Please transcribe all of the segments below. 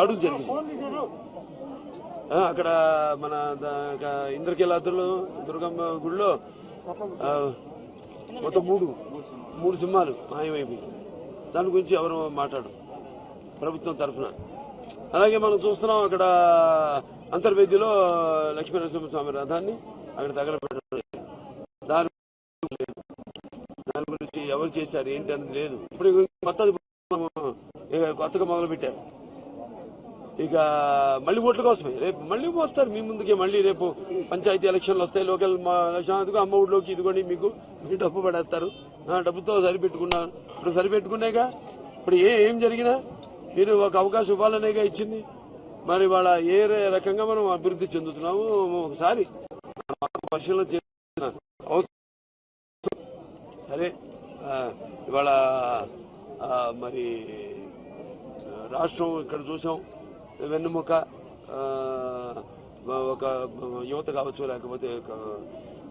దాడులు జరిగింది. అక్కడ మన ఇంద్రకీలాద్రులు దుర్గమ్మ గుడిలో మొత్తం మూడు సింహాలు మాయమైపోయి. దాని గురించి ఎవరు మాట్లాడు ప్రభుత్వం తరఫున. అలాగే మనం చూస్తున్నాం అక్కడ అంతర్వేదిలో లక్ష్మీనరసింహస్వామి రథాన్ని అక్కడ తగలబెట్టడం, దాని గురించి ఎవరు చేశారు ఏంటి అనేది లేదు. ఇప్పుడు కొత్తగా మొదలు పెట్టారు. ఇక మళ్ళీ ఓట్ల కోసమే రేపు మళ్ళీ వస్తారు మీ ముందుకే. మళ్ళీ రేపు పంచాయతీ ఎలక్షన్లు వస్తాయి, లోకల్ ఎలక్షన్. అమ్మ ఊళ్ళోకి ఇదిగోండి మీకు డబ్బు పడేస్తారు. డబ్బుతో సరిపెట్టుకున్నాను. ఇప్పుడు సరిపెట్టుకునేగా. ఇప్పుడు ఏం జరిగినా మీరు ఒక అవకాశం ఇవ్వాలనేగా ఇచ్చింది. మరి వాళ్ళ ఏ రకంగా మనం అభివృద్ధి చెందుతున్నాము ఒకసారి పరిశీలన చేసిన సరే. ఇవాళ మరి రాష్ట్రం ఇక్కడ చూసాం, వెన్నుముక ఒక యువత కావచ్చు, లేకపోతే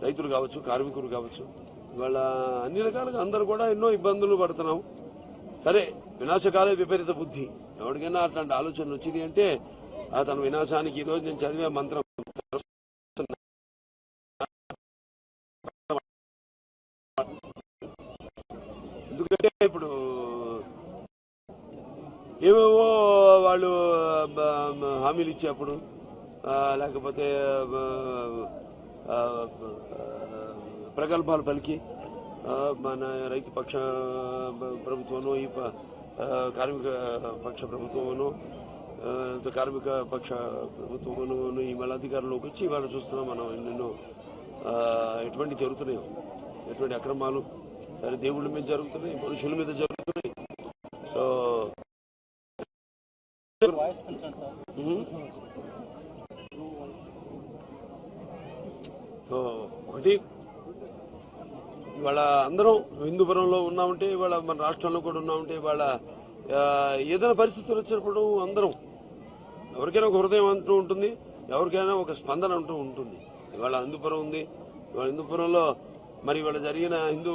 రైతులు కావచ్చు, కార్మికులు కావచ్చు, ఇవాళ అన్ని రకాలుగా అందరూ కూడా ఎన్నో ఇబ్బందులు పడుతున్నాం. సరే, వినాశకాలే విపరీత బుద్ధి. ఎవరికైనా అట్లాంటి ఆలోచనలు వచ్చినాయి అంటే అతను వినాశానికి. ఈరోజు నేను చదివే మంత్రం ఎందుకంటే ఇప్పుడు ఏవేవో వాళ్ళు హామీలు ఇచ్చేప్పుడు, లేకపోతే ప్రగల్భాలు పలికి మన రైతు పక్ష ప్రభుత్వము, ఈ కార్మిక పక్ష ప్రభుత్వమును, కార్మిక పక్ష ప్రభుత్వమును ఈ మళ్ళీ అధికారంలోకి వచ్చి ఇవాళ చూస్తున్నాం మనం ఎన్నెన్నో ఎటువంటి జరుగుతున్నాయో, ఎటువంటి అక్రమాలు. సరే, దేవుళ్ళ మీద జరుగుతున్నాయి, మనుషుల మీద జరుగుతున్నాయి. సో ఒకటి ఇవాళ అందరం హిందూపురంలో ఉన్నామంటే, ఇవాళ మన రాష్ట్రంలో కూడా ఉన్నామంటే, ఇవాళ ఏదైనా పరిస్థితులు వచ్చినప్పుడు అందరం ఎవరికైనా ఒక హృదయం అంటూ ఉంటుంది, ఎవరికైనా ఒక స్పందన అంటూ ఉంటుంది. ఇవాళ హిందూపురం ఉంది. ఇవాళ హిందూపురంలో మరి ఇవాళ జరిగిన హిందూ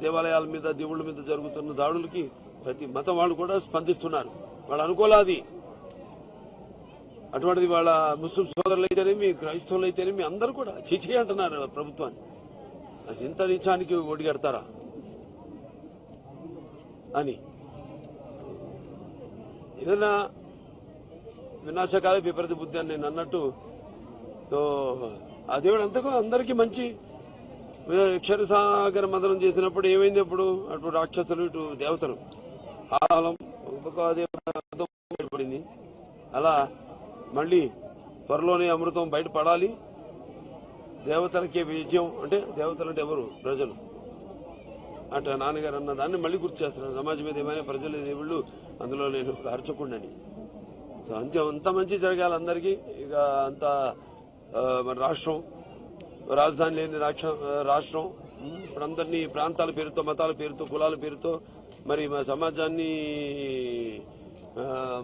దేవాలయాల మీద, దేవుళ్ళ మీద జరుగుతున్న దాడులకి ప్రతి మతం వాళ్ళు కూడా స్పందిస్తున్నారు. వాళ్ళు అనుకోలాది. అటువంటిది వాళ్ళ ముస్లిం సోదరులు అయితేనేమి, క్రైస్తవులు అయితేనేమి అందరూ కూడా చీచే అంటున్నారు ప్రభుత్వాన్ని. అది ఇంత నీచానికి ఒడిగడతారా అని. ఏదైనా వినాశకాల విపరీత బుద్ధి అని నేను అన్నట్టు, ఆ దేవుడు అంతకు అందరికీ మంచి. క్షరసాగర మదనం చేసినప్పుడు ఏమైంది? అటు రాక్షసులు, ఇటు దేవతలు ఆలం బయటపడింది. అలా మళ్ళీ త్వరలోనే అమృతం బయటపడాలి. దేవతలకే విజయం. అంటే దేవతలు అంటే ఎవరు? ప్రజలు. అట్లా నాన్నగారు అన్న దాన్ని మళ్ళీ గుర్తు చేస్తున్నారు. సమాజం మీద ఏమైనా ప్రజలు దేవుళ్ళు, అందులో నేను ఒక అర్చకుండని. సో అంత మంచి జరగాలి అందరికీ. ఇక అంత మన రాష్ట్రం, రాజధాని లేని రాష్ట్రం, ఇప్పుడు అందరినీ ప్రాంతాల పేరుతో, మతాల పేరుతో, కులాల పేరుతో మరి మా సమాజాన్ని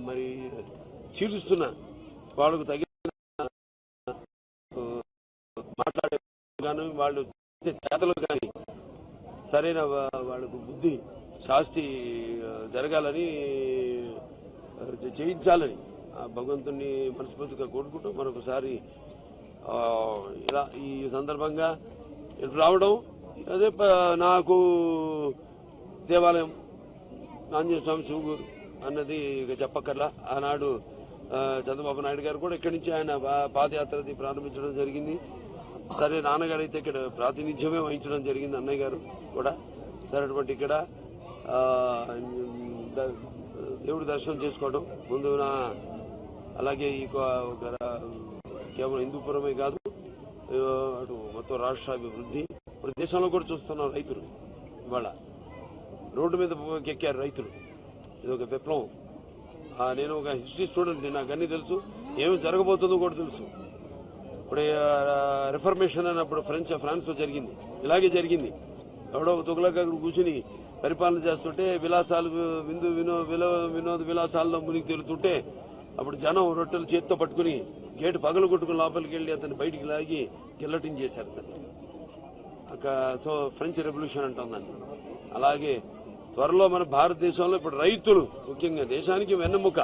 మరి చీలుస్తున్న వాళ్ళకు తగిన మాట్లాడే కానీ, వాళ్ళు చేతలు కానీ సరైన వాళ్ళకు బుద్ధి శాస్తి జరగాలని, చేయించాలని భగవంతుని మనస్ఫూర్తిగా కోరుకుంటూ మరొకసారి ఇలా ఈ సందర్భంగా రావడం. అదే నాకు దేవాలయం ఆంజనేయ స్వామి శివగూరు అన్నది ఇక చెప్పక్కర్లా. ఆనాడు చంద్రబాబు నాయుడు గారు కూడా ఇక్కడి నుంచి ఆయన పాదయాత్రది ప్రారంభించడం జరిగింది. సరే, నాన్నగారు అయితే ఇక్కడ ప్రాతినిధ్యమే వహించడం జరిగింది, అన్నయ్య గారు కూడా. సరే, అటువంటి ఇక్కడ దేవుడి దర్శనం చేసుకోవడం ముందు అలాగే కేవలం హిందూపురమే కాదు, అటు మొత్తం రాష్ట్ర అభివృద్ధి. ఇప్పుడు దేశంలో కూడా చూస్తున్నాం, రైతులు ఇవాళ రోడ్డు మీద ఎక్కారు రైతులు. ఇది ఒక విప్లవం. నేను ఒక హిస్టరీ స్టూడెంట్, నాకు అన్నీ తెలుసు, ఏమి జరగబోతుందో కూడా తెలుసు. ఇప్పుడు రిఫర్మేషన్ అన్నప్పుడు ఫ్రాన్స్ లో జరిగింది, ఇలాగే జరిగింది. ఎవడో తుగలక కూర్చుని పరిపాలన చేస్తుంటే విలాసాలు వినోద విలాసాల్లో మునిగి తేలుతుంటే అప్పుడు జనం రొట్టెలు చేత్తో పట్టుకుని గేటు పగలు కొట్టుకుని లోపలికి వెళ్ళి అతన్ని బయటికి లాగి గిల్లటింగ్ చేశారు అతన్ని. సో ఫ్రెంచ్ రెవల్యూషన్ అంటాం దాన్ని. అలాగే త్వరలో మన భారతదేశంలో ఇప్పుడు రైతులు ముఖ్యంగా దేశానికి వెన్నెముక.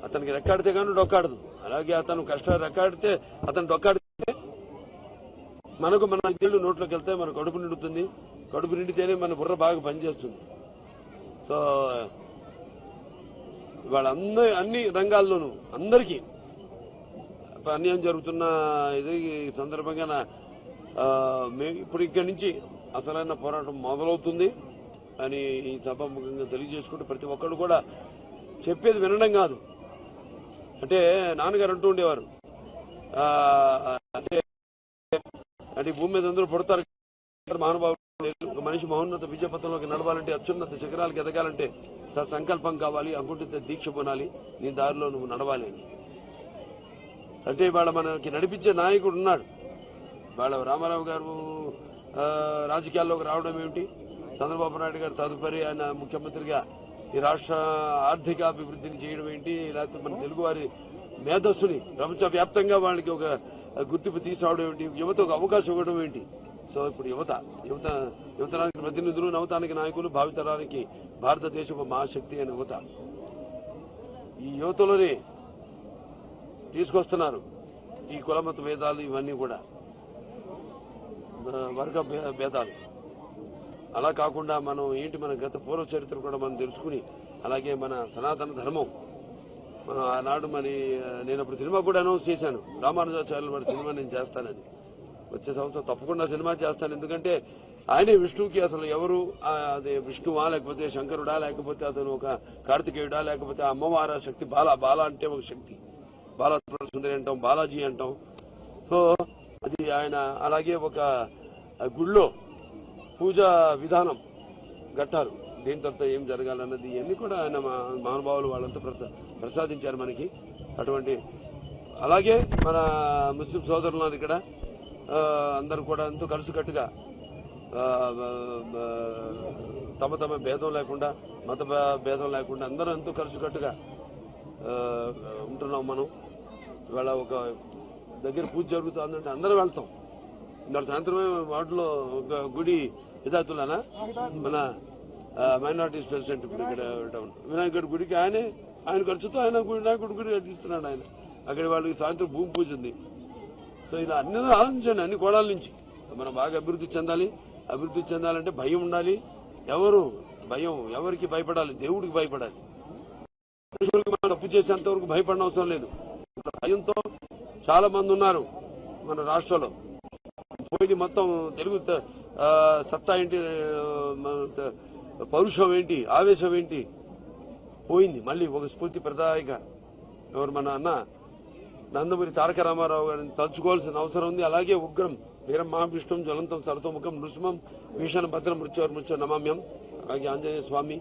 అతనికి రెక్కాడితే కానీ డొక్కాడదు. అలాగే అతను కష్టాలు రెక్కాడితే అతను డొక్కాడితే మనకు మన నీళ్లు నోట్లోకి వెళ్తే మన కడుపు నిండుతుంది. కడుపు నిండితేనే మన బుర్ర బాగా పనిచేస్తుంది. సో ఇవాళ అన్ని రంగాల్లోనూ అందరికీ అన్యాయం జరుగుతున్న ఇది సందర్భంగా ఇప్పుడు ఇక్కడి నుంచి అసలైన పోరాటం మొదలవుతుంది అని ఈ సభాముఖంగా తెలియజేసుకుంటూ ప్రతి ఒక్కరు కూడా చెప్పేది వినడం కాదు. అంటే నాన్నగారు అంటూ ఉండేవారు, అంటే భూమి మీద అందరూ పుడతారు మహానుభావులు. ఒక మనిషి మహోన్నత విజయపథంలోకి నడవాలంటే, అత్యున్నత శిఖరాలకు ఎదగాలంటే సంకల్పం కావాలి, అంకుటిత దీక్ష పొనాలి, నీ దారిలో నువ్వు నడవాలి అని. అంటే ఇవాళ మనకి నడిపించే నాయకుడు ఉన్నాడు. ఇవాళ రామారావు గారు రాజకీయాల్లోకి రావడం ఏమిటి, చంద్రబాబు నాయుడు గారు తదుపరి ఆయన ముఖ్యమంత్రిగా ఈ రాష్ట్ర ఆర్థికాభివృద్ధిని చేయడం ఏంటి, లేకపోతే మన తెలుగువారి మేధస్సుని ప్రపంచవ్యాప్తంగా వాళ్ళకి ఒక గుర్తింపు తీసుకురావడం ఏంటి, యువత ఒక అవకాశం ఇవ్వడం ఏంటి. సో ఇప్పుడు యువతరానికి ప్రతినిధులు, నవతానికి నాయకులు, భావితరానికి భారతదేశపు మహాశక్తి అనే యువత. ఈ యువతలోనే తీసుకొస్తున్నారు ఈ కులమత భేదాలు, ఇవన్నీ కూడా వర్గ భేదాలు. అలా కాకుండా మనం ఏంటి, మన గత పూర్వ చరిత్ర కూడా మనం తెలుసుకుని, అలాగే మన సనాతన ధర్మం మనం ఆనాడు నేను అప్పుడు సినిమా కూడా అనౌన్స్ చేశాను, రామానుజాచార్యుల వారి సినిమా నేను చేస్తానని. వచ్చే సంవత్సరం తప్పకుండా సినిమా చేస్తాను. ఎందుకంటే ఆయనే విష్ణువుకి అసలు ఎవరు, అదే విష్ణువా లేకపోతే శంకరుడా లేకపోతే అతను ఒక కార్తికేయుడా లేకపోతే అమ్మవారి శక్తి, బాల అంటే ఒక శక్తి, బాలా సుందరి అంటాం, బాలాజీ అంటాం. సో అది ఆయన. అలాగే ఒక గుళ్ళో పూజా విధానం గట్టారు, దేని తర్వాత ఏం జరగాలన్నది ఇవన్నీ కూడా ఆయన మహానుభావులు వాళ్ళంతా ప్రసాదించారు మనకి. అటువంటి అలాగే మన ముస్లిం సోదరులు ఇక్కడ అందరూ కూడా ఎంతో కలిసికట్టుగా తమ భేదం లేకుండా, మత భేదం లేకుండా అందరూ ఎంతో కలిసికట్టుగా ఉంటున్నాం మనం. ఇవాళ ఒక దగ్గర పూజ జరుగుతుందంటే అందరూ వెళ్తాం. ఇవాళ సాయంత్రమే వాటిలో ఒక గుడి విధాతులనా మన మైనారిటీస్ ప్రెసిడెంట్ ఇప్పుడు ఇక్కడ వినాయకుడి గుడికి ఆయన ఖర్చుతో ఆయన వినాయకుడి గుడి కట్టిస్తున్నాడు ఆయన. అక్కడ వాళ్ళకి సాయంత్రం భూమి పూజ ఉంది. సో ఇలా అన్ని ఆలోచించండి, అన్ని కోణాల నుంచి మనం బాగా అభివృద్ధి చెందాలి. అభివృద్ధి చెందాలంటే భయం ఉండాలి. ఎవరికి భయపడాలి? దేవుడికి భయపడాలి. మనుషులకు మనం తప్పు చేసేంత వరకు భయపడిన అవసరం లేదు. భయంతో చాలా మంది ఉన్నారు మన రాష్ట్రంలో. పోయి మొత్తం తెలుగు సత్తా ఏంటి, పౌరుషం ఏంటి, ఆవేశం ఏంటి పోయింది. మళ్ళీ ఒక స్ఫూర్తి ప్రదాయక ఎవరు మన అన్న నందమూరి తారక రామారావు గారిని తలుచుకోవాల్సిన అవసరం ఉంది. అలాగే ఉగ్రం వీరం మహావిష్ణుం జ్వలంతం సరతోముఖం నృసింహం భీషణ భద్రం మృత్యు నమామ్యం, అలాగే ఆంజనేయ స్వామి,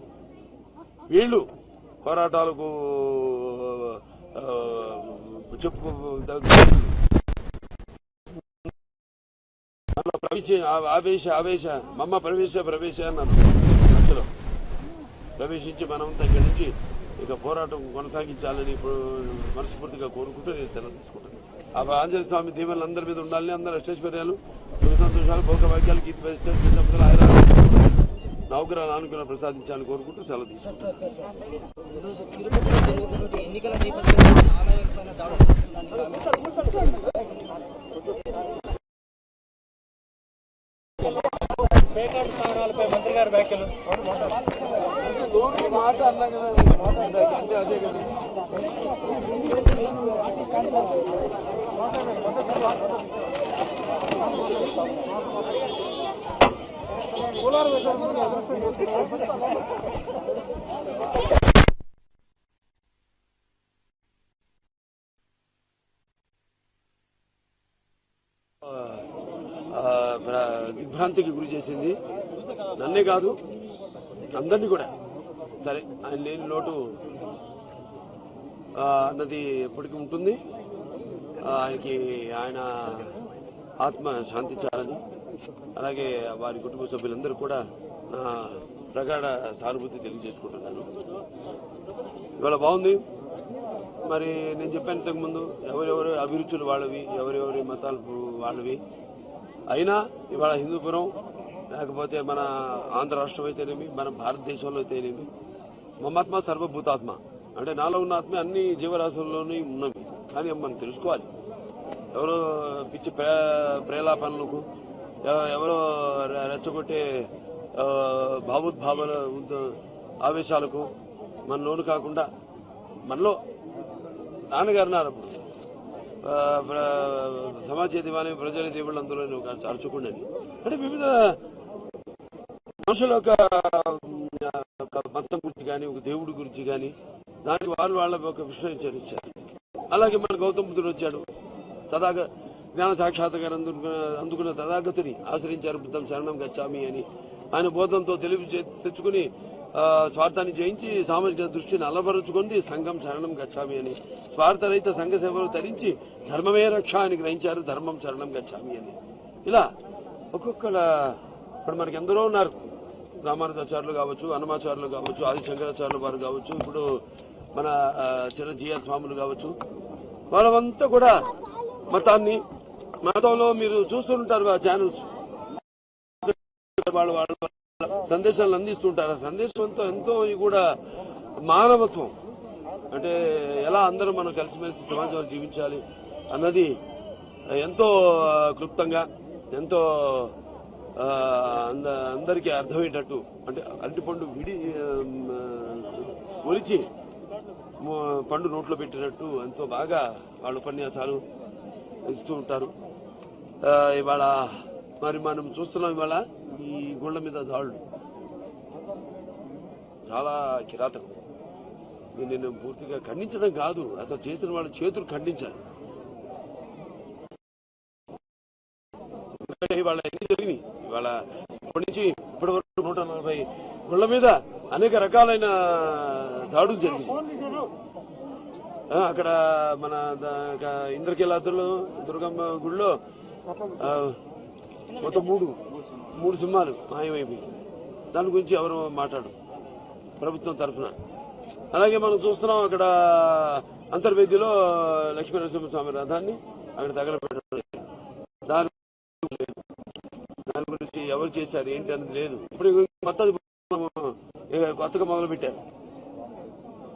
వీళ్ళు పోరాటాలకు ఆవేశ మమ్మ ప్రవేశ అన్నారు. మధ్యలో ప్రవేశించి మనం దగ్గర నుంచి ఇక పోరాటం కొనసాగించాలని ఇప్పుడు మనస్ఫూర్తిగా కోరుకుంటూ నేను సెలవు తీసుకుంటాను. ఆ ఆంజనేయ స్వామి దీవెనలు అందరి మీద ఉండాలని, అందరూ అష్టైశ్వర్యాలు, సుఖ సంతోషాలు, భోగభాగ్యాలు, నవగ్రహాలు అనుగ్రహం ప్రసాదించాలని కోరుకుంటూ సెలవు తీసుకుంటాను. మంత్రి గారి వ్యాఖ్యలు మాట అన్నా కదా, అంటే అదే కదా. దిగ్భ్రాంతికి గురి చేసింది నన్నే కాదు అందరినీ కూడా. సరే, ఆయన లేని లోటు అన్నది ఎప్పటికీ ఉంటుంది. ఆయన ఆత్మ శాంతించాలని, అలాగే వారి కుటుంబ సభ్యులందరూ కూడా నా ప్రగాఢ సానుభూతి తెలియజేసుకుంటున్నాను. ఇవాళ బాగుంది. మరి నేను చెప్పాను ఇంతకుముందు, ఎవరెవరి అభిరుచులు వాళ్ళవి, ఎవరెవరి మతాలు వాళ్ళవి. అయినా ఇవాళ హిందూపురం లేకపోతే మన ఆంధ్ర రాష్ట్రం అయితేనేమి, మన భారతదేశంలో అయితేనేమి, మమాత్మ సర్వభూతాత్మ అంటే నాలో ఉన్న ఆత్మ అన్ని జీవరాశుల్లోనే ఉన్నవి. కానీ మనం తెలుసుకోవాలి. ఎవరో పిచ్చి ప్రేలాపనలకు, ఎవరో రెచ్చగొట్టే భావోద్భావాల ఆవేశాలకు మన లోను కాకుండా, మనలో నాన్నగారు అన్నారు సమాజ దివాని ప్రజల దేవుళ్ళు అందులో అర్చుకుండని. అంటే వివిధ మనుషుల యొక్క మతం గురించి కానీ, ఒక దేవుడి గురించి కానీ, దానికి వాళ్ళ ఒక విశ్లేషణ ఇచ్చారు. అలాగే మన గౌతమ బుద్ధుడు వచ్చాడు, జ్ఞాన సాక్షాత్కారం అందుకున్న తథాగతుని ఆశ్రయించారు. బుద్ధం శరణం గచ్చామి అని ఆయన బోధంతో తెలివి తెచ్చుకుని స్వార్థాన్ని జయించి సామాజిక దృష్టిని అలవరుచుకుంది సంఘం శరణం గచ్చామి అని. స్వార్థరహిత సంఘ సేవలు ధరించి ధర్మమే రక్ష అని గ్రహించారు, ధర్మం శరణం గచ్చామి అని. ఇలా ఒక్కొక్కల ఇప్పుడు మనకి ఎందరో ఉన్నారు. రామానుజాచార్యులు కావచ్చు, అన్నమాచార్యులు కావచ్చు, ఆది శంకరాచార్యులు వారు కావచ్చు, ఇప్పుడు మన చిన్న జిఆర్ స్వాములు కావచ్చు, వాళ్ళంతా కూడా మతంలో మీరు చూస్తుంటారు ఆ ఛానల్స్, వాళ్ళ సందేశాలను అందిస్తుంటారు. ఆ సందేశంతో ఎంతో కూడా మానవత్వం, అంటే ఎలా అందరూ మనం కలిసిమెలిసి సమాజంలో జీవించాలి అన్నది ఎంతో క్లుప్తంగా, ఎంతో అందరికీ అర్థమయ్యేటట్టు, అంటే అరటిపండు ఒలిచి పండు నోట్లో పెట్టినట్టు ఎంతో బాగా వాళ్ళ ఉపన్యాసాలు ఇస్తూ ఉంటారు. ఇవాళ మరి మనం చూస్తున్నాం, ఇవాళ ఈ గుళ్ళ మీద దాడులు చాలా కిరాతకం. నేను పూర్తిగా ఖండించడం కాదు, అసలు చేసిన వాళ్ళ చేతులు ఖండించాలి. ఇవాళ ఎన్ని జరిగినాయి, ఇవాళ ఇప్పటి నుంచి ఇప్పటి వరకు 140 గుళ్ళ మీద అనేక రకాలైన దాడులు జరిగింది. అక్కడ మన ఇంద్రకీలాద్రిలో దుర్గమ్మ గుడిలో మొత్తం మూడు సింహాలు మాయమైపోయి, దాని గురించి ఎవరు మాట్లాడరు ప్రభుత్వం తరఫున. అలాగే మనం చూస్తున్నాం అక్కడ అంతర్వేదిలో లక్ష్మీనరసింహస్వామి రథాన్ని అక్కడ తగలబెట్టడం, దాని గురించి ఎవరు చేశారు ఏంటి అనేది లేదు. ఇప్పుడు కొత్తగా మొదలు పెట్టారు.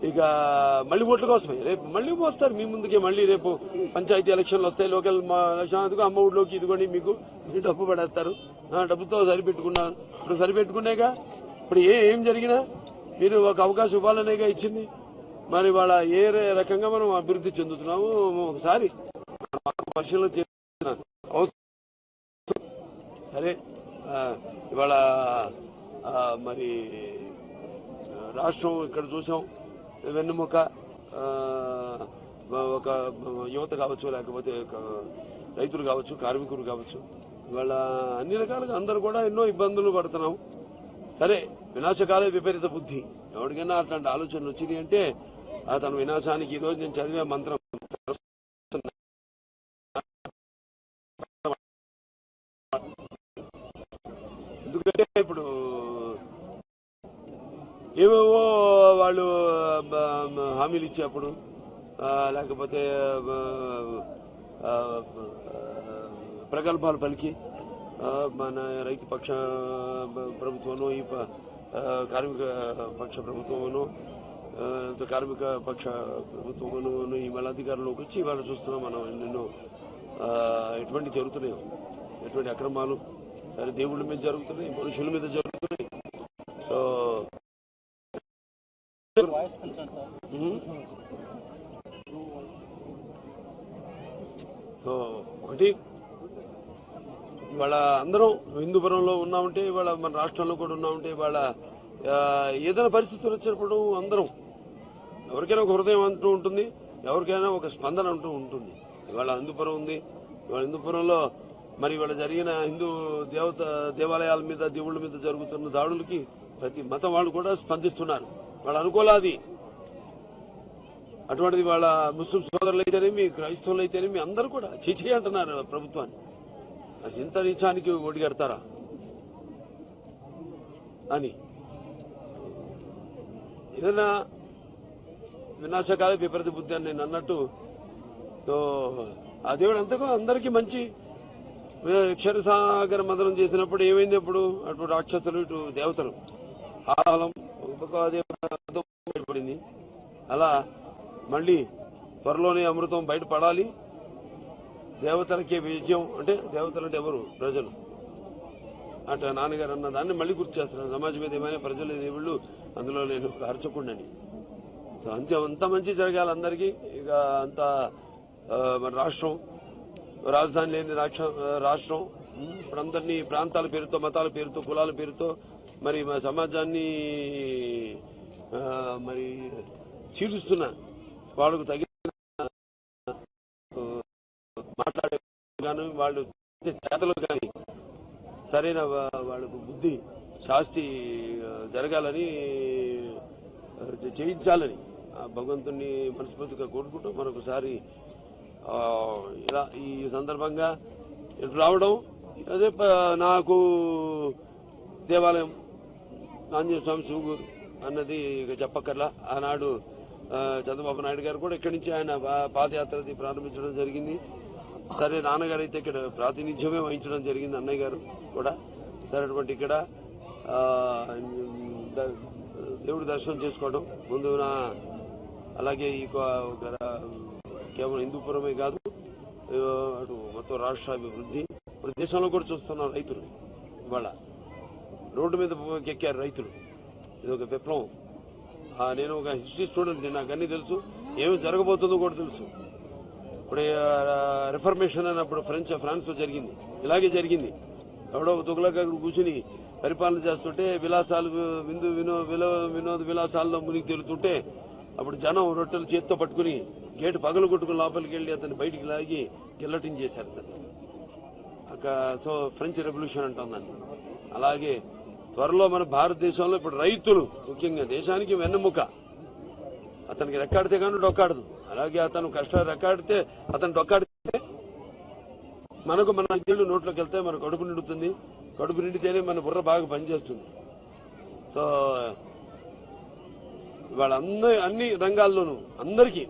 ఇక మళ్ళీ ఓట్ల కోసమే రేపు మళ్ళీ మోస్తారు మీ ముందుకే. మళ్ళీ రేపు పంచాయతీ ఎలక్షన్లు వస్తాయి, లోకల్ ఎలక్షన్, అమ్మ ఊళ్ళోకి ఇదిగోండి మీకు డబ్బు పడేస్తారు. డబ్బుతో సరిపెట్టుకున్నాను. ఇప్పుడు సరిపెట్టుకునేగా, ఇప్పుడు ఏం జరిగినా మీరు ఒక అవకాశం ఇవ్వాలనేగా ఇచ్చింది. మరి వాళ్ళ ఏ రకంగా మనం అభివృద్ధి చెందుతున్నాము ఒకసారి పరిశీలన చేస్తున్నాను. సరే, ఇవాళ మరి రాష్ట్రం ఇక్కడ చూసాం, వెన్నుముక ఒక యువత కావచ్చు, లేకపోతే రైతులు కావచ్చు, కార్మికులు కావచ్చు, ఇవాళ అన్ని రకాలుగా అందరూ కూడా ఎన్నో ఇబ్బందులు పడుతున్నాం. సరే, వినాశకాలే విపరీత బుద్ధి. ఎవరికైనా అట్లాంటి ఆలోచనలు వచ్చినాయి అంటే అతను వినాశానికి. ఈరోజు నేను చదివే మంత్రం, ఎందుకంటే ఇప్పుడు ఏవేవో వాళ్ళు హామీలు ఇచ్చేప్పుడు, లేకపోతే ప్రగల్భాలు పలికి మన రైతు పక్ష ప్రభుత్వమో, ఈ కార్మిక పక్ష ప్రభుత్వమనో, కార్మిక పక్ష ప్రభుత్వమనో ఈ మళ్ళీ అధికారంలోకి వచ్చి ఇవాళ చూస్తున్నాం మనం ఎన్నెన్నో ఎటువంటి జరుగుతున్నాయో, ఎటువంటి అక్రమాలు. సరే, దేవుళ్ళ మీద జరుగుతున్నాయి, మనుషుల మీద జరుగుతున్నాయి. సో ఒకటి, ఇవాళ అందరం హిందూపురంలో ఉన్నామంటే, ఇవాళ మన రాష్ట్రంలో కూడా ఉన్నామంటే, ఇవాళ ఏదైనా పరిస్థితులు వచ్చినప్పుడు అందరం, ఎవరికైనా ఒక హృదయం అంటూ ఉంటుంది, ఎవరికైనా ఒక స్పందన అంటూ ఉంటుంది. ఇవాళ హిందూపురం ఉంది. ఇవాళ హిందూపురంలో మరి ఇవాళ జరిగిన హిందూ దేవాలయాల మీద, దేవుళ్ళ మీద జరుగుతున్న దాడులకి ప్రతి మతం వాళ్ళు కూడా స్పందిస్తున్నారు. వాళ్ళ అనుకూలాది. అటువంటిది వాళ్ళ ముస్లిం సోదరులు అయితేనేమి, క్రైస్తవులు అయితేనేమి అందరూ కూడా చీచీ అంటున్నారు ప్రభుత్వాన్ని. అది ఇంత నీచానికి ఒడిగడతారా అని. ఏదైనా వినాశకాల విపరీత బుద్ధి అని నేను అన్నట్టు, ఆ దేవుడు అంతకు అందరికీ మంచి. క్షీరసాగర మదనం చేసినప్పుడు ఏమైంది? అప్పుడు అటు రాక్షసులు, ఇటు దేవతలు ఆహ్లాదం పడింది. అలా మళ్ళీ త్వరలోనే అమృతం బయటపడాలి. దేవతలకే విజయం అంటే దేవతలు అంటే ఎవరు? ప్రజలు. అట్లా నాన్నగారు అన్న దాన్ని మళ్ళీ గుర్తు చేస్తున్నాను. సమాజం మీద ఏమైనా ప్రజలు దేవుళ్ళు, అందులో నేను ఒక అర్చకుండని. సో అంత మంచి జరగాలి అందరికీ. ఇక అంత మన రాష్ట్రం, రాజధాని లేని రాష్ట్రం ఇప్పుడు అందరినీ ప్రాంతాల పేరుతో, మతాల పేరుతో, కులాల పేరుతో మరి సమాజాన్ని మరి చీలుస్తున్న వాళ్ళకు తగిన మాట్లాడే కానీ వాళ్ళు చేతలు కానీ సరైన వాళ్ళకు బుద్ధి శాస్తి జరగాలని చేయించాలని భగవంతుని మనస్ఫూర్తిగా కోరుకుంటూ మరొకసారి ఇలా ఈ సందర్భంగా రావడం. అదే నాకు దేవాలయం ఆంజనేయ స్వామి సూగూరు అన్నది ఇక చెప్పక్కర్లా. ఆనాడు చంద్రబాబు నాయుడు గారు కూడా ఇక్కడి నుంచి ఆయన పాదయాత్ర ప్రారంభించడం జరిగింది. సరే నాన్నగారు అయితే ఇక్కడ ప్రాతినిధ్యమే వహించడం జరిగింది, అన్నయ్య గారు కూడా. సరే అటువంటి ఇక్కడ దేవుడి దర్శనం చేసుకోవడం ముందు అలాగే ఈ కేవలం హిందూపురమే కాదు, అటు మొత్తం రాష్ట్ర అభివృద్ధి. ఇప్పుడు దేశంలో కూడా చూస్తున్నాం రైతులు ఇవాళ రోడ్డు మీద ఎక్కారు రైతులు. ఇది ఒక విప్లవం. నేను ఒక హిస్టరీ స్టూడెంట్, నాకు అన్ని తెలుసు, ఏమి జరగబోతుందో కూడా తెలుసు. ఇప్పుడు రిఫర్మేషన్ అన్నప్పుడు ఫ్రాన్స్ లో జరిగింది, ఇలాగే జరిగింది. ఎవడో తుగ్లక్ కూర్చుని పరిపాలన చేస్తుంటే విలాసాలు వినోద విలాసాల్లో మునిగి తేలుతుంటే అప్పుడు జనం రొట్టెలు చేత్తో పట్టుకుని గేటు పగలు కొట్టుకుని లోపలికి వెళ్లి అతన్ని బయటికి లాగి గిల్లటింగ్ చేశారు అతన్ని. సో ఫ్రెంచ్ రెవల్యూషన్ అంటాం దాన్ని. అలాగే త్వరలో మన భారతదేశంలో ఇప్పుడు రైతులు ముఖ్యంగా దేశానికి వెన్నెముక. అతనికి రెక్కాడితే కానీ డొక్కాడదు. అలాగే అతను కష్టాలు రెక్కాడితే అతను డొక్కాడితే మనకు మన నీళ్లు నోట్లోకి వెళ్తే మన కడుపు నిండుతుంది. కడుపు నిండితేనే మన బుర్ర బాగా పనిచేస్తుంది. సో ఇవాళ అన్ని రంగాల్లోనూ అందరికీ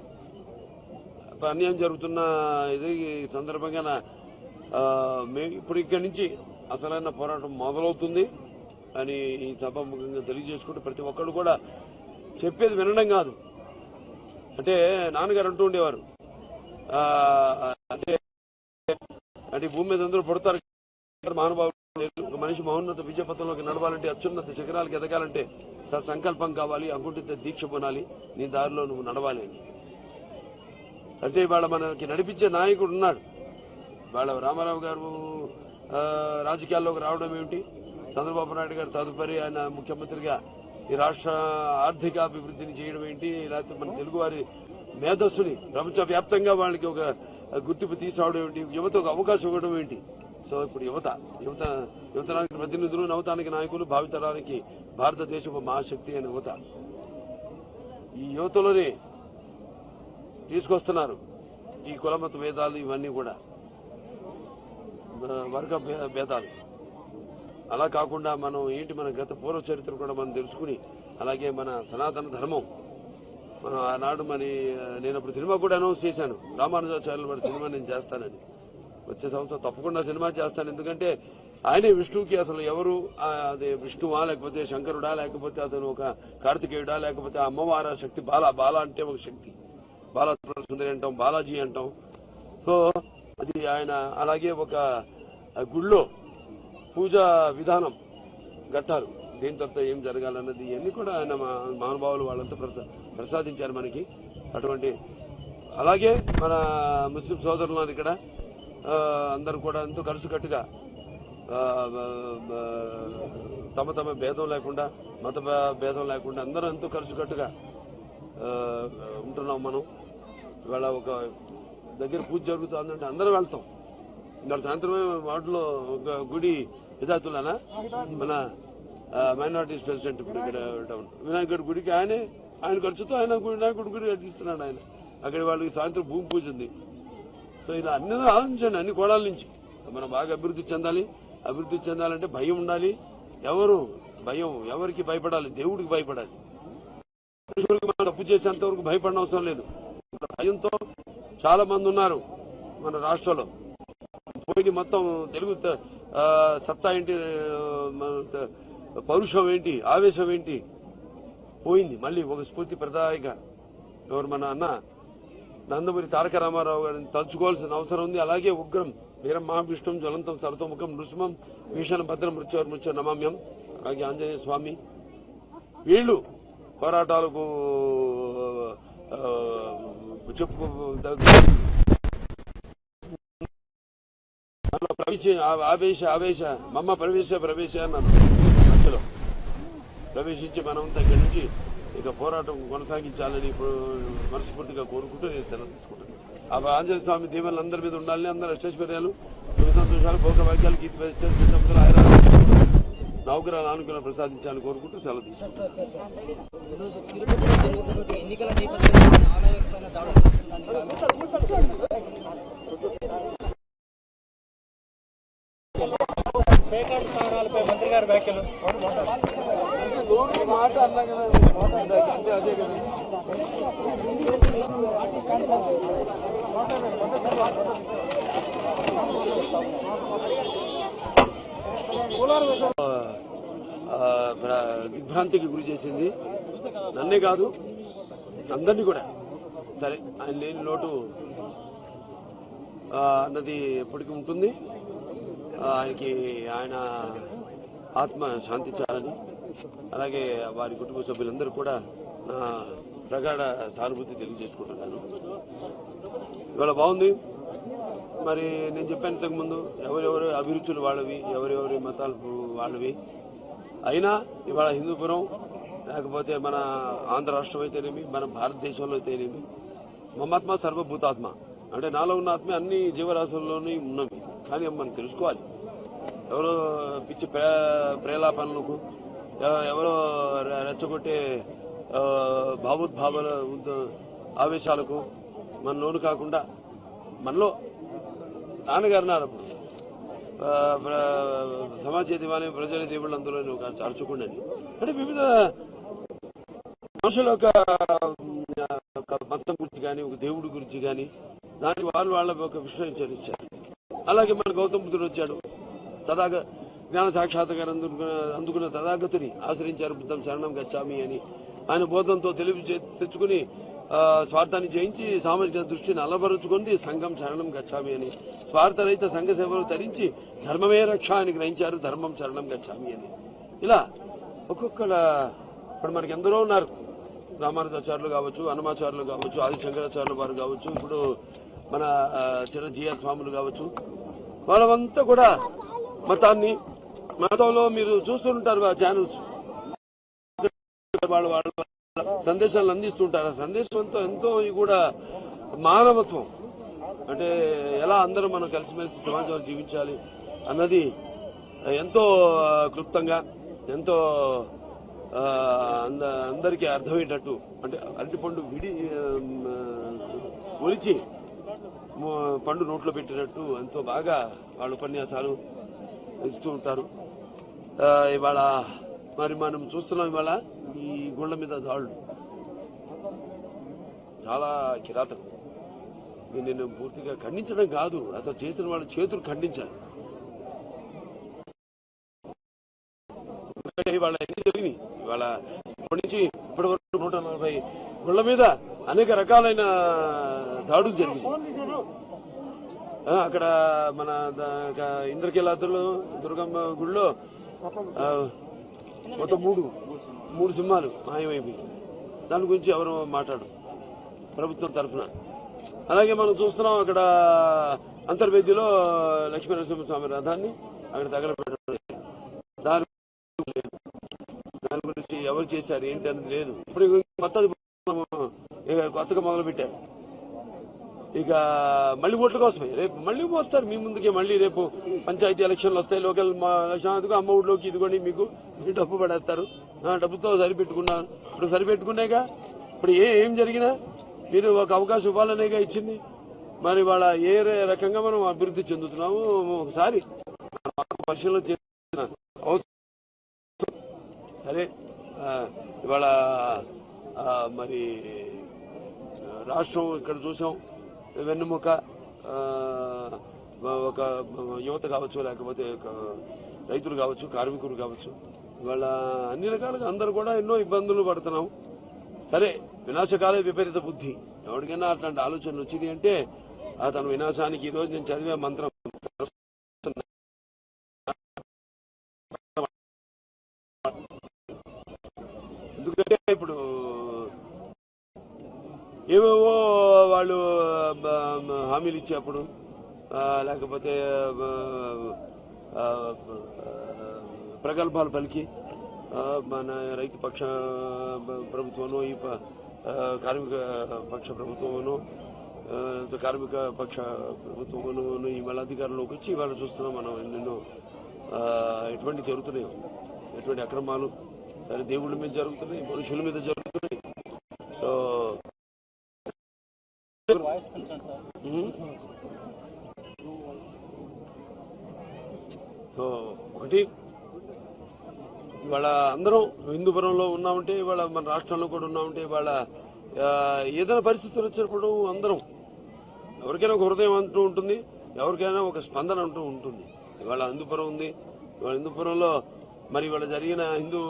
అన్యాయం జరుగుతున్న ఇది సందర్భంగా ఇప్పుడు ఇక్కడి నుంచి అసలైన పోరాటం మొదలవుతుంది అని ఈ సభాముఖంగా తెలియజేసుకుంటూ ప్రతి ఒక్కరు కూడా చెప్పేది వినడం కాదు. అంటే నాన్నగారు అంటూ ఉండేవారు, అంటే భూమి మీద అందరూ పడతారు మహానుభావులు. ఒక మనిషి మహోన్నత విజయపథంలోకి నడవాలంటే, అత్యున్నత శిఖరాలకు ఎదగాలంటే సంకల్పం కావాలి, అకుంఠిత దీక్ష పొనాలి, నీ దారిలో నువ్వు నడవాలి అని. అంటే ఇవాళ మనకి నడిపించే నాయకుడు ఉన్నాడు. ఇవాళ రామారావు గారు రాజకీయాల్లోకి రావడం ఏమిటి, చంద్రబాబు నాయుడు గారు తదుపరి ఆయన ముఖ్యమంత్రిగా ఈ రాష్ట్ర ఆర్థిక అభివృద్ధిని చేయడం ఏంటి, లేకపోతే మన తెలుగు వారి మేధస్సుని ప్రపంచవ్యాప్తంగా వాళ్ళకి ఒక గుర్తింపు తీసుకురావడం ఏంటి, యువతకు అవకాశం ఇవ్వడం ఏంటి. సో ఇప్పుడు యువతరానికి ప్రతినిధులు, నవతానికి నాయకులు, భావితరానికి భారతదేశపు మహాశక్తి అనే యువత. ఈ యువతలోనే తీసుకొస్తున్నారు ఈ కులమత భేదాలు, ఇవన్నీ కూడా వర్గ భేదాలు. అలా కాకుండా మనం ఏంటి, మన గత పూర్వ చరిత్ర కూడా మనం తెలుసుకుని, అలాగే మన సనాతన ధర్మం మనం ఆనాడు నేను అప్పుడు సినిమా కూడా అనౌన్స్ చేశాను, రామానుజాచార్యుల వారి సినిమా నేను చేస్తానని. వచ్చే సంవత్సరం తప్పకుండా సినిమా చేస్తాను. ఎందుకంటే ఆయనే విష్ణువుకి అసలు ఎవరు, అదే విష్ణువా లేకపోతే శంకరుడా లేకపోతే అతను ఒక కార్తికేయుడా లేకపోతే అమ్మవారా శక్తి, బాల అంటే ఒక శక్తి, బాలా సుందరి అంటాం, బాలాజీ అంటాం. సో అది ఆయన. అలాగే ఒక గుళ్ళో పూజా విధానం, ఘట్టాలు, దేని తర్వాత ఏం జరగాలన్నది ఇవన్నీ కూడా ఆయన మహానుభావులు వాళ్ళంతా ప్రసాదించారు మనకి. అటువంటి అలాగే మన ముస్లిం సోదరులు ఇక్కడ అందరూ కూడా ఎంతో కలిసికట్టుగా తమ భేదం లేకుండా, మత భేదం లేకుండా అందరూ ఎంతో కలిసికట్టుగా ఉంటున్నాం మనం. ఇవాళ ఒక దగ్గర పూజ జరుగుతుందంటే అందరూ వెళ్తాం. ఇవాళ సాయంత్రమే వాటిలో ఒక గుడి విధాతులనా మన మైనారిటీస్ ప్రెసిడెంట్ ఇప్పుడు ఇక్కడ వినాయకుడి గుడికి ఆయన ఖర్చుతో ఆయన వినాయకుడి గుడి కట్టిస్తున్నాడు ఆయన. అక్కడ వాళ్ళకి సాయంత్రం భూమి పూజ ఉంది. సో ఇలా అన్ని ఆలోచించండి, అన్ని కోణాల నుంచి. మనం బాగా అభివృద్ధి చెందాలి. అభివృద్ధి చెందాలంటే భయం ఉండాలి. భయం ఎవరికి భయపడాలి? దేవుడికి భయపడాలి. మనుషులకు మనం తప్పు చేసేంత వరకు భయపడిన అవసరం లేదు. భయంతో చాలా మంది ఉన్నారు మన రాష్ట్రంలో. పోయి మొత్తం తెలుగు సత్తా ఏంటి, పౌరుషం ఏంటి, ఆవేశం ఏంటి పోయింది. మళ్ళీ ఒక స్ఫూర్తి ప్రదాయక ఎవరు మన అన్న నందమూరి తారక రామారావు గారిని తలుచుకోవాల్సిన అవసరం ఉంది. అలాగే ఉగ్రం వీరం మహావిష్ణుం జ్వలంతం సరతోముఖం నృసింహం భీషణ భద్రం మృత్యు నమామ్యం అలాగే ఆంజనేయ స్వామి వీళ్ళు పోరాటాలకు చెప్పు ఆవేశ మమ్మ ప్రవేశ అన్నాను. మధ్యలో ప్రవేశించి మనం దగ్గర నుంచి ఇక పోరాటం కొనసాగించాలని మనస్ఫూర్తిగా కోరుకుంటూ నేను సెలవు తీసుకుంటాను. ఆ ఆంజనేయ స్వామి దీవెనలు అందరి మీద ఉండాలని, అందరూ అష్టైశ్వర్యాలు సుఖ సంతోషాలు భోగభాగ్యాలు గీత నౌకరాలు అనుకున్న ప్రసాదించాలని కోరుకుంటూ సెలవు తీసుకుంటాను. మంత్రి గారి వ్యాఖ్యలు మాట అన్నా కదా అదే కదా దిగ్భ్రాంతికి గురి చేసింది. నన్నే కాదు అందరినీ కూడా. సరే ఆయన లేని లోటు అన్నది ఎప్పటికీ ఉంటుంది. ఆయన ఆత్మ శాంతించాలని, అలాగే వారి కుటుంబ సభ్యులందరూ కూడా నా ప్రగాఢ సానుభూతి తెలియజేసుకుంటున్నాను. ఇవాళ బాగుంది. మరి నేను చెప్పాను ఇంతకుముందు, ఎవరెవరి అభిరుచులు వాళ్ళవి, ఎవరెవరి మతాలు వాళ్ళవి. అయినా ఇవాళ హిందూపురం లేకపోతే మన ఆంధ్ర రాష్ట్రం అయితేనేమి, మన భారతదేశంలో అయితేనేమి, మమాత్మ సర్వభూతాత్మ అంటే నాలో ఉన్న ఆత్మ అన్ని జీవరాశుల్లోనే ఉన్నవి. కానీ మనం తెలుసుకోవాలి. ఎవరో పిచ్చి ప్రేలాపనలకు, ఎవరో రెచ్చగొట్టే భావోద్భావాల ఆవేశాలకు మన లోను కాకుండా, మనలో నాన్నగారు అప్పుడు సమాజ దివాని ప్రజల దేవుళ్ళు అందులో అరుచుకుండని అంటే వివిధ మనుషుల యొక్క మతం గురించి కానీ, ఒక దేవుడి గురించి కానీ దానికి వాళ్ళ ఒక విశ్లేషించారు. అలాగే మన గౌతమ బుద్ధుడు వచ్చాడు, జ్ఞాన సాక్షాత్కారం అందుకున్న తథాగతుని ఆశ్రయించారు. బుద్ధం శరణం గచ్చామి అని ఆయన బోధంతో తెలివి తెచ్చుకుని స్వార్థాన్ని జయించి సామాజిక దృష్టిని అలవరుచుకుంది. సంఘం శరణం గచ్చామి అని స్వార్థరహిత సంఘ సేవలు తరించి ధర్మమే రక్ష అని గ్రహించారు. ధర్మం శరణం గచ్చామి అని. ఇలా ఒక్కొక్కల ఇప్పుడు మనకి ఎందరో ఉన్నారు. రామానుజాచార్యులు కావచ్చు, హనుమాచార్యులు కావచ్చు, ఆది శంకరాచార్యులు వారు కావచ్చు, ఇప్పుడు మన చిన్న జిఆర్ స్వాములు కావచ్చు. వాళ్ళంతా కూడా మతంలో మీరు చూస్తుంటారు ఆ ఛానల్స్, వాళ్ళ సందేశాలను అందిస్తుంటారు. ఆ సందేశం ఎంతో కూడా మానవత్వం అంటే ఎలా అందరూ మనం కలిసిమెలిసి సమాజంలో జీవించాలి అన్నది ఎంతో క్లుప్తంగా, ఎంతో అందరికీ అర్థమయ్యేటట్టు, అంటే అరటిపండు ఒలిచి పండు నోట్లో పెట్టినట్టు ఎంతో బాగా వాళ్ళ ఉపన్యాసాలు ఇస్తూ ఉంటారు. ఇవాళ మరి మనం చూస్తున్నాం, ఇవాళ ఈ గుళ్ళ మీద దాడులు చాలా కిరాతకం. నేను పూర్తిగా ఖండించడం కాదు, అసలు చేసిన వాళ్ళ చేతులు ఖండించాలి. ఇవాళ ఎన్ని జరిగినాయి, ఇవాళ ఇప్పటి నుంచి ఇప్పటి వరకు 140 గుళ్ళ మీద అనేక రకాలైన దాడులు జరిగింది. అక్కడ మన ఇంద్రకీలాద్రిలో దుర్గమ్మ గుడిలో మొత్తం మూడు సింహాలు మాయమైపోయి, దాని గురించి ఎవరు మాట్లాడు ప్రభుత్వం తరఫున. అలాగే మనం చూస్తున్నాం అక్కడ అంతర్వేదిలో లక్ష్మీనరసింహస్వామి రథాన్ని అక్కడ తగలబెట్టడం, దాని గురించి ఎవరు చేశారు ఏంటి అనేది లేదు. ఇప్పుడు కొత్తగా మొదలు పెట్టారు. ఇక మళ్ళీ ఓట్ల కోసమే రేపు మళ్ళీ మోస్తారు మీ ముందుకే. మళ్ళీ రేపు పంచాయతీ ఎలక్షన్లు వస్తాయి, లోకల్ ఎలక్షన్, అమ్మ ఊళ్ళోకి ఇదిగోండి మీకు డబ్బు పడేస్తారు. డబ్బుతో సరిపెట్టుకున్నాను. ఇప్పుడు సరిపెట్టుకునేగా ఇప్పుడు ఏం జరిగినా మీరు ఒక అవకాశం ఇవ్వాలనేగా ఇచ్చింది. మరి వాళ్ళ ఏ రకంగా మనం అభివృద్ధి చెందుతున్నాము ఒకసారి పరిశీలన చేస్తున్నాను. సరే ఇవాళ మరి రాష్ట్రం ఇక్కడ చూసాం, వెన్నుముక ఒక యువత కావచ్చు, లేకపోతే రైతులు కావచ్చు, కార్మికులు కావచ్చు, ఇవాళ అన్ని రకాలుగా అందరూ కూడా ఎన్నో ఇబ్బందులు పడుతున్నాం. సరే వినాశకాలే విపరీత బుద్ధి. ఎవరికైనా అట్లాంటి ఆలోచనలు వచ్చింది అంటే అతను వినాశానికి. ఈ రోజు నేను చదివే మంత్రం ఎందుకంటే ఇప్పుడు ఏవేవో వాళ్ళు హామీలు ఇచ్చేప్పుడు లేకపోతే ప్రగల్భాలు పలికి మన రైతు పక్ష ప్రభుత్వమనో ఈ కార్మిక పక్ష ప్రభుత్వమనో కార్మిక పక్ష ప్రభుత్వమనో ఈ మళ్ళీ అధికారంలోకి వచ్చి ఇవాళ చూస్తున్నాం మనం ఎన్నెన్నో ఎటువంటి జరుగుతున్నాయో, ఎటువంటి అక్రమాలు సరే దేవుళ్ళ మీద జరుగుతున్నాయి, మనుషుల మీద జరుగుతున్నాయి. సో ఒకటి ఇవాళ అందరం హిందూపురంలో ఉన్నామంటే, ఇవాళ మన రాష్ట్రంలో కూడా ఉన్నామంటే, ఇవాళ ఏదైనా పరిస్థితులు వచ్చినప్పుడు అందరం ఎవరికైనా ఒక హృదయం అంటూ ఉంటుంది, ఎవరికైనా ఒక స్పందన అంటూ ఉంటుంది. ఇవాళ హిందూపురం ఉంది. ఇవాళ హిందూపురంలో మరి ఇవాళ జరిగిన హిందూ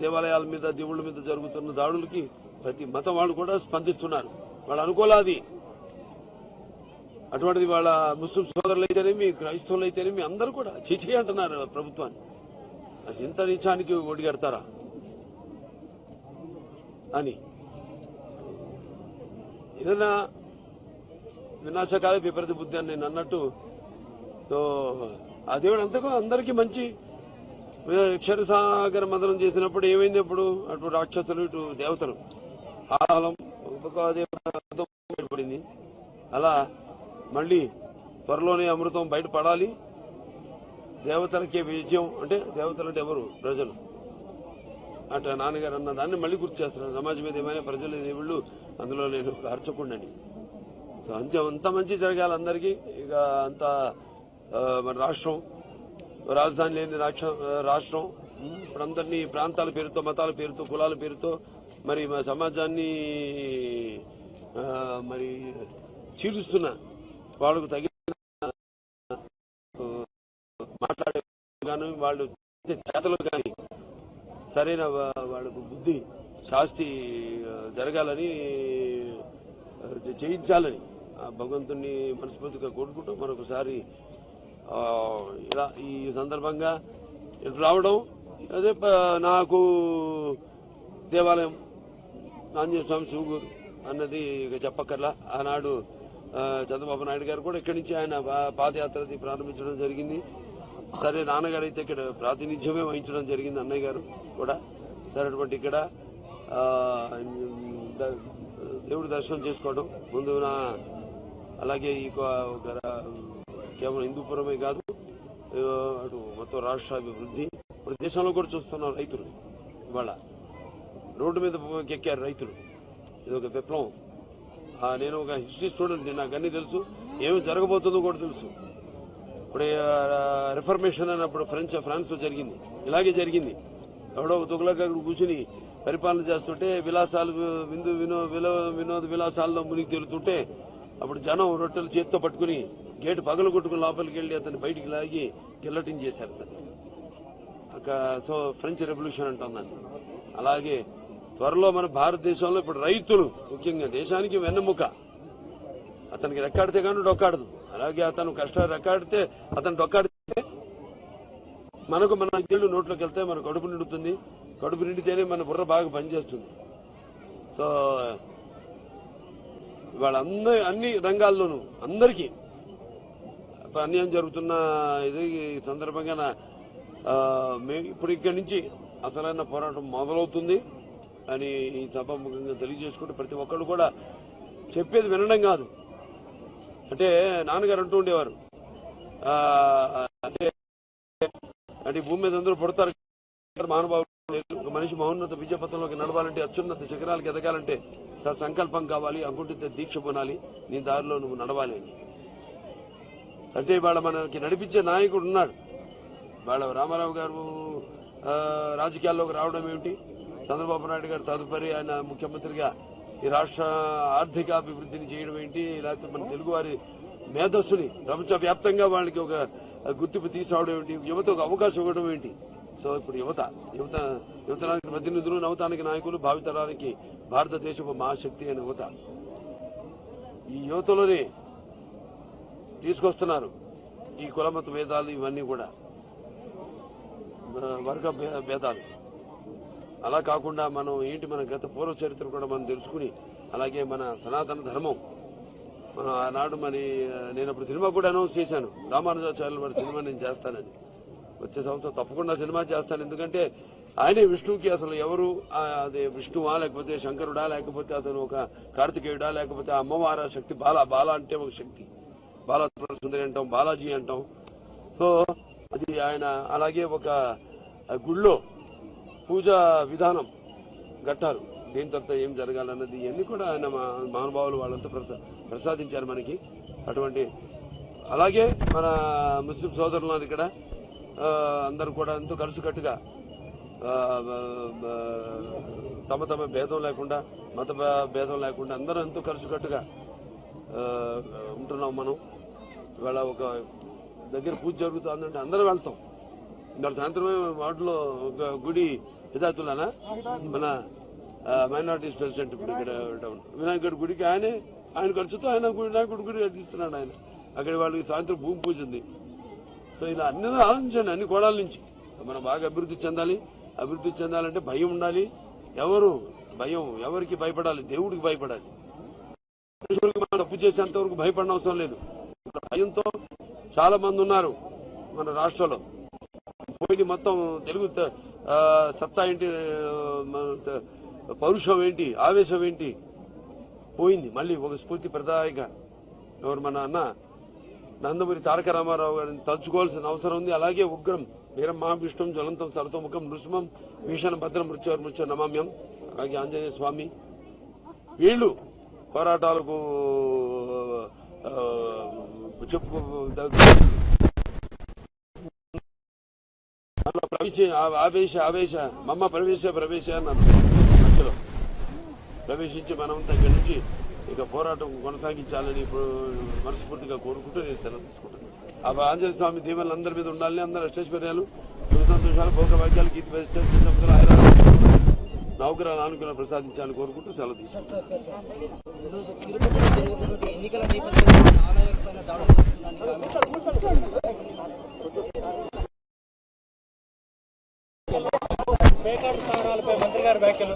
దేవాలయాల మీద దేవుళ్ళ మీద జరుగుతున్న దాడులకి ప్రతి మతం వాళ్ళు కూడా స్పందిస్తున్నారు. వాళ్ళు అనుకోలాది అటువంటిది వాళ్ళ ముస్లిం సోదరులు అయితేనేమి, క్రైస్తవులు అయితేనేమి అందరూ కూడా చీచీ అంటున్నారు ప్రభుత్వాన్ని. ఇంత నీచానికి ఒడిగడతారా అని. ఏదైనా వినాశకాలే విపరీత బుద్ధి అని నేను అన్నట్టు, ఆ దేవుడు అంతకు అందరికీ మంచి. క్షీరసాగర మందనం చేసినప్పుడు ఏమైంది? అప్పుడు అటు రాక్షసులు ఇటు దేవతలు ఆహ్లం ఒక దేవత పడింది. అలా మళ్ళీ త్వరలోనే అమృతం బయటపడాలి. దేవతలకే విజయం అంటే దేవతలు అంటే ఎవరు? ప్రజలు. అట్లా నాన్నగారు అన్న దాన్ని మళ్ళీ గుర్తు చేస్తున్నారు. సమాజం మీద ఏమైనా ప్రజల దేవుళ్ళు, అందులో నేను ఒక అర్చకుండని. సో అంత మంచి జరగాలి అందరికీ. ఇక అంత మన రాష్ట్రం, రాజధాని లేని రాష్ట్రం ఇప్పుడు అందరినీ ప్రాంతాల పేరుతో, మతాల పేరుతో, కులాల పేరుతో మరి మా సమాజాన్ని మరి చీలుస్తున్న వాళ్ళకు తగిన మాట్లాడే కానీ వాళ్ళు చేతలు కానీ సరైన వాళ్ళకు బుద్ధి శాస్తి జరగాలని చేయించాలని భగవంతుని మనస్ఫూర్తిగా కోరుకుంటూ మరొకసారి ఇలా ఈ సందర్భంగా ఇటు రావడం. అదే నాకు దేవాలయం ఆంజనేయ స్వామి శివగూరు అన్నది ఇక చెప్పక్కర్లా. ఆనాడు చంద్రబాబు నాయుడు గారు కూడా ఇక్కడి నుంచి ఆయన పాదయాత్రది ప్రారంభించడం జరిగింది. సరే నాన్నగారు అయితే ఇక్కడ ప్రాతినిధ్యమే వహించడం జరిగింది, అన్నయ్య గారు కూడా. సరే అటువంటి ఇక్కడ దేవుడి దర్శనం చేసుకోవడం ముందు అలాగే ఈ కేవలం హిందూపురమే కాదు, అటు మొత్తం రాష్ట్ర అభివృద్ధి. ఇప్పుడు దేశంలో కూడా చూస్తున్నాం రైతులు ఇవాళ రోడ్డు మీద ఎక్కారు రైతులు. ఇది ఒక విప్లవం. నేను ఒక హిస్టరీ స్టూడెంట్, నాకు అన్నీ తెలుసు, ఏమి జరగబోతుందో కూడా తెలుసు. ఇప్పుడు రిఫర్మేషన్ అన్నప్పుడు ఫ్రాన్స్ లో జరిగింది, ఇలాగే జరిగింది. ఎవడో ఒక తుగ్లక్ కూర్చుని పరిపాలన చేస్తుంటే విలాసాలు వినోద విలాసాల్లో మునిగి తేలుతుంటే అప్పుడు జనం రొట్టెలు చేతితో పట్టుకుని గేటు పగలు కొట్టుకుని లోపలికి వెళ్లి అతన్ని బయటికి లాగి గిల్లటింగ్ చేశారు అతన్ని. సో ఫ్రెంచ్ రెవల్యూషన్ అంటాం దాన్ని. అలాగే త్వరలో మన భారతదేశంలో ఇప్పుడు రైతులు ముఖ్యంగా దేశానికి వెన్నెముక. అతనికి రెక్కాడితే కానీ డొక్కాడదు. అలాగే అతను కష్టాలు రెక్కాడితే అతను డొక్కాడితే మనకు మన నీళ్లు నోట్లోకి వెళ్తే మన కడుపు నిండుతుంది. కడుపు నిండితేనే మన బుర్ర బాగా పనిచేస్తుంది. సో ఇవాళ అన్ని రంగాల్లోనూ అందరికీ అన్యాయం జరుగుతున్న ఇది సందర్భంగా ఇప్పుడు ఇక్కడి నుంచి అసలైన పోరాటం మొదలవుతుంది అని ఈ సభాముఖంగా తెలియజేసుకుంటూ ప్రతి ఒక్కళ్ళు కూడా చెప్పేది వినడం కాదు. అంటే నాన్నగారు అంటూ ఉండేవారు, అంటే భూమి మీద అందరూ పడతారు మహానుభావులు. ఒక మనిషి మహోన్నత విజయపథంలోకి నడవాలంటే, అత్యున్నత శిఖరాలకు ఎదగాలంటే సంకల్పం కావాలి, అంకుటిత దీక్ష పొనాలి, నీ దారిలో నువ్వు నడవాలి అని. అంటే ఇవాళ మనకి నడిపించే నాయకుడు ఉన్నాడు. వాళ్ళ రామారావు గారు రాజకీయాల్లోకి రావడం ఏమిటి, చంద్రబాబు నాయుడు గారు తదుపరి ఆయన ముఖ్యమంత్రిగా ఈ రాష్ట్ర ఆర్థిక అభివృద్ధిని చేయడం ఏంటి, లేకపోతే మన తెలుగువారి మేధస్సుని ప్రపంచవ్యాప్తంగా వాళ్ళకి ఒక గుర్తింపు తీసుకురావడం ఏంటి, యువతకు అవకాశం ఇవ్వడం ఏంటి, సో ఇప్పుడు యువతరానికి ప్రతినిధులు, నవతానికి నాయకులు, భావితరానికి భారతదేశపు మహాశక్తి అయిన యువత. ఈ యువతలోనే తీసుకొస్తున్నారు ఈ కులమత భేదాలు, ఇవన్నీ కూడా వర్గ భేదాలు. అలా కాకుండా మనం ఏంటి, మన గత పూర్వ చరిత్ర కూడా మనం తెలుసుకుని, అలాగే మన సనాతన ధర్మం, మనం ఆనాడు నేను అప్పుడు సినిమా కూడా అనౌన్స్ చేశాను, రామానుజాచార్యుల వారి సినిమా నేను చేస్తానని. వచ్చే సంవత్సరం తప్పకుండా సినిమా చేస్తాను. ఎందుకంటే ఆయనే విష్ణువుకి అసలు ఎవరు, అదే విష్ణువా లేకపోతే శంకరుడా లేకపోతే అతను ఒక కార్తికేయుడా లేకపోతే అమ్మవారా శక్తి, బాల అంటే ఒక శక్తి, బాలసుందరి అంటాం, బాలాజీ అంటాం. సో అది ఆయన. అలాగే ఒక గుళ్ళో పూజా విధానం గట్టారు, దేని తర్వాత ఏం జరగాలన్నది ఇవన్నీ కూడా ఆయన మహానుభావులు వాళ్ళంతా ప్రసాదించారు మనకి. అటువంటి అలాగే మన ముస్లిం సోదరులు ఇక్కడ అందరూ కూడా ఎంతో కలిసికట్టుగా తమ భేదం లేకుండా, మత భేదం లేకుండా అందరూ ఎంతో కలిసికట్టుగా ఉంటున్నాం మనం. ఇవాళ ఒక దగ్గర పూజ జరుగుతుందంటే అందరూ వెళ్తాం. ఇవాళ సాయంత్రమే వాటిలో ఒక గుడి హిదాయతుల్లానా, మన మైనారిటీస్ ప్రెసిడెంట్ ఇప్పుడు ఇక్కడ వినాయకుడి గుడికి ఆయన ఖర్చుతో వినాయకుడి గుడి కట్టిస్తున్నాడు ఆయన. అక్కడ వాళ్ళకి సాయంత్రం భూమి పూజ ఉంది. సో ఇలా అన్ని ఆలోచించండి, అన్ని కోణాల నుంచి. మనం బాగా అభివృద్ధి చెందాలంటే భయం ఉండాలి. ఎవరికి భయపడాలి? దేవుడికి భయపడాలి. మనుషులకి మనం తప్పు చేసేంత వరకు భయపడిన అవసరం లేదు. భయంతో చాలా మంది ఉన్నారు మన రాష్ట్రంలో. పోయి మొత్తం తెలుగు సత్తా ఏంటి, పౌరుషం ఏంటి, ఆవేశం ఏంటి పోయింది. మళ్ళీ ఒక స్ఫూర్తి ప్రదాయగా ఎవరు మన అన్న నందమూరి తారక రామారావు గారిని తలుచుకోవాల్సిన అవసరం ఉంది. అలాగే ఉగ్రం వీరం మహావిష్ణుం జ్వలంతం సరతోముఖం నృసింహం భీషణ భద్రం మృత్యు నమామ్యం, అలాగే ఆంజనేయ స్వామి, వీళ్ళు పోరాటాలకు చెప్పు ఆవేశ మమ్మ ప్రవేశ అన్నాను. మధ్యలో ప్రవేశించి మనం దగ్గర నుంచి ఇక పోరాటం కొనసాగించాలని ఇప్పుడు మనస్ఫూర్తిగా కోరుకుంటూ నేను సెలవు తీసుకుంటాను. ఆ ఆంజనేయ స్వామి దీవెనలు అందరి మీద ఉండాలని, అందరూ అష్టైశ్వర్యాలు, సుఖ సంతోషాలు, భోగభాగ్యాలు, కీర్తి సంపదలు, నౌకరాలు, అనుకూలాలు ప్రసాదించాలని కోరుకుంటూ సెలవు తీసుకుంటాను. మంత్రి గారి వ్యాఖ్యలు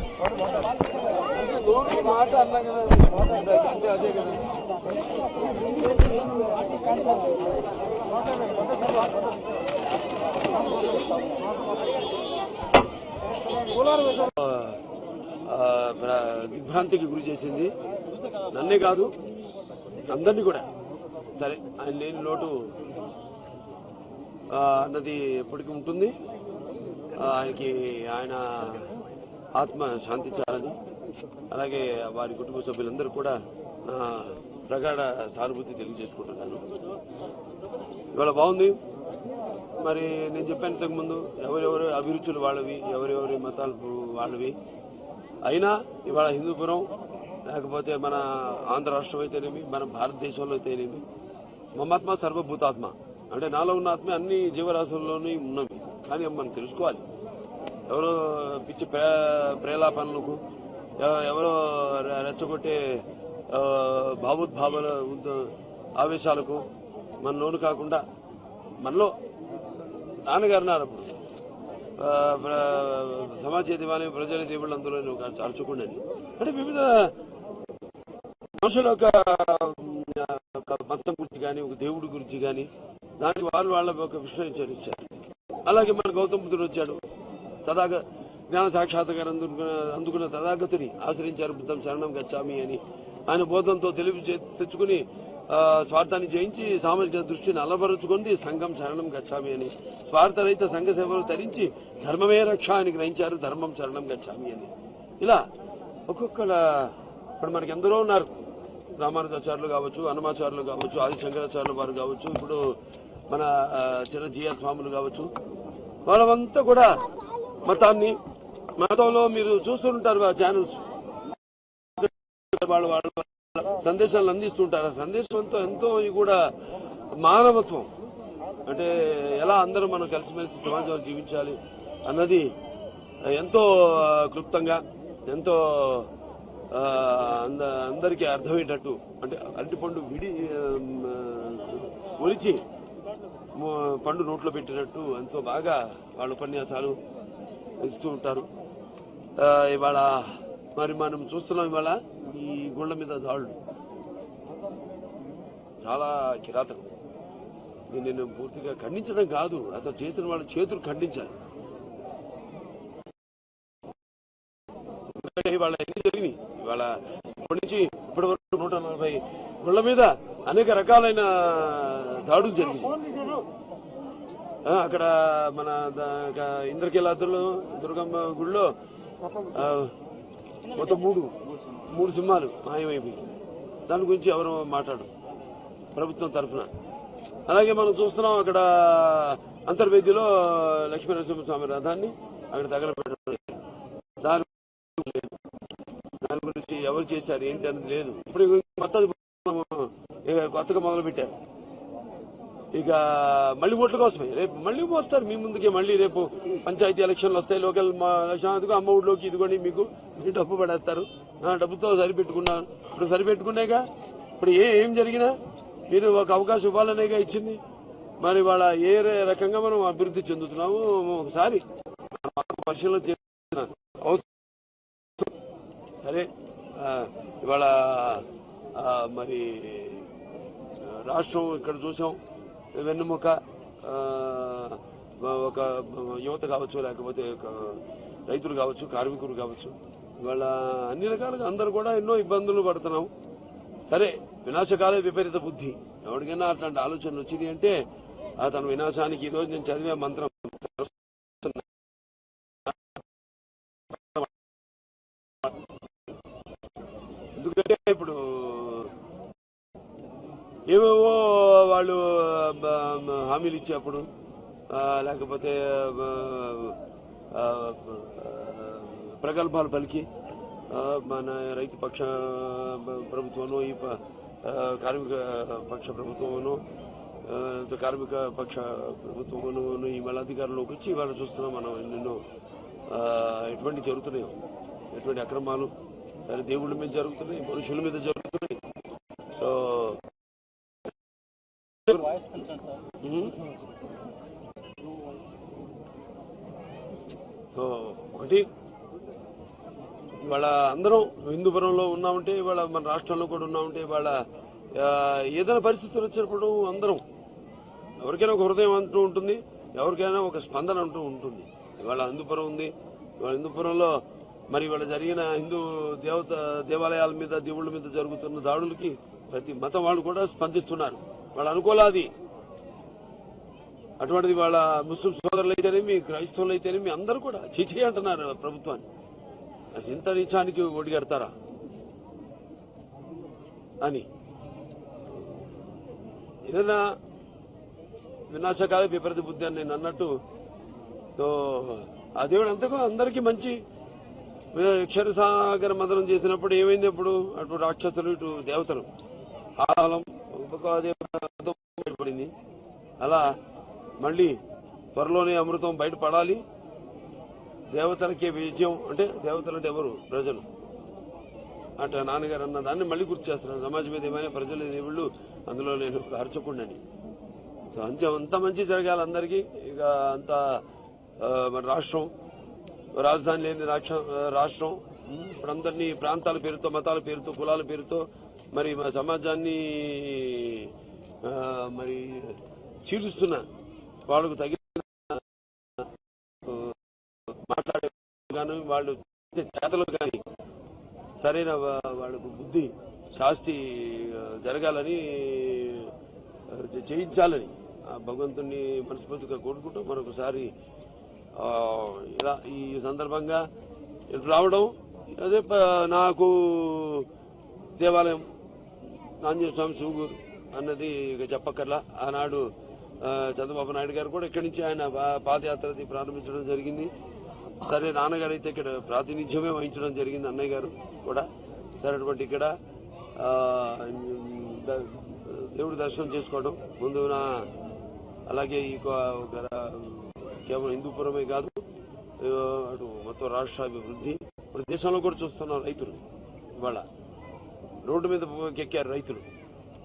మాట అన్నా కదా, అంటే అదే కదా. దిగ్భ్రాంతికి గురి చేసింది నన్నే కాదు, అందరినీ కూడా. సరే, ఆయన లేని లోటు అన్నది ఎప్పటికీ ఉంటుంది. ఆయన ఆత్మ శాంతించాలని, అలాగే వారి కుటుంబ సభ్యులందరూ కూడా నా ప్రగాఢ సానుభూతి తెలియజేసుకుంటున్నాను. ఇవాళ బాగుంది. మరి నేను చెప్పాను ఇంతకుముందు, ఎవరెవరి అభిరుచులు వాళ్ళవి, ఎవరెవరి మతాలు వాళ్ళవి. అయినా ఇవాళ హిందూపురం లేకపోతే మన ఆంధ్ర రాష్ట్రం అయితేనేమి, మన భారతదేశంలో అయితేనేమి, మమాత్మ సర్వభూతాత్మ అంటే నాలో ఉన్న ఆత్మ అన్ని జీవరాశుల్లోనే ఉన్నవి. కానీ మనం తెలుసుకోవాలి. ఎవరో పిచ్చి ప్రేలాపనలకు, ఎవరో రెచ్చగొట్టే భావోద్భావాల ఆవేశాలకు మన లోను కాకుండా, మనలో నాన్నగారు అన్నారు సమాజ దేవాలయం ప్రజల దేవుళ్ళు అందులో అర్చుకోండి. అంటే వివిధ మనుషుల యొక్క మతం గురించి కానీ, ఒక దేవుడి గురించి కానీ, దానికి వాళ్ళ ఒక విశ్లేషించారు. అలాగే మన గౌతమ బుద్ధుడు వచ్చాడు, జ్ఞాన సాక్షాత్కారం అందుకున్న తథాగతుని ఆశ్రయించారు. బుద్ధం శరణం గచ్చామి అని ఆయన బోధంతో తెలివి తెచ్చుకుని స్వార్థాన్ని జయించి సామాజిక దృష్టిని అలవరుచుకుంది. సంఘం శరణం గచ్చామి అని స్వార్థరహిత సంఘ సేవలు తరించి ధర్మమే రక్ష అని గ్రహించారు. ధర్మం శరణం గచ్చామి అని. ఇలా ఒక్కొక్కల ఇప్పుడు మనకి ఎందరో ఉన్నారు. రామానుజాచార్యులు కావచ్చు, హనుమాచార్యులు కావచ్చు, ఆది శంకరాచార్యుల వారు కావచ్చు, ఇప్పుడు మన చిన్న జిఆర్ స్వాములు కావచ్చు, వాళ్ళంతా కూడా మతంలో మీరు చూస్తుంటారు ఆ ఛానల్స్, వాళ్ళ సందేశాలను అందిస్తుంటారు. ఆ సందేశంతో ఎంతో కూడా మానవత్వం, అంటే ఎలా అందరూ మనం కలిసిమెలిసి సమాజంలో జీవించాలి, అన్నది ఎంతో క్లుప్తంగా, ఎంతో అందరికీ అర్థమయ్యేటట్టు, అంటే అరటిపండు ఒలిచి పండు నోట్లో పెట్టినట్టు ఎంతో బాగా వాళ్ళ ఉపన్యాసాలు ఇస్తూ ఉంటారు. ఇవాళ మరి మనం చూస్తున్నాం, ఇవాళ ఈ గుళ్ళ మీద దాడులు చాలా కిరాతకం. దీన్ని నేను పూర్తిగా ఖండించడం కాదు, అసలు చేసిన వాళ్ళ చేతులు ఖండించాలి. ఇవాళ ఎన్ని జరిగినాయి, ఇవాళ ఇప్పటి నుంచి ఇప్పటి వరకు 140 గుళ్ళ మీద అనేక రకాలైన దాడులు జరిగింది. అక్కడ మన ఇంద్రకీలాద్రిలో దుర్గమ్మ గుళ్ళో మొత్తం మూడు సింహాలు మాయమైపోయి, దాని గురించి ఎవరు మాట్లాడు ప్రభుత్వం తరఫున. అలాగే మనం చూస్తున్నాం అక్కడ అంతర్వేదిలో లక్ష్మీనరసింహస్వామి రథాన్ని అక్కడ తగలబెట్టడం, దాని గురించి ఎవరు చేశారు ఏంటి అనేది లేదు. ఇప్పుడు కొత్తగా మొదలు పెట్టారు. ఇక మళ్ళీ ఓట్ల కోసమే రేపు మళ్ళీ మోస్తారు మీ ముందుకే. మళ్ళీ రేపు పంచాయతీ ఎలక్షన్లు వస్తాయి, లోకల్ ఎలక్షన్, అమ్మ ఊళ్ళోకి ఇదిగోండి మీకు డబ్బు పడేస్తారు. డబ్బుతో సరిపెట్టుకున్నాను. ఇప్పుడు సరిపెట్టుకునేగా ఇప్పుడు ఏం జరిగినా మీరు ఒక అవకాశం ఇవ్వాలనేగా ఇచ్చింది. మరి వాళ్ళ ఏ రకంగా మనం అభివృద్ధి చెందుతున్నాము ఒకసారి పరిశీలన చేస్తున్నాను. సరే, ఇవాళ మరి రాష్ట్రం ఇక్కడ చూసాం, వెన్నుముక ఒక యువత కావచ్చు, లేకపోతే రైతులు కావచ్చు, కార్మికులు కావచ్చు, ఇవాళ అన్ని రకాలుగా అందరూ కూడా ఎన్నో ఇబ్బందులు పడుతున్నాం. సరే, వినాశకాలే విపరీత బుద్ధి, ఎవరికైనా అట్లాంటి ఆలోచనలు వచ్చినాయి అంటే అతను వినాశానికి. ఈరోజు నేను చదివే మంత్రం ఎందుకంటే ఇప్పుడు ఏవేవో వాళ్ళు హామీలు ఇచ్చేప్పుడు, లేకపోతే ప్రగల్భాలు పలికి మన రైతు పక్ష ప్రభుత్వము, ఈ కార్మిక పక్ష ప్రభుత్వమును, కార్మిక పక్ష ప్రభుత్వమును ఈ మళ్ళీ అధికారంలోకి వచ్చి ఇవాళ చూస్తున్నాం మనం ఎన్నెన్నో ఎటువంటి జరుగుతున్నాయో, ఎటువంటి అక్రమాలు. సరే, దేవుళ్ళ మీద జరుగుతున్నాయి, మనుషుల మీద జరుగుతున్నాయి. సో ఒకటి, ఇవాళ అందరం హిందూపురంలో ఉన్నామంటే, ఇవాళ మన రాష్ట్రంలో కూడా ఉన్నామంటే, ఇవాళ ఏదైనా పరిస్థితులు వచ్చినప్పుడు అందరం ఎవరికైనా ఒక హృదయం అంటూ ఉంటుంది, ఎవరికైనా ఒక స్పందన అంటూ ఉంటుంది. ఇవాళ హిందూపురం ఉంది. ఇవాళ హిందూపురంలో మరి ఇవాళ జరిగిన హిందూ దేవాలయాల మీద, దేవుళ్ళ మీద జరుగుతున్న దాడులకి ప్రతి మతం వాళ్ళు కూడా స్పందిస్తున్నారు. వాళ్ళు అనుకోలాది. అటువంటిది వాళ్ళ ముస్లిం సోదరులు అయితేనేమి, క్రైస్తవులు అయితేనేమి అందరూ కూడా చీచీ అంటున్నారు ప్రభుత్వాన్ని. అసలు ఇంత నీచానికి ఒడిగడతారా అని. ఏదైనా వినాశకాల విపరీత బుద్ధి అని నేను అన్నట్టు, ఆ దేవుడు అంతకు అందరికీ మంచి క్షరసాగర మదనం చేసినప్పుడు ఏమైంది, అప్పుడు అటు రాక్షసులు, ఇటు దేవతలు ఆహారం బయటపడింది. అలా మళ్ళీ త్వరలోనే అమృతం బయటపడాలి. దేవతలకే విజయం, అంటే దేవతలు అంటే ఎవరు? ప్రజలు. అట్లా నాన్నగారు అన్న దాన్ని మళ్ళీ గుర్తు చేస్తున్నాను. సమాజం మీద ఏమైనా ప్రజలు దేవుళ్ళు, అందులో నేను అర్చకుండని. సో అంత మంచి జరగాలి అందరికీ. ఇక అంత మన రాష్ట్రం, రాజధాని లేని రాష్ట్రం, ఇప్పుడు అందరినీ ప్రాంతాల పేరుతో, మతాల పేరుతో, కులాల పేరుతో మరి మా సమాజాన్ని మరి చీలుస్తున్న వాళ్ళకు తగిన మాట్లాడే కానీ, వాళ్ళు చేతలు కానీ సరైన వాళ్ళకు బుద్ధి శాస్తి జరగాలని, చేయించాలని భగవంతుణ్ణి మనస్ఫూర్తిగా కోరుకుంటూ మరొకసారి ఇలా ఈ సందర్భంగా రావడం. అదే నాకు దేవాలయం ఆంజనేయ స్వామి సూగూరు అన్నది ఇక చెప్పక్కర్లా. ఆనాడు చంద్రబాబు నాయుడు గారు కూడా ఇక్కడి నుంచి ఆయన పాదయాత్రది ప్రారంభించడం జరిగింది. సరే, నాన్నగారు అయితే ఇక్కడ ప్రాతినిధ్యమే వహించడం జరిగింది, అన్నయ్య గారు కూడా. సరే, అటువంటి ఇక్కడ దేవుడి దర్శనం చేసుకోవడం ముందున, అలాగే ఈ కేవలం హిందూపురమే కాదు అటు మొత్తం రాష్ట్ర అభివృద్ధి, ఇప్పుడు దేశంలో కూడా చూస్తున్నారు రైతులు ఇవాళ రోడ్డు మీద ఎక్కారు రైతులు.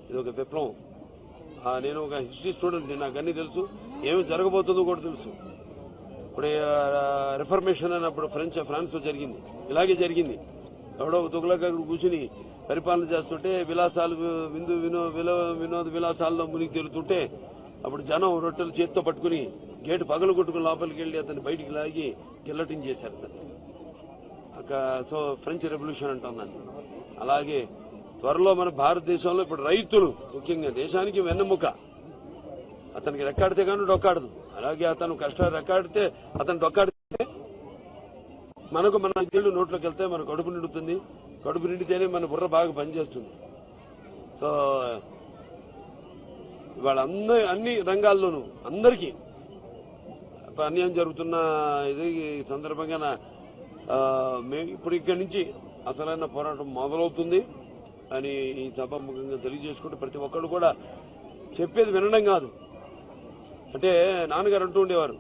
ఇది ఒక విప్లవం. నేను ఒక హిస్టరీ స్టూడెంట్, నాకు అన్నీ తెలుసు, ఏమి జరగబోతుందో కూడా తెలుసు. ఇప్పుడు రిఫర్మేషన్ అన్నప్పుడు ఫ్రాన్స్లో జరిగింది, ఇలాగే జరిగింది. ఎవడో తుగ్లక్ కూర్చుని పరిపాలన చేస్తుంటే విలాసాలు వినోద విలాసాల్లో మునిగి తేలుతుంటే అప్పుడు జనం రొట్టెలు చేత్తో పట్టుకుని గేటు పగలు కొట్టుకుని లోపలికి వెళ్ళి అతన్ని బయటికి లాగి గిల్లటింగ్ చేశారు అతన్ని. సో ఫ్రెంచ్ రెవల్యూషన్ అంటాం దాన్ని. అలాగే త్వరలో మన భారతదేశంలో ఇప్పుడు రైతులు ముఖ్యంగా దేశానికి వెన్నెముక. అతనికి రెక్కాడితే కానీ డొక్కాడదు. అలాగే అతను కష్టాలు రెక్కాడితే అతను డొక్కాడితే మనకు మన నీళ్లు నోట్లోకి వెళ్తే మన కడుపు నిండుతుంది. కడుపు నిండితేనే మన బుర్ర బాగా పనిచేస్తుంది. సో ఇవాళ అన్ని రంగాల్లోనూ అందరికీ అన్యాయం జరుగుతున్న ఇది సందర్భంగా ఇప్పుడు ఇక్కడి నుంచి అసలైన పోరాటం మొదలవుతుంది అని ఈ సభాముఖంగా తెలియజేసుకుంటూ ప్రతి ఒక్కరు కూడా చెప్పేది వినడం కాదు. అంటే నాన్నగారు అంటూ ఉండేవారు,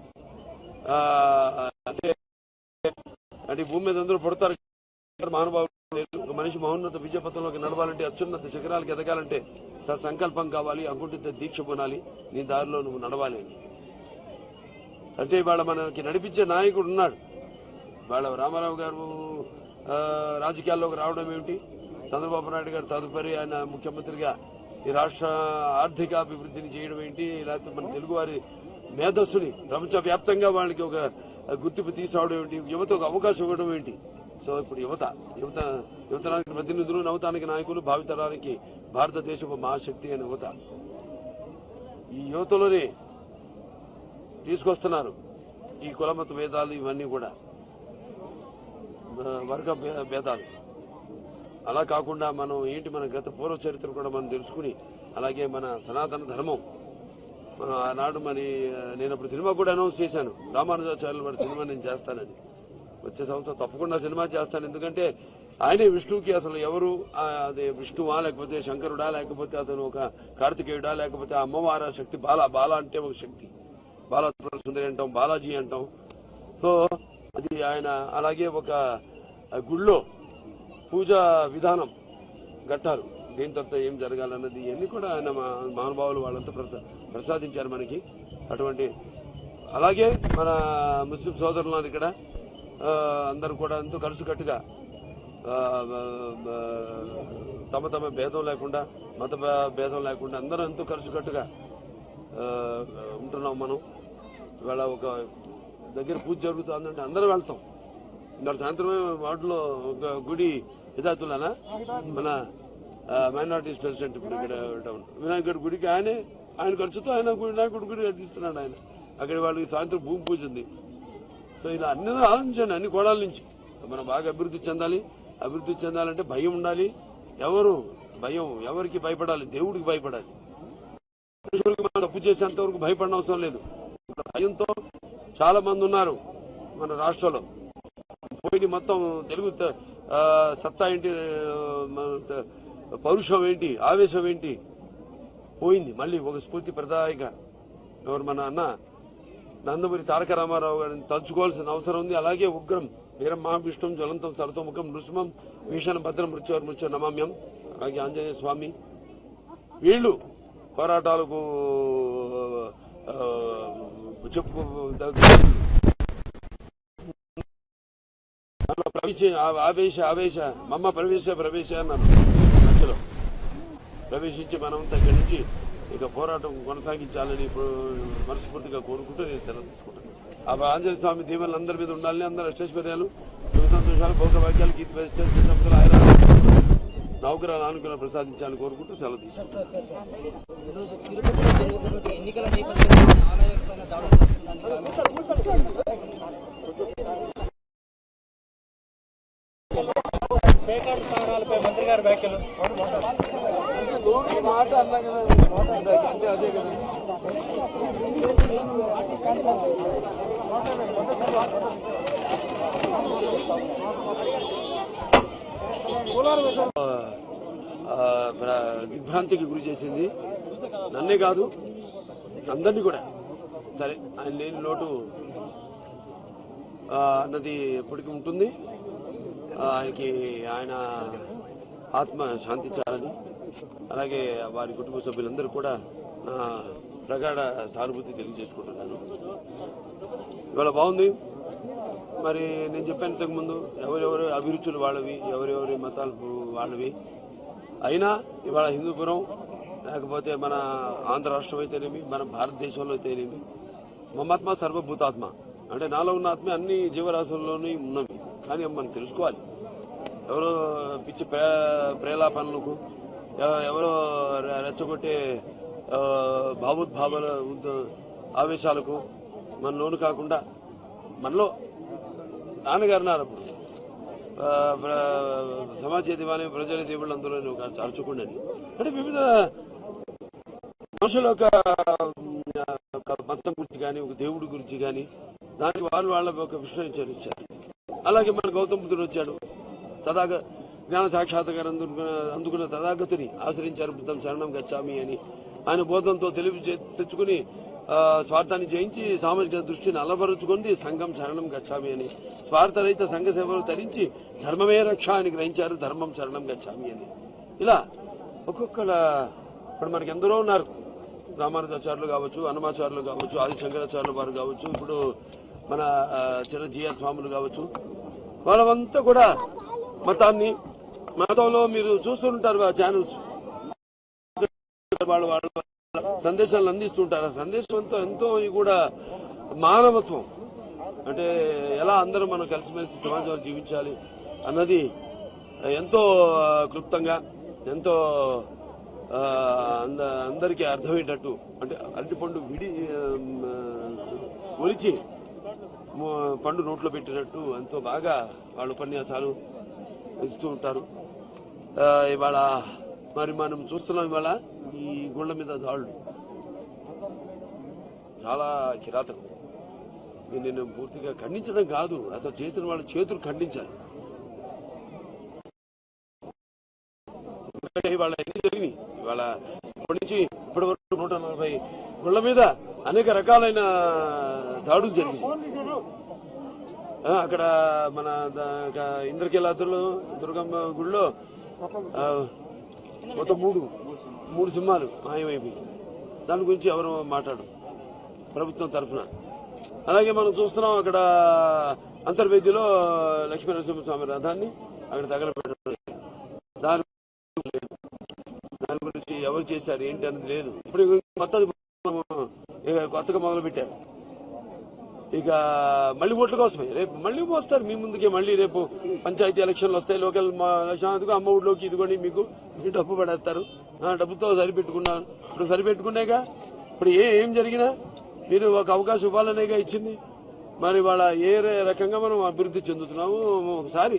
అంటే భూమి మీద అందరూ పుడతారు మహానుభావులు. ఒక మనిషి మహోన్నత విజయపథంలోకి నడవాలంటే, అత్యున్నత శిఖరాలకు ఎదగాలంటే సంకల్పం కావాలి, అకుంఠిత దీక్ష పొనాలి, నీ దారిలో నువ్వు నడవాలి అని. అంటే ఇవాళ మనకి నడిపించే నాయకుడు ఉన్నాడు. ఇవాళ రామారావు గారు రాజకీయాల్లోకి రావడం ఏమిటి, చంద్రబాబు నాయుడు గారు తదుపరి ఆయన ముఖ్యమంత్రిగా ఈ రాష్ట్ర ఆర్థిక అభివృద్ధిని చేయడం ఏంటి, లేకపోతే మన తెలుగువారి మేధస్సుని ప్రపంచవ్యాప్తంగా వాళ్ళకి ఒక గుర్తింపు తీసుకురావడం ఏంటి, యువత ఒక అవకాశం ఇవ్వడం ఏంటి. సో ఇప్పుడు యువతరానికి ప్రతినిధులు, నవతానికి నాయకులు, భావితరానికి భారతదేశపు మహాశక్తి అనే యువత. ఈ యువతలోనే తీసుకొస్తున్నారు ఈ కులమత భేదాలు, ఇవన్నీ కూడా వర్గ భేదాలు. అలా కాకుండా మనం ఏంటి, మన గత పూర్వ చరిత్ర కూడా మనం తెలుసుకుని, అలాగే మన సనాతన ధర్మం, మనం ఆనాడు నేను అప్పుడు సినిమా కూడా అనౌన్స్ చేశాను, రామానుజాచార్యుల వారి సినిమా నేను చేస్తానని. వచ్చే సంవత్సరం తప్పకుండా సినిమా చేస్తాను. ఎందుకంటే ఆయనే విష్ణువుకి అసలు ఎవరు, అదే విష్ణువా లేకపోతే శంకరుడా లేకపోతే అతను ఒక కార్తికేయుడా లేకపోతే అమ్మవారా శక్తి, బాల అంటే ఒక శక్తి, బాలా సుందరి అంటాం, బాలాజీ అంటాం. సో అది ఆయన. అలాగే ఒక గుళ్ళో పూజా విధానం, ఘట్టాలు, దేని తర్వాత ఏం జరగాలన్నది ఇవన్నీ కూడా ఆయన మహానుభావులు వాళ్ళంతా ప్రసాదించారు మనకి. అటువంటి అలాగే మన ముస్లిం సోదరులు ఇక్కడ అందరూ కూడా ఎంతో కలిసికట్టుగా తమ భేదం లేకుండా, మత భేదం లేకుండా అందరూ ఎంతో కలిసికట్టుగా ఉంటున్నాం మనం. ఇవాళ ఒక దగ్గర పూజ జరుగుతుందంటే అందరూ వెళ్తాం. మరి సాయంత్రమే వాటిలో ఒక గుడి విధాతులనా మన మైనారిటీస్ ప్రెసిడెంట్ ఇప్పుడు ఇక్కడ వినాయకుడి గుడికి ఆయన ఖర్చుతో ఆయన వినాయకుడి గుడి కట్టిస్తున్నాడు ఆయన. అక్కడ వాళ్ళకి సాయంత్రం భూమి పూజ ఉంది. సో ఇలా అన్ని ఆలోచించండి, అన్ని కోణాల నుంచి. మనం బాగా అభివృద్ధి చెందాలి. అభివృద్ధి చెందాలంటే భయం ఉండాలి. ఎవరికి భయపడాలి? దేవుడికి భయపడాలి. మనుషులకు మనం తప్పు చేసేంత వరకు భయపడిన అవసరం లేదు. భయంతో చాలా మంది ఉన్నారు మన రాష్ట్రంలో. పోయి మొత్తం తెలుగు సత్తా ఏంటి, పౌరుషం ఏంటి, ఆవేశం ఏంటి పోయింది. మళ్ళీ ఒక స్ఫూర్తి ప్రదాయక ఎవరు మన అన్న నందమూరి తారక రామారావు గారిని తలుచుకోవాల్సిన అవసరం ఉంది. అలాగే ఉగ్రం వీరం మహావిష్ణుం జ్వలంతం సరతోముఖం నృసింహం భీషణ భద్రం మృత్యు నమామ్యం, అలాగే ఆంజనేయ స్వామి, వీళ్ళు పోరాటాలకు చెప్పు ఆవేశ మమ్మ ప్రవేశ అన్నాను. మధ్యలో ప్రవేశించి మనంతా ఇక్కడి నుంచి ఇక పోరాటం కొనసాగించాలని ఇప్పుడు మనస్ఫూర్తిగా కోరుకుంటూ నేను సెలవు తీసుకుంటాను. ఆ ఆంజనేయ స్వామి దీవెనలు అందరి మీద ఉండాలని, అందరూ అష్టైశ్వర్యాలు, సుఖ సంతోషాలు, భౌతవాక్యాలు, నౌకరాలు ఆనుకూలం ప్రసాదించాలని కోరుకుంటూ సెలవు తీసుకుంటాను. మంత్రి గారి వ్యాఖ్యలు మాట అన్నా కదా, అంటే అదే కదా. దిగ్భ్రాంతికి గురి చేసింది నన్నే కాదు అందరినీ కూడా. సరే, ఆయన లేని లోటు అన్నది ఎప్పటికీ ఉంటుంది. ఆయన ఆత్మ శాంతించాలని, అలాగే వారి కుటుంబ సభ్యులందరూ కూడా నా ప్రగాఢ సానుభూతి తెలియజేసుకుంటున్నాను. ఇవాళ బాగుంది. మరి నేను చెప్పాను ఇంతకుముందు, ఎవరెవరి అభిరుచులు వాళ్ళవి, ఎవరెవరి మతాలు వాళ్ళవి. అయినా ఇవాళ హిందూపురం, లేకపోతే మన ఆంధ్ర రాష్ట్రం అయితేనేమి, మన భారతదేశంలో అయితేనేమి, మమాత్మ సర్వభూతాత్మ అంటే నాలో ఉన్న ఆత్మ అన్ని జీవరాశుల్లోనే ఉన్నవి. కానీ మనం తెలుసుకోవాలి. ఎవరో పిచ్చి ప్రేలాపనలకు, ఎవరో రెచ్చగొట్టే భావోద్భావాల ఆవేశాలకు మన లోను కాకుండా, మనలో నాన్నగారు అప్పుడు సమాజ దివాణి ప్రజల దేవుళ్ళు అందులో అర్చుకుండని అంటే వివిధ మనుషుల ఒక మతం గురించి కానీ, ఒక దేవుడి గురించి కానీ, దానికి వాళ్ళ ఒక విశ్లేషణ ఇచ్చారు. అలాగే మన గౌతమ బుద్ధుడు వచ్చాడు, జ్ఞాన సాక్షాత్కారం అందుకున్న తథాగతుని ఆశ్రయించారు. బుద్ధం శరణం గచ్చామి అని ఆయన బోధంతో తెలివి తెచ్చుకుని స్వార్థాన్ని జయించి సామాజిక దృష్టిని అలవరుచుకుంది. సంఘం శరణం గచ్చామి అని స్వార్థరహిత సంఘ సేవలు ధరించి ధర్మమే రక్ష అని గ్రహించారు. ధర్మం శరణం గచ్చామి అని. ఇలా ఒక్కొక్కల ఇప్పుడు మనకి ఎందరో ఉన్నారు. రామానుజాచార్యులు కావచ్చు, అన్నమాచార్యులు కావచ్చు, ఆది శంకరాచార్యుల వారు కావచ్చు, ఇప్పుడు మన చిన్న జిఆర్ స్వాములు కావచ్చు. వాళ్ళంతా కూడా మతంలో మీరు చూస్తుంటారు ఆ ఛానల్స్, వాళ్ళ సందేశాలను అందిస్తుంటారు. ఆ సందేశం ఎంతో కూడా మానవత్వం అంటే ఎలా అందరూ మనం కలిసిమెలిసి సమాజంలో జీవించాలి అన్నది ఎంతో క్లుప్తంగా, ఎంతో అందరికీ అర్థమయ్యేటట్టు, అంటే అరటిపండు ఒలిచి పండు నోట్లో పెట్టినట్టు ఎంతో బాగా వాళ్ళ ఉపన్యాసాలు ఇస్తూ ఉంటారు. ఇవాళ మరి మనం చూస్తున్నాం, ఇవాళ ఈ గుళ్ళ మీద దాడులు చాలా కిరాతకం. నేను పూర్తిగా ఖండించడం కాదు, అసలు చేసిన వాళ్ళ చేతులు ఖండించాలి. ఇవాళ ఎన్ని జరిగినాయి, ఇవాళ ఇప్పటి నుంచి ఇప్పటి వరకు 140 గుళ్ళ మీద అనేక రకాలైన దాడులు జరిగింది. అక్కడ మన ఇంద్రకీలాద్రిలో దుర్గమ్మ గుడిలో మొత్తం మూడు సింహాలు మాయమైపోయి, దాని గురించి ఎవరు మాట్లాడరు ప్రభుత్వం తరఫున. అలాగే మనం చూస్తున్నాం అక్కడ అంతర్వేదిలో లక్ష్మీనరసింహస్వామి రథాన్ని అక్కడ తగలబెట్టడం, దాని గురించి ఎవరు చేశారు ఏంటి అనేది లేదు. ఇప్పుడు కొత్తగా మొదలు పెట్టారు. ఇక మళ్ళీ ఓట్ల కోసమే రేపు మళ్ళీ మోస్తారు మీ ముందుకే. మళ్ళీ రేపు పంచాయతీ ఎలక్షన్లు వస్తాయి, లోకల్ ఎలక్షన్, అమ్మ ఊళ్ళోకి ఇదిగోండి మీకు డబ్బు పడేస్తారు. డబ్బుతో సరిపెట్టుకున్నాను. ఇప్పుడు సరిపెట్టుకునేగా ఇప్పుడు ఏం జరిగినా మీరు ఒక అవకాశం ఇవ్వాలనేగా ఇచ్చింది. మరి వాళ్ళ ఏ రకంగా మనం అభివృద్ధి చెందుతున్నాము ఒకసారి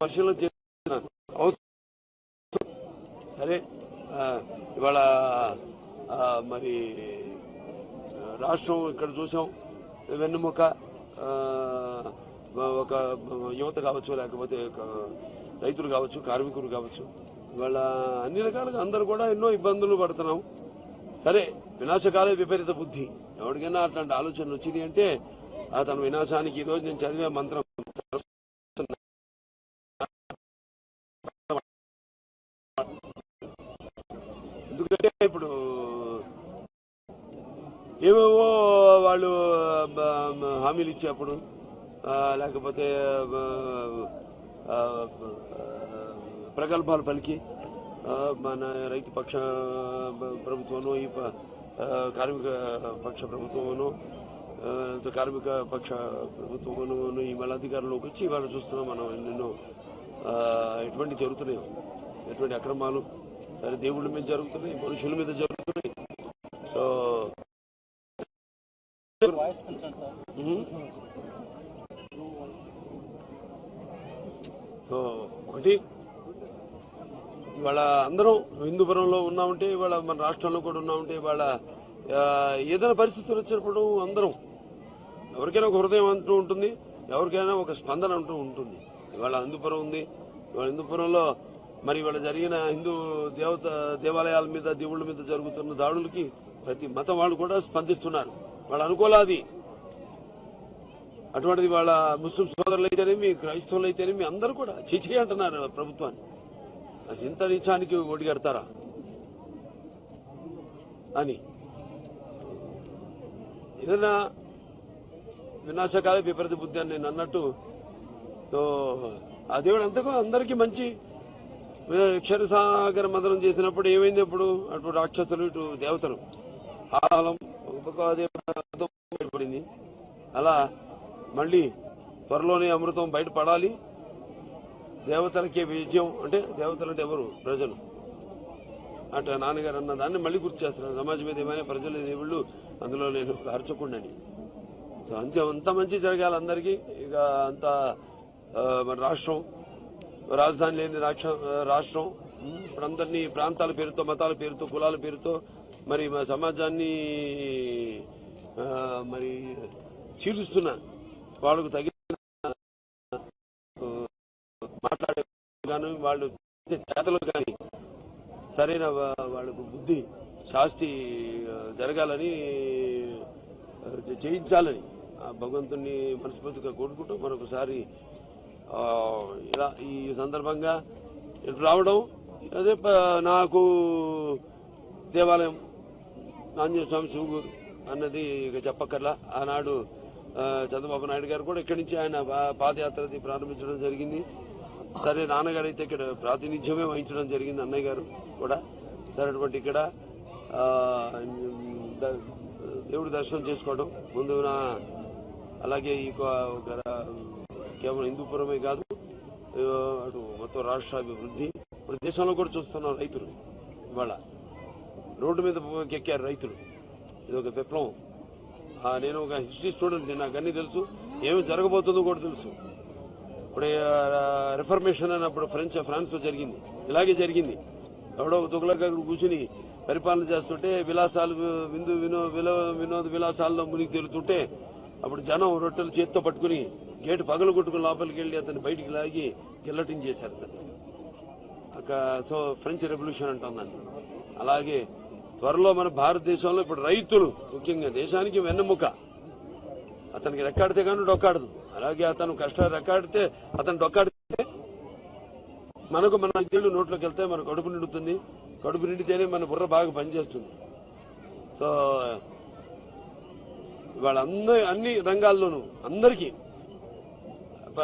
పరిశీలన చేస్తున్నాను. సరే, ఇవాళ మరి రాష్ట్రం ఇక్కడ చూసాం, వెన్నుముక ఒక యువత కావచ్చు, లేకపోతే రైతులు కావచ్చు, కార్మికులు కావచ్చు, ఇవాళ అన్ని రకాలుగా అందరూ కూడా ఎన్నో ఇబ్బందులు పడుతున్నాం. సరే, వినాశకాలే విపరీత బుద్ధి. ఎవరికైనా అట్లాంటి ఆలోచనలు వచ్చినాయి అంటే అతను వినాశానికి. ఈరోజు నేను చదివే మంత్రం ఎందుకంటే ఇప్పుడు ఏవేవో వాళ్ళు హామీలు ఇచ్చేప్పుడు, లేకపోతే ప్రగల్భాలు పలికి మన రైతు పక్ష ప్రభుత్వము, ఈ కార్మిక పక్ష ప్రభుత్వమును, కార్మిక పక్ష ప్రభుత్వమును ఈ మళ్ళీ అధికారంలోకి వచ్చి ఇవాళ చూస్తున్నాం మనం ఎన్నెన్నో ఎటువంటి జరుగుతున్నాయో, ఎటువంటి అక్రమాలు. సరే, దేవుళ్ళ మీద జరుగుతున్నాయి, మనుషుల మీద జరుగుతున్నాయి. సో ఒకటి, ఇవాళ అందరం హిందూపురంలో ఉన్నామంటే, ఇవాళ మన రాష్ట్రంలో కూడా ఉన్నామంటే, ఇవాళ ఏదైనా పరిస్థితులు వచ్చినప్పుడు అందరం ఎవరికైనా ఒక హృదయం అంటూ ఉంటుంది, ఎవరికైనా ఒక స్పందన అంటూ ఉంటుంది. ఇవాళ హిందూపురం ఉంది. ఇవాళ హిందూపురంలో మరి ఇవాళ జరిగిన హిందూ దేవాలయాల మీద, దేవుళ్ళ మీద జరుగుతున్న దాడులకి ప్రతి మతం వాళ్ళు కూడా స్పందిస్తున్నారు. వాళ్ళు అనుకోలాది అటువంటిది వాళ్ళ ముస్లిం సోదరులు అయితేనేమి క్రైస్తవులు అయితేనేమి అందరూ కూడా చిచి అంటున్నారు ప్రభుత్వాన్ని. అసలు ఇంత నీచానికి ఒడిగడతారా అని. ఏదైనా వినాశకాలే విపరీత బుద్ధి అని నేను అన్నట్టు ఆ దేవుడు అంతకు అందరికీ మంచి క్షరసాగర మందనం చేసినప్పుడు ఏమైంది? అప్పుడు అటు రాక్షసులు ఇటు దేవతలు ఆలం బయటపడింది. అలా మళ్ళీ త్వరలోనే అమృతం బయటపడాలి. దేవతలకే విజయం అంటే దేవతలు అంటే ఎవరు? ప్రజలు. అటు నాన్నగారు అన్న దాన్ని మళ్ళీ గుర్తు చేస్తున్నారు. సమాజం మీద ఏమైనా ప్రజల దేవుళ్ళు, అందులో నేను ఒక అర్చకుండని. సో అంత మంచి జరగాలి అందరికీ. ఇక అంత మన రాష్ట్రం, రాజధాని లేని రాష్ట్రం ఇప్పుడు అందరినీ ప్రాంతాల పేరుతో, మతాల పేరుతో, కులాల పేరుతో మరి సమాజాన్ని మరి చీలుస్తున్న వాళ్ళకు తగిన మాట్లాడే కానీ వాళ్ళు చేతలు కానీ సరైన వాళ్ళకు బుద్ధి శాస్తి జరగాలని చేయించాలని భగవంతుని మనస్ఫూర్తిగా కోరుకుంటూ మరొకసారి ఇలా ఈ సందర్భంగా ఇటు రావడం అదే నాకు దేవాలయం ఆంజనేయ స్వామి శివగూరు అన్నది ఇక చెప్పక్కర్లా. ఆనాడు చంద్రబాబు నాయుడు గారు కూడా ఇక్కడి నుంచి ఆయన పాదయాత్రది ప్రారంభించడం జరిగింది. సరే నాన్నగారు అయితే ఇక్కడ ప్రాతినిధ్యమే వహించడం జరిగింది, అన్నయ్య గారు కూడా. సరే అటువంటి ఇక్కడ దేవుడి దర్శనం చేసుకోవడం ముందు అలాగే ఈ కేవలం హిందూపురమే కాదు అటు మొత్తం రాష్ట్ర అభివృద్ధి. ఇప్పుడు దేశంలో కూడా చూస్తున్నాం రైతులు ఇవాళ రోడ్డు మీద ఎక్కారు రైతులు. ఇది ఒక విప్లవం. నేను ఒక హిస్టరీ స్టూడెంట్, నాకు అన్నీ తెలుసు, ఏమి జరగబోతుందో కూడా తెలుసు. ఇప్పుడు రిఫర్మేషన్ అన్నప్పుడు ఫ్రాన్స్ లో జరిగింది, ఇలాగే జరిగింది. ఎవడో ఒక తుగ్లక్ కూర్చుని పరిపాలన చేస్తుంటే విలాసాలు వినోద విలాసాల్లో మునిగి తేలుతుంటే అప్పుడు జనం రొట్టెలు చేత్తో పట్టుకుని గేటు పగలు కొట్టుకుని లోపలికి వెళ్లి అతన్ని బయటికి లాగి గిల్లటింగ్ చేశారు అతన్ని. సో ఫ్రెంచ్ రెవల్యూషన్ అంటాం దాన్ని. అలాగే త్వరలో మన భారతదేశంలో ఇప్పుడు రైతులు ముఖ్యంగా దేశానికి వెన్నెముక. అతనికి రెక్కాడితే కానీ డొక్కాడదు. అలాగే అతను కష్టాలు రెక్కాడితే అతను డొక్కాడితే మనకు మన ఐదేళ్లు నోట్లోకి వెళ్తే మన కడుపు నిండుతుంది. కడుపు నిండితేనే మన బుర్ర బాగా పనిచేస్తుంది. సో ఇవాళ అన్ని రంగాల్లోనూ అందరికీ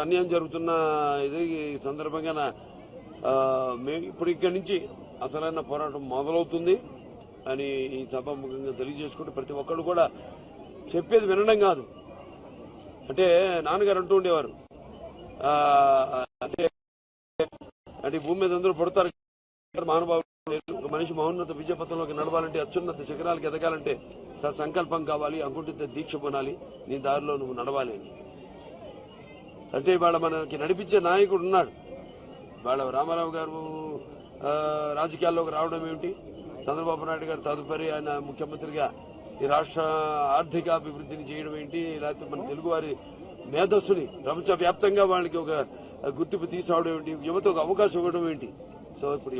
అన్యాయం జరుగుతున్న ఇది సందర్భంగా ఇప్పుడు ఇక్కడి నుంచి అసలైన పోరాటం మొదలవుతుంది అని ఈ సభాముఖంగా తెలియజేసుకుంటూ ప్రతి ఒక్కరు కూడా చెప్పేది వినడం కాదు. అంటే నాన్నగారు అంటూ ఉండేవారు, అంటే భూమి మీద అందరూ పడతారు మహానుభావులు. ఒక మనిషి మహోన్నత విజయపథంలోకి నడవాలంటే, అత్యున్నత శిఖరాలకు ఎదగాలంటే సంకల్పం కావాలి, అకుంఠిత దీక్ష పొనాలి, నీ దారిలో నువ్వు నడవాలి అని. అంటే ఇవాళ మనకి నడిపించే నాయకుడు ఉన్నాడు. ఇవాళ రామారావు గారు రాజకీయాల్లోకి రావడం ఏమిటి, చంద్రబాబు నాయుడు గారు తదుపరి ఆయన ముఖ్యమంత్రిగా ఈ రాష్ట్ర ఆర్థిక అభివృద్ధిని చేయడం ఏంటి, లేకపోతే మన తెలుగు వారి మేధస్సుని ప్రపంచవ్యాప్తంగా వాళ్ళకి ఒక గుర్తింపు తీసుకురావడం ఏంటి, యువతకు అవకాశం ఇవ్వడం ఏంటి. సో ఇప్పుడు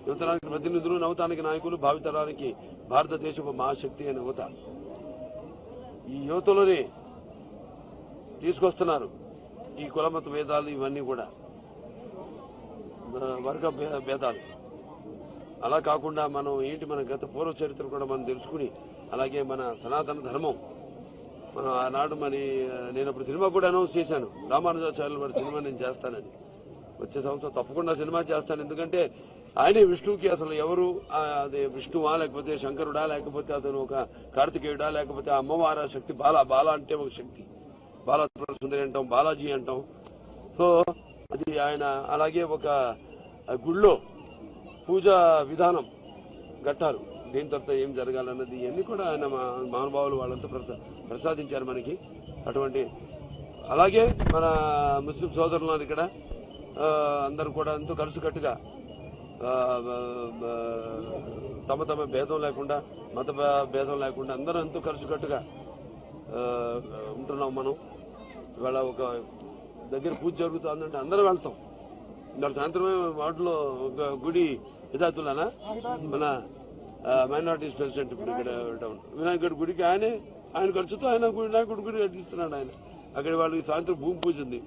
యువతరానికి ప్రతినిధులు, నవతానికి నాయకులు, భావితరానికి భారతదేశపు మహాశక్తి అనే యువత. ఈ యువతలోనే తీసుకొస్తున్నారు ఈ కులమత భేదాలు, ఇవన్నీ కూడా వర్గ భేదాలు. అలా కాకుండా మనం ఏంటి, మన గత పూర్వ చరిత్ర కూడా మనం తెలుసుకుని, అలాగే మన సనాతన ధర్మం మనం ఆనాడు నేను అప్పుడు సినిమా కూడా అనౌన్స్ చేశాను, రామానుజాచార్యుల వారి సినిమా నేను చేస్తానని. వచ్చే సంవత్సరం తప్పకుండా సినిమా చేస్తాను. ఎందుకంటే ఆయనే విష్ణువుకి అసలు ఎవరు, అదే విష్ణువా లేకపోతే శంకరుడా లేకపోతే అతను ఒక కార్తికేయుడా లేకపోతే అమ్మవారా శక్తి, బాల అంటే ఒక శక్తి, బాలా సుందరి అంటాం, బాలాజీ అంటాం. సో అది ఆయన. అలాగే ఒక గుళ్ళో పూజా విధానం, ఘట్టాలు, దేని తర్వాత ఏం జరగాలన్నది ఇవన్నీ కూడా ఆయన మహానుభావులు వాళ్ళంతా ప్రసాదించారు మనకి. అటువంటి అలాగే మన ముస్లిం సోదరులు ఇక్కడ అందరూ కూడా ఎంతో కలిసికట్టుగా తమ భేదం లేకుండా, మత భేదం లేకుండా అందరూ ఎంతో కలిసికట్టుగా ఉంటున్నాం మనం. ఇవాళ ఒక దగ్గర పూజ జరుగుతుందంటే అందరూ వెళ్తాం. ఇవాళ సాయంత్రమే వాటిలో ఒక గుడి హిదాతులానా మన మైనారిటీస్ ప్రెసిడెంట్ ఇప్పుడు ఇక్కడ వినాయకుడి గుడికి ఆయనే ఆయన ఖర్చుతో ఆయన నాయకుడు కూడా కట్టిస్తున్నాడు. ఆయన అక్కడ వాళ్ళకి సాయంత్రం భూమి పూజ ఉంది.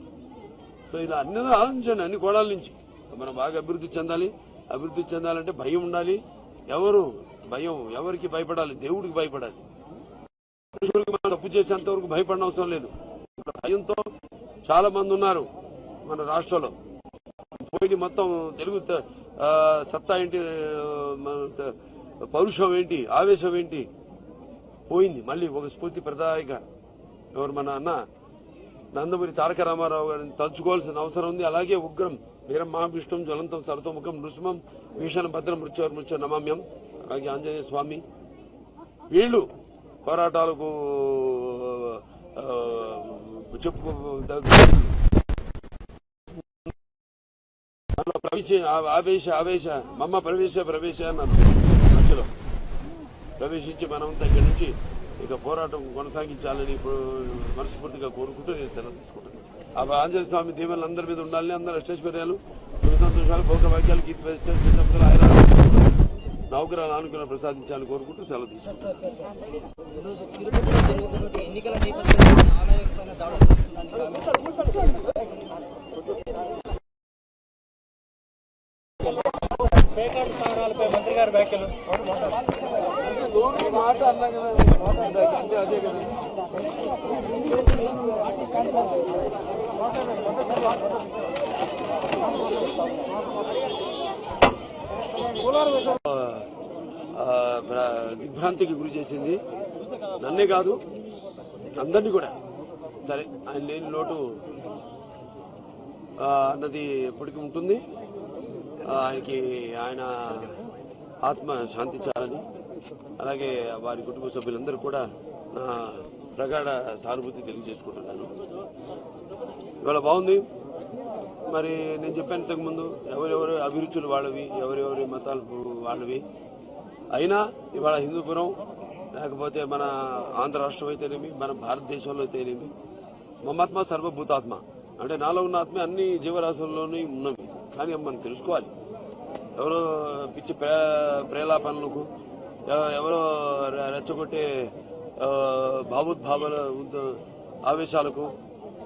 సో ఇలా అన్ని ఆలోచించండి, అన్ని కోణాల నుంచి. మనం బాగా అభివృద్ధి చెందాలి. అభివృద్ధి చెందాలంటే భయం ఉండాలి. భయం ఎవరికి భయపడాలి? దేవుడికి భయపడాలి. మనుషులకు మనం తప్పు చేసేంత వరకు భయపడిన అవసరం లేదు. భయంతో చాలా మంది ఉన్నారు మన రాష్ట్రంలో. పోయి మొత్తం తెలుగు సత్తా ఏంటి, పౌరుషం ఏంటి, ఆవేశం ఏంటి పోయింది. మళ్ళీ ఒక స్ఫూర్తి ప్రదాయక ఎవరు మన అన్న నందమూరి తారక రామారావు గారిని తలుచుకోవాల్సిన అవసరం ఉంది. అలాగే ఉగ్రం వీరం మహావిష్ణుం జ్వలంతం సరతోముఖం నృసింహం భీషణ భద్రం మృత్యు నమామ్యం, అలాగే ఆంజనేయ స్వామి, వీళ్ళు పోరాటాలకు చెప్పుకో ఆవేశ మమ్మ ప్రవేశ అన్నాను. మధ్యలో ప్రవేశించి మనం దగ్గర నుంచి ఇక పోరాటం కొనసాగించాలని ఇప్పుడు మనస్ఫూర్తిగా కోరుకుంటూ నేను సెలవు తీసుకుంటాను. ఆ ఆంజనేయ స్వామి దీవెనలు అందరి మీద ఉండాలని, అందరూ అష్టైశ్వర్యాలు, సుఖ సంతోషాలు, భౌగవాక్యాలు, కీర్తి నౌకరాలు అనుకున్న ప్రసాదించాలని కోరుకుంటూ సెలవు తీసుకుంటాను. మంత్రి గారి వ్యాఖ్యలు మాట అన్నా కదా, అదే కదా. దిగ్భ్రాంతికి గురి చేసింది నన్నే కాదు, అందరినీ కూడా. సరే, ఆయన లేని లోటు అన్నది ఎప్పటికీ ఉంటుంది. ఆయన ఆత్మ శాంతించాలని, అలాగే వారి కుటుంబ సభ్యులందరూ కూడా నా ప్రగాఢ సానుభూతి తెలియజేసుకుంటున్నాను. ఇవాళ బాగుంది. మరి నేను చెప్పాను ఇంతకుముందు, ఎవరెవరి అభిరుచులు వాళ్ళవి, ఎవరెవరి మతాలు వాళ్ళవి. అయినా ఇవాళ హిందూపురం, లేకపోతే మన ఆంధ్ర రాష్ట్రం అయితేనేమి, మన భారతదేశంలో అయితేనేమి, మమాత్మ సర్వభూతాత్మ అంటే నాలో ఉన్న ఆత్మ అన్ని జీవరాశుల్లోనే ఉన్నవి. కానీ మనం తెలుసుకోవాలి. ఎవరో పిచ్చి ప్రేలాపనలకు, ఎవరో రెచ్చగొట్టే భావోద్భావాల ఆవేశాలకు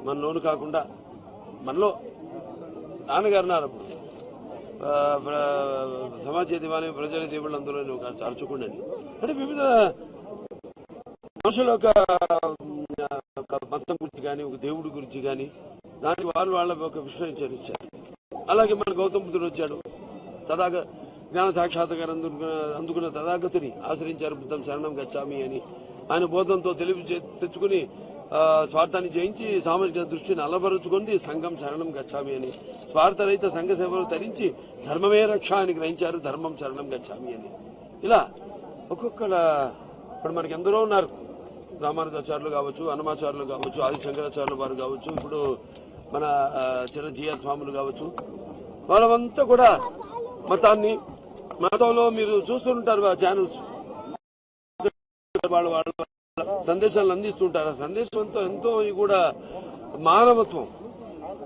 మన లోను కాకుండా, మనలో నాన్నగారు నారు సమాజ దివాని ప్రజల దేవుళ్ళు అందులో అర్చుకుండి అంటే వివిధ మనుషుల ఒక మతం గురించి కానీ, ఒక దేవుడి గురించి కానీ, దానికి వాళ్ళ ఒక విశ్లేషించారు. అలాగే మన గౌతమ బుద్ధుడు వచ్చాడు, జ్ఞాన సాక్షాత్కారం అందుకున్న తథాగతుని ఆశ్రయించారు. బుద్ధం శరణం గచ్చామి అని ఆయన బోధంతో తెలివి తెచ్చుకుని స్వార్థాన్ని జయించి సామాజిక దృష్టిని అలబరుచుకుంది. సంఘం శరణం గచ్చామి అని స్వార్థరహిత సంఘ సేవలు తరించి ధర్మమే రక్ష అని గ్రహించారు. ధర్మం శరణం గచ్చామి అని. ఇలా ఒక్కొక్కల ఇప్పుడు మనకి ఎందరో ఉన్నారు. రామానుజాచార్యులు కావచ్చు, అన్నమాచార్యులు కావచ్చు, ఆది శంకరాచార్యులు వారు కావచ్చు, ఇప్పుడు మన చిన్న జిఆర్ స్వాములు కావచ్చు, వాళ్ళంతా కూడా మతంలో మీరు చూస్తుంటారు ఛానల్స్, వాళ్ళ సందేశాలను అందిస్తుంటారు. ఆ సందేశం ఎంతో కూడా మానవత్వం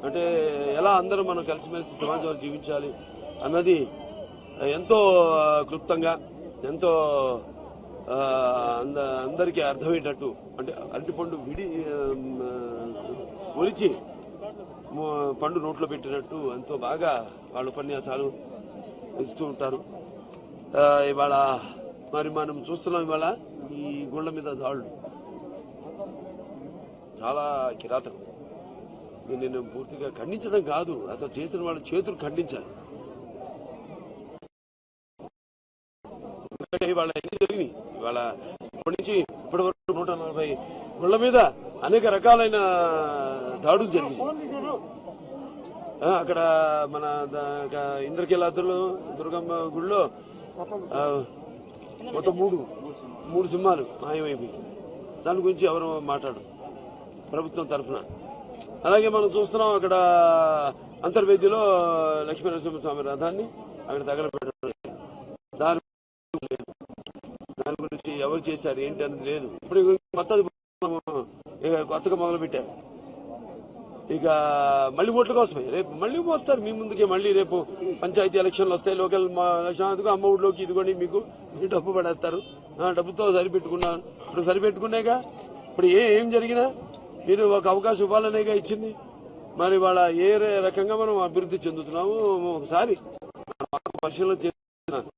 అంటే ఎలా అందరూ మనం కలిసిమెలిసి సమాజంలో జీవించాలి అన్నది ఎంతో క్లుప్తంగా, ఎంతో అందరికీ అర్థమయ్యేటట్టు, అంటే అరటిపండు ఒలిచి పండు నోట్లో పెట్టినట్టు ఎంతో బాగా వాళ్ళ ఉపన్యాసాలు ఇస్తూ ఉంటారు. ఇవాళ మరి మనం చూస్తున్నాం, ఇవాళ ఈ గుళ్ళ మీద దాడులు చాలా కిరాతకం. నేను పూర్తిగా ఖండించడం కాదు, అసలు చేసిన వాళ్ళ చేతులు ఖండించాలి. ఇవాళ ఎన్ని జరిగినాయి, ఇవాళ ఇప్పటి నుంచి ఇప్పటి వరకు 140 గుళ్ళ మీద అనేక రకాలైన దాడులు జరిగింది. అక్కడ మన ఇంద్రకీలాద్రిలో దుర్గమ్మ గుడిలో మొత్తం మూడు సింహాలు మాయమైపోయి, దాని గురించి ఎవరు మాట్లాడరు ప్రభుత్వం తరఫున. అలాగే మనం చూస్తున్నాం అక్కడ అంతర్వేదిలో లక్ష్మీనరసింహస్వామి రథాన్ని అక్కడ తగలబెట్టడం, దాని గురించి ఎవరు చేశారు ఏంటి అనేది లేదు. ఇప్పుడు కొత్తగా మొదలు పెట్టారు. ఇక మళ్ళీ ఓట్ల కోసమే రేపు మళ్ళీ వస్తారు మీ ముందుకే. మళ్ళీ రేపు పంచాయతీ ఎలక్షన్లు వస్తాయి, లోకల్ ఎలక్షన్, అమ్మ ఊళ్ళోకి ఇదిగోండి మీకు డబ్బు పడేస్తారు, డబ్బుతో సరిపెట్టుకున్నాను. ఇప్పుడు సరిపెట్టుకునేగా ఇప్పుడు ఏం జరిగినా మీరు ఒక అవకాశం ఇవ్వాలనేగా ఇచ్చింది. మరి వాళ్ళ ఏ రకంగా మనం అభివృద్ధి చెందుతున్నాము ఒకసారి పరిశీలన చేస్తున్నాను.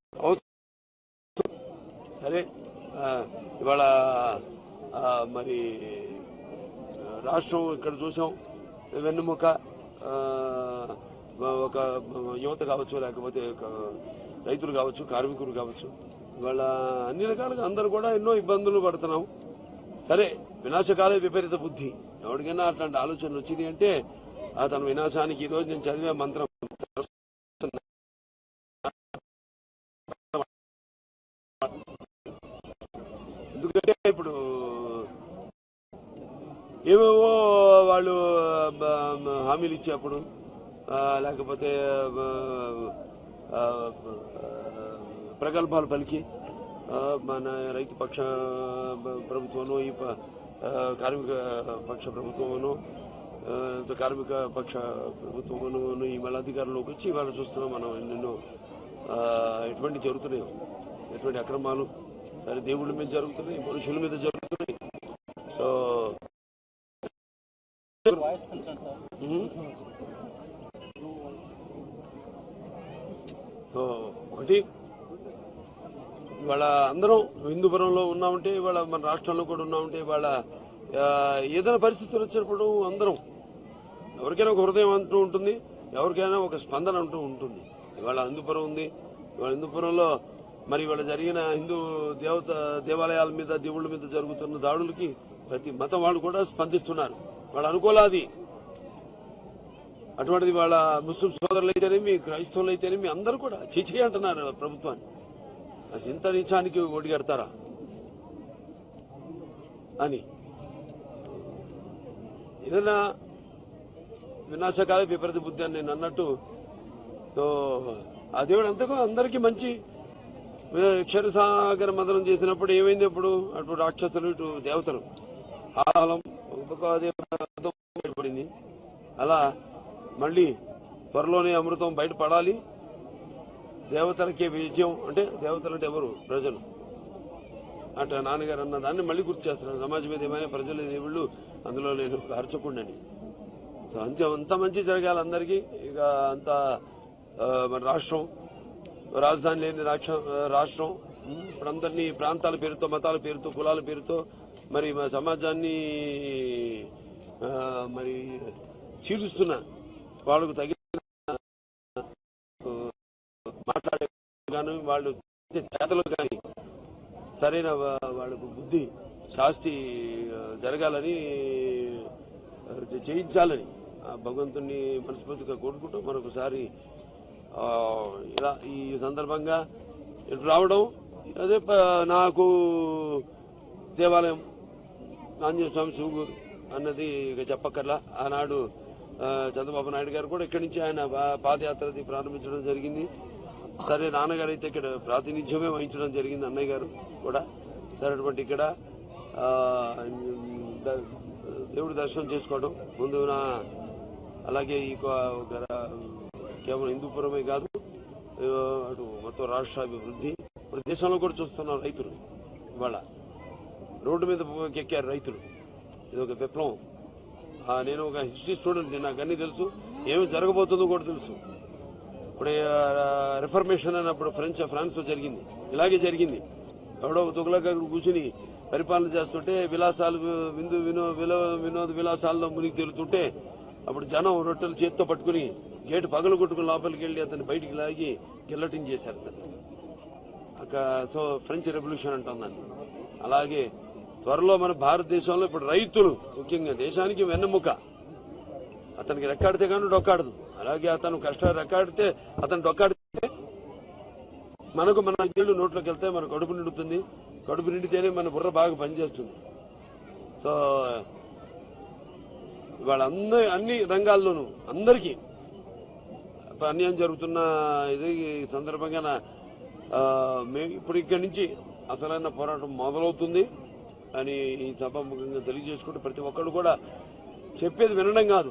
సరే ఇవాళ మరి రాష్ట్రం ఇక్కడ చూసాం, వెన్నెముక ఒక యువత కావచ్చు, లేకపోతే రైతులు కావచ్చు, కార్మికులు కావచ్చు, ఇవాళ అన్ని రకాలుగా అందరూ కూడా ఎన్నో ఇబ్బందులు పడుతున్నాం. సరే వినాశకాలే విపరీత బుద్ధి, ఎవరికైనా అట్లాంటి ఆలోచనలు వచ్చింది అంటే అతను వినాశానికి ఈరోజు నేను చదివే మంత్రం ఎందుకంటే ఇప్పుడు ఏవేవో వాళ్ళు హామీలు ఇచ్చేప్పుడు లేకపోతే ప్రగల్భాలు పలికి మన రైతు పక్ష ప్రభుత్వము ఈ కార్మిక పక్ష ప్రభుత్వమును కార్మిక పక్ష ప్రభుత్వమును ఈ మళ్ళీ అధికారంలోకి వచ్చి ఇవాళ చూస్తున్నాం మనం ఎన్నెన్నో ఎటువంటి జరుగుతున్నాయో, ఎటువంటి అక్రమాలు సరే దేవుళ్ళ మీద జరుగుతున్నాయి, మనుషుల మీద జరుగుతున్నాయి. సో ఒకటి ఇవాళ అందరం హిందూపురంలో ఉన్నామంటే, ఇవాళ మన రాష్ట్రంలో కూడా ఉన్నామంటే, ఇవాళ ఏదైనా పరిస్థితులు వచ్చినప్పుడు అందరం ఎవరికైనా ఒక హృదయం అంటూ ఉంటుంది, ఎవరికైనా ఒక స్పందన అంటూ ఉంటుంది. ఇవాళ హిందూపురం ఉంది. ఇవాళ హిందూపురంలో మరి ఇవాళ జరిగిన హిందూ దేవాలయాల మీద, దేవుళ్ళ మీద జరుగుతున్న దాడులకి ప్రతి మతం వాళ్ళు కూడా స్పందిస్తున్నారు. వాళ్ళు అనుకోలాది అటువంటిది వాళ్ళ ముస్లిం సోదరులు అయితేనేమి, క్రైస్తవులు అయితేనేమి అందరూ కూడా చీచీ అంటున్నారు ప్రభుత్వాన్ని. ఇంత నీచానికి ఓడిగడతారా అని. ఏదైనా వినాశకాల విపరీత బుద్ధి అని నేను అన్నట్టు, సో ఆ దేవుడు అంతకు అందరికీ మంచి క్షరసాగర మదనం చేసినప్పుడు ఏమైంది? అప్పుడు అటు రాక్షసులు, ఇటు దేవతలు ఆహలం బయటపడింది. అలా మళ్ళీ త్వరలోనే అమృతం బయటపడాలి. దేవతలకే విజయం అంటే దేవతలు అంటే ఎవరు? ప్రజలు. అట్లా నాన్నగారు అన్న దాన్ని మళ్ళీ గుర్తు చేస్తున్నారు. సమాజం మీద ఏమైనా ప్రజల దేవుళ్ళు, అందులో నేను ఒక అర్చకుండని. సో అంత మంచి జరగాలి అందరికీ. ఇక అంత మన రాష్ట్రం, రాజధాని లేని రాష్ట్రం, ఇప్పుడు అందరినీ ప్రాంతాల పేరుతో, మతాల పేరుతో, కులాల పేరుతో మరి మా సమాజాన్ని మరి చీలుస్తున్న వాళ్ళకు తగిన మాట్లాడే కానీ వాళ్ళు చేతలు కానీ సరైన వాళ్ళకు బుద్ధి శాస్తి జరగాలని, చేయించాలని భగవంతుని మనస్ఫూర్తిగా కోరుకుంటూ మరొకసారి ఇలా ఈ సందర్భంగా ఇటు రావడం, అదే నాకు దేవాలయం ఆంజనేయ స్వామి సూగూరు అన్నది ఇక చెప్పక్కర్లా. ఆనాడు చంద్రబాబు నాయుడు గారు కూడా ఇక్కడి నుంచి ఆయన పాదయాత్రది ప్రారంభించడం జరిగింది. సరే నాన్నగారు అయితే ఇక్కడ ప్రాతినిధ్యమే వహించడం జరిగింది, అన్నయ్య గారు కూడా. సరే అటువంటి ఇక్కడ దేవుడి దర్శనం చేసుకోవడం ముందున, అలాగే ఈ కేవలం హిందూపురమే కాదు అటు మొత్తం రాష్ట్ర అభివృద్ధి. ఇప్పుడు దేశంలో కూడా చూస్తున్నాం రైతులు ఇవాళ రోడ్డు మీద ఎక్కారు రైతులు. ఇది ఒక విప్లవం. నేను ఒక హిస్టరీ స్టూడెంట్, నాకు అన్నీ తెలుసు, ఏమి జరగబోతుందో కూడా తెలుసు. ఇప్పుడు రిఫర్మేషన్ అన్నప్పుడు ఫ్రాన్స్ లో జరిగింది, ఇలాగే జరిగింది. ఎవడో తుగ్లక్ కూర్చుని పరిపాలన చేస్తుంటే విలాసాలు వినోద విలాసాల్లో మునిగి తేలుతుంటే అప్పుడు జనం రొట్టెలు చేతితో పట్టుకుని గేటు పగలు కొట్టుకుని లోపలికి వెళ్లి అతన్ని బయటికి లాగి గిల్లటింగ్ చేశారు అతన్ని. సో ఫ్రెంచ్ రెవల్యూషన్ అంటాం దాన్ని. అలాగే త్వరలో మన భారతదేశంలో ఇప్పుడు రైతులు ముఖ్యంగా దేశానికి వెన్నెముక. అతనికి రెక్కాడితే కానీ డొక్కాడదు. అలాగే అతను కష్టాలు రెక్కాడితే అతను డొక్కాడితే మనకు మన ఇళ్ళు నోట్లోకి వెళ్తే మన కడుపు నిండుతుంది. కడుపు నిండితేనే మన బుర్ర బాగా పనిచేస్తుంది. సో ఇవాళ అన్ని రంగాల్లోనూ అందరికీ అన్యాయం జరుగుతున్న ఇది సందర్భంగా ఇప్పుడు ఇక్కడి నుంచి అసలైన పోరాటం మొదలవుతుంది అని ఈ సభాముఖంగా తెలియజేసుకుంటూ ప్రతి ఒక్కరు కూడా చెప్పేది వినడం కాదు.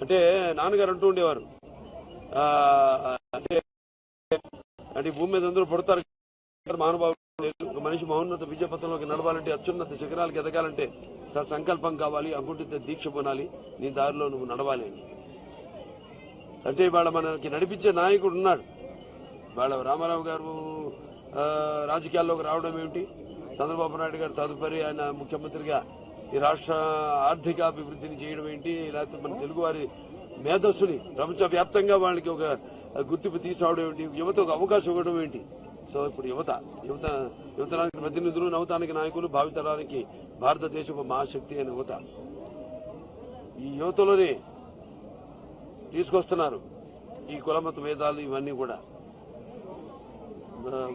అంటే నాన్నగారు అంటూ ఉండేవారు, అంటే భూమి మీద అందరూ పడతారు, మహానుభావులు ఒక మనిషి మహోన్నత విజయపథంలోకి నడవాలంటే, అత్యున్నత శిఖరాలకు ఎదగాలంటే సంకల్పం కావాలి, అకుంఠిత దీక్ష పొనాలి, నీ దారిలో నువ్వు నడవాలి అని. అంటే ఇవాళ మనకి నడిపించే నాయకుడు ఉన్నాడు. వాళ్ళ రామారావు గారు రాజకీయాల్లోకి రావడం ఏమిటి, చంద్రబాబు నాయుడు గారు తదుపరి ఆయన ముఖ్యమంత్రిగా ఈ రాష్ట్ర ఆర్థికాభివృద్ధిని చేయడం ఏంటి, లేకపోతే మన తెలుగువారి మేధస్సుని ప్రపంచవ్యాప్తంగా వాళ్ళకి ఒక గుర్తింపు తీసుకురావడం ఏంటి, యువత ఒక అవకాశం ఇవ్వడం ఏంటి. సో ఇప్పుడు యువతరానికి ప్రతినిధులు, నవతానికి నాయకులు, భావితరానికి భారతదేశం ఒక మహాశక్తి అయిన యువత. ఈ యువతలోనే తీసుకొస్తున్నారు ఈ కులమత భేదాలు, ఇవన్నీ కూడా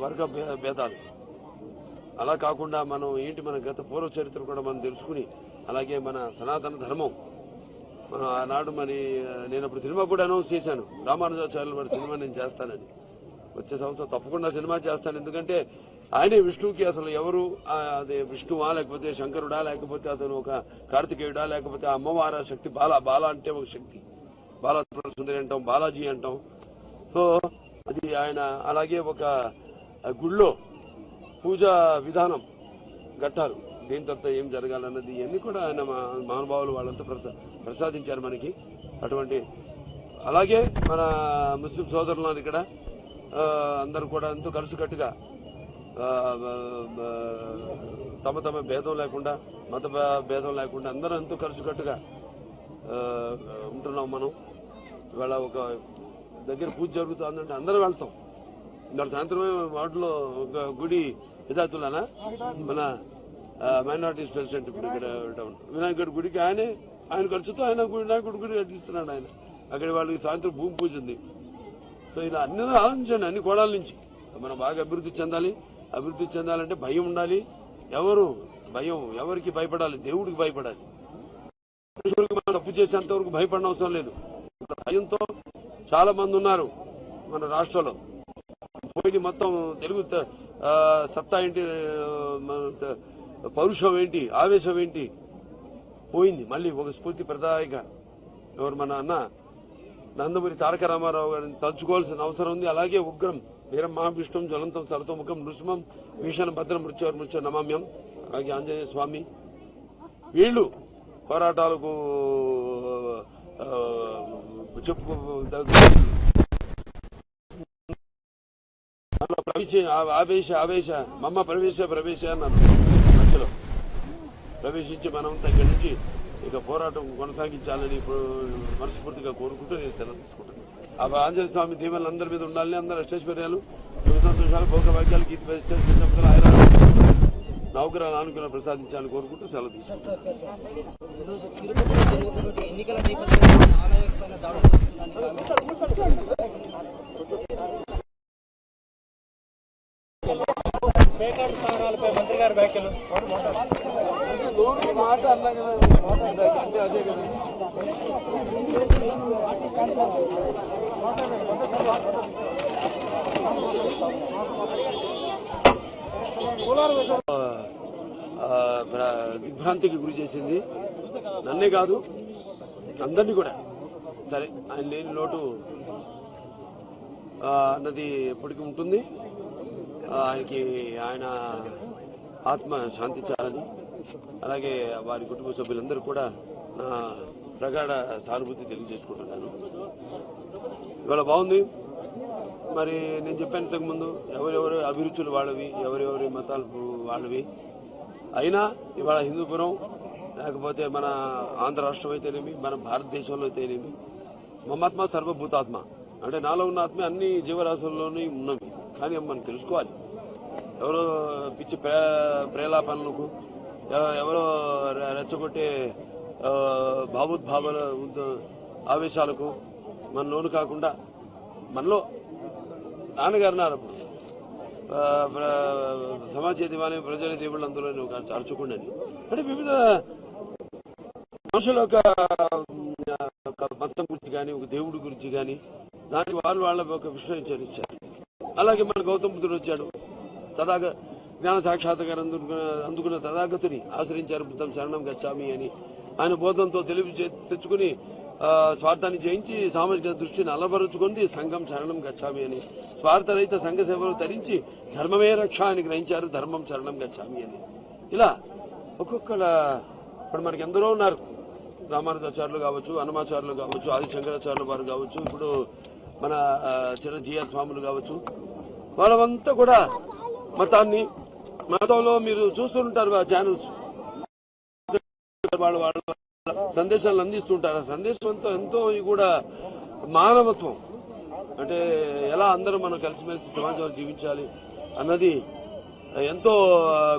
వర్గ భేదాలు. అలా కాకుండా మనం ఏంటి, మన గత పూర్వ చరిత్ర కూడా మనం తెలుసుకుని, అలాగే మన సనాతన ధర్మం, మనం ఆనాడు మరి నేను అప్పుడు సినిమా కూడా అనౌన్స్ చేశాను, రామానుజాచార్యుల వారి సినిమా నేను చేస్తానని. వచ్చే సంవత్సరం తప్పకుండా సినిమా చేస్తాను. ఎందుకంటే ఆయనే విష్ణువుకి అసలు ఎవరు, అదే విష్ణువా లేకపోతే శంకరుడా, లేకపోతే అతను ఒక కార్తికేయుడా, లేకపోతే అమ్మవారా శక్తి, బాల అంటే ఒక శక్తి, బాలా సుందరి అంటాం, బాలాజీ అంటాం. సో అది ఆయన. అలాగే ఒక గుళ్ళో పూజా విధానం, ఘట్టాలు, దేని తర్వాత ఏం జరగాలన్నది ఇవన్నీ కూడా ఆయన మహానుభావులు వాళ్ళంతా ప్రసాదించారు మనకి. అటువంటి అలాగే మన ముస్లిం సోదరులు ఇక్కడ అందరూ కూడా ఎంతో కలిసికట్టుగా తమ భేదం లేకుండా, మత భేదం లేకుండా అందరూ ఎంతో కలిసికట్టుగా ఉంటున్నాం మనం. ఇవాళ ఒక దగ్గర పూజ జరుగుతుందంటే అందరం వెళ్తాం. ఇవాళ సాయంత్రమే వాటిలో ఒక గుడి విధాతులనా మన మైనారిటీస్ ప్రెసిడెంట్ ఇప్పుడు ఇక్కడ వినాయకుడి గుడికి ఆయన ఖర్చుతో ఆయన వినాయకుడి గుడి కట్టిస్తున్నాడు ఆయన. అక్కడ వాళ్ళకి సాయంత్రం భూమి పూజ ఉంది. సో ఇలా అన్ని ఆలోచించండి, అన్ని కోణాల నుంచి మనం బాగా అభివృద్ధి చెందాలి. అభివృద్ధి చెందాలంటే భయం ఉండాలి. ఎవరికి భయపడాలి? దేవుడికి భయపడాలి. మనుషులకు మనం తప్పు చేసేంత వరకు భయపడిన అవసరం లేదు. భయంతో చాలా మంది ఉన్నారు మన రాష్ట్రంలో. పోయి మొత్తం తెలుగు సత్తా ఏంటి, పౌరుషం ఏంటి, ఆవేశం ఏంటి పోయింది. మళ్ళీ ఒక స్ఫూర్తి ప్రదాయిగా ఎవరు మన అన్న నందమూరి తారక రామారావు గారిని తలుచుకోవాల్సిన అవసరం ఉంది. అలాగే ఉగ్రం వీరం మహావిష్ణుం జ్వలంతం సరతోముఖం నృసింహం భీషణ భద్రం మృత్యు నమామ్యం, అలాగే ఆంజనేయ స్వామి, వీళ్ళు పోరాటాలకు చెప్పుకో ఆవేశ మమ్మ ప్రవేశ అన్నారు. మధ్యలో ప్రవేశించి మనం ఇక్కడి నుంచి ఇక పోరాటం కొనసాగించాలని ఇప్పుడు మనస్ఫూర్తిగా కోరుకుంటూ నేను సెలవు తీసుకుంటాను. ఆ ఆంజనేయ స్వామి దీవెనలు అందరి మీద ఉండాలని, అందరూ అష్టైశ్వర్యాలు, సుఖ సంతోషాలు, భోగభాగ్యాలు, నౌకరాలు అనుకున్న ప్రసాదించాలని కోరుకుంటూ సెలవు తీసుకుంటాను. మంత్రి గారి వ్యాఖ్యలు మాట అన్నా కదా, అంటే అదే కదా. దిగ్భ్రాంతికి గురి చేసింది నన్నే కాదు, అందరినీ కూడా. సరే, ఆయన లేని లోటు అన్నది ఎప్పటికీ ఉంటుంది. ఆయన ఆత్మ శాంతించాలని, అలాగే వారి కుటుంబ సభ్యులందరూ కూడా నా ప్రగాఢ సానుభూతి తెలియజేసుకుంటున్నాను. ఇవాళ బాగుంది. మరి నేను చెప్పాను ఇంతకుముందు, ఎవరెవరి అభిరుచులు వాళ్ళవి, ఎవరెవరి మతాలు వాళ్ళవి. అయినా ఇవాళ హిందూపురం, లేకపోతే మన ఆంధ్ర రాష్ట్రం అయితేనేమి, మన భారతదేశంలో అయితేనేమి, మమాత్మ సర్వభూతాత్మ అంటే నాలో ఉన్న ఆత్మ అన్ని జీవరాశుల్లోనే ఉన్నవి. కానీ మనం తెలుసుకోవాలి. ఎవరో పిచ్చి ప్రేలాపనలకు, ఎవరో రెచ్చగొట్టే భావోద్భావాల ఆవేశాలకు మన లోను కాకుండా, మనలో నాన్నగారు అన్నారు సమాజ దివాణి ప్రజల దేవుళ్ళు అందులో అర్చుకోండి అని. అంటే వివిధ మనుషుల యొక్క మతం గురించి కానీ, ఒక దేవుడి గురించి కానీ, దానికి వాళ్ళ ఒక విషయం చరించారు. అలాగే మన గౌతమ బుద్ధుడు వచ్చాడు, జ్ఞాన సాక్షాత్కారం అందుకున్న తథాగతుని ఆశ్రయించారు. బుద్ధం శరణం గచ్చామి అని ఆయన బోధంతో తెలివి తెచ్చుకుని స్వార్థాన్ని జయించి సామాజిక దృష్టిని అలబరుచుకుంది సంఘం శరణం గచ్చామి అని. స్వార్థరహిత సంఘ సేవలు ధరించి ధర్మమే రక్ష అని గ్రహించారు, ధర్మం శరణం గచ్చామి అని. ఇలా ఒక్కొక్కల ఇప్పుడు మనకి ఎందరో ఉన్నారు, రామానుజాచార్యులు కావచ్చు, అన్నమాచార్యులు కావచ్చు, ఆది శంకరాచార్యులు వారు కావచ్చు, ఇప్పుడు మన చిన్న జిఆర్ స్వాములు కావచ్చు, వాళ్ళంతా కూడా మతంలో మీరు చూస్తుంటారు ఆ ఛానల్స్, వాళ్ళ సందేశాలను అందిస్తుంటారు. ఆ సందేశం ఎంతో కూడా మానవత్వం, అంటే ఎలా అందరూ మనం కలిసిమెలిసి సమాజంలో జీవించాలి అన్నది ఎంతో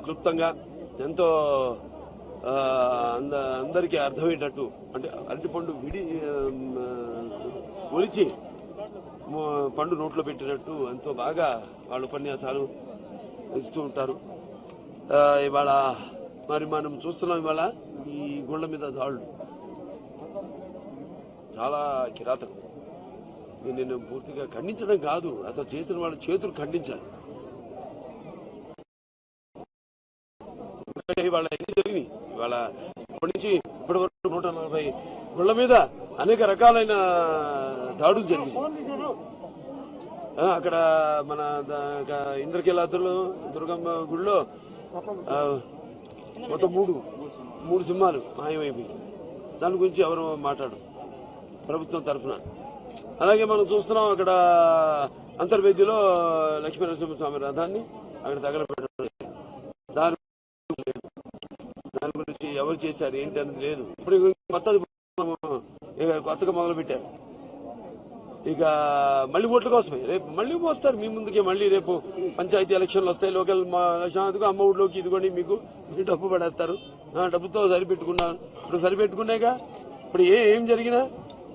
క్లుప్తంగా, ఎంతో అందరికీ అర్థమయ్యేటట్టు, అంటే అరటిపండు ఒలిచి పండు నోట్లో పెట్టినట్టు ఎంతో బాగా వాళ్ళ ఉపన్యాసాలు ఇస్తూ ఉంటారు. ఇవాళ మరి మనం చూస్తున్నాం, ఇవాళ ఈ గుళ్ళ మీద దాడులు చాలా కిరాతకం. నేను పూర్తిగా ఖండించడం కాదు, అసలు చేసిన వాళ్ళ చేతులు ఖండించాలి. ఇవాళ ఎన్ని జరిగినాయి, ఇవాళ ఇప్పటి నుంచి ఇప్పటి వరకు 140 గుళ్ళ మీద అనేక రకాలైన దాడులు జరిగింది. అక్కడ మన ఇంద్రకీలాద్రులు దుర్గమ్మ గుళ్ళో మొత్తం మూడు సింహాలు మాయమైపోయి, దాని గురించి ఎవరు మాట్లాడు ప్రభుత్వం తరఫున. అలాగే మనం చూస్తున్నాం అక్కడ అంతర్వేదిలో లక్ష్మీనరసింహస్వామి రథాన్ని అక్కడ తగలబెట్టడం, దాని గురించి ఎవరు చేశారు ఏంటి అనేది లేదు. ఇప్పుడు కొత్తగా మొదలు పెట్టారు. ఇక మళ్ళీ ఓట్ల కోసమే రేపు మళ్ళీ మోస్తారు మీ ముందుకే. మళ్ళీ రేపు పంచాయతీ ఎలక్షన్లు వస్తాయి, లోకల్ ఎలక్షన్, అమ్మ ఊళ్ళోకి ఇదిగోండి మీకు డబ్బు పడేస్తారు. డబ్బుతో సరిపెట్టుకున్నాను, ఇప్పుడు సరిపెట్టుకున్నాయిగా. ఇప్పుడు ఏం జరిగినా